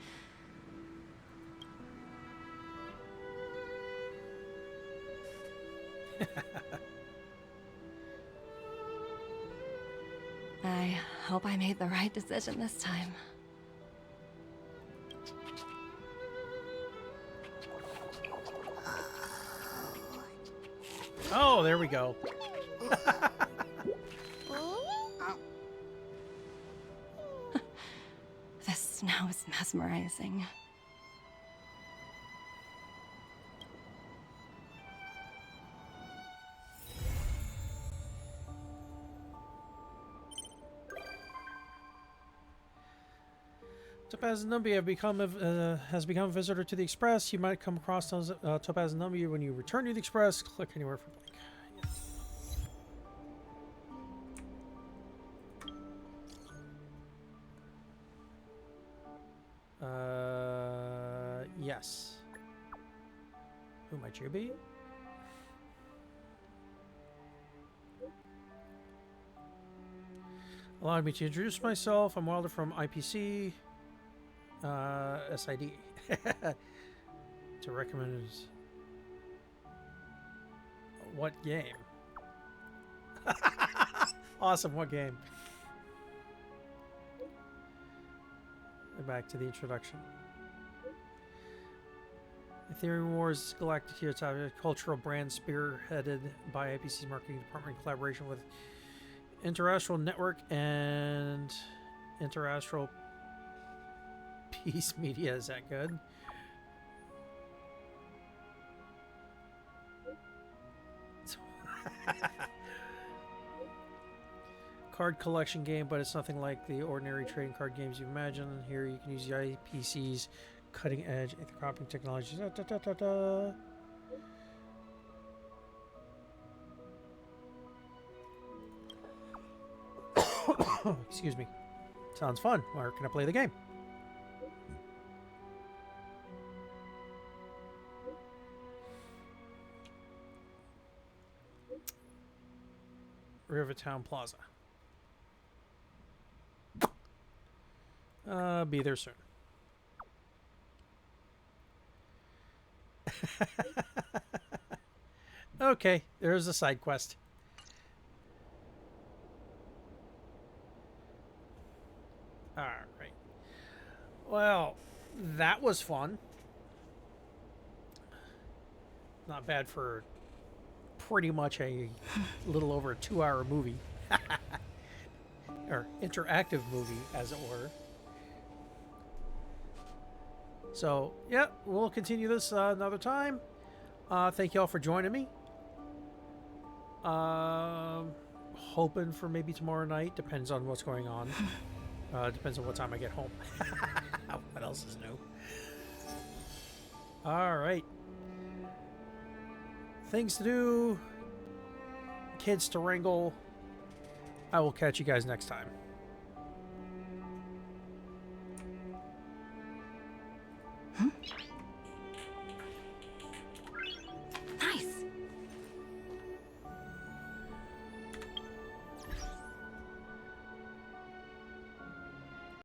Speaker 5: I hope I made the right decision this time.
Speaker 1: Oh, there we go.
Speaker 5: The snow is mesmerizing.
Speaker 1: Topaz and Numby has become a visitor to the Express. You might come across those Topaz and Numby when you return to the Express. Click anywhere for blank. Yes. Who might you be? Allow me to introduce myself. I'm Wilder from IPC. SID. To recommend what game? Awesome, what game? Back to the introduction. Ethereum Wars Galactic Heroes, a cultural brand spearheaded by IPC's marketing department in collaboration with Interastral Network and Interastral Peace Media. Is that good? Card collection game, but it's nothing like the ordinary trading card games you imagine. Here you can use the IPC's cutting edge copying technology. Da, da, da, da, da. Excuse me. Sounds fun. Where can I play the game? Rivertown Plaza. Be there soon. Okay, there's a side quest. All right. Well, that was fun. Not bad for pretty much a little over a 2-hour movie. Or interactive movie, as it were. So, yeah, we'll continue this another time. Thank you all for joining me. Hoping for maybe tomorrow night. Depends on what's going on. Depends on what time I get home. What else is new? All right. Things to do. Kids to wrangle. I will catch you guys next time.
Speaker 9: Huh?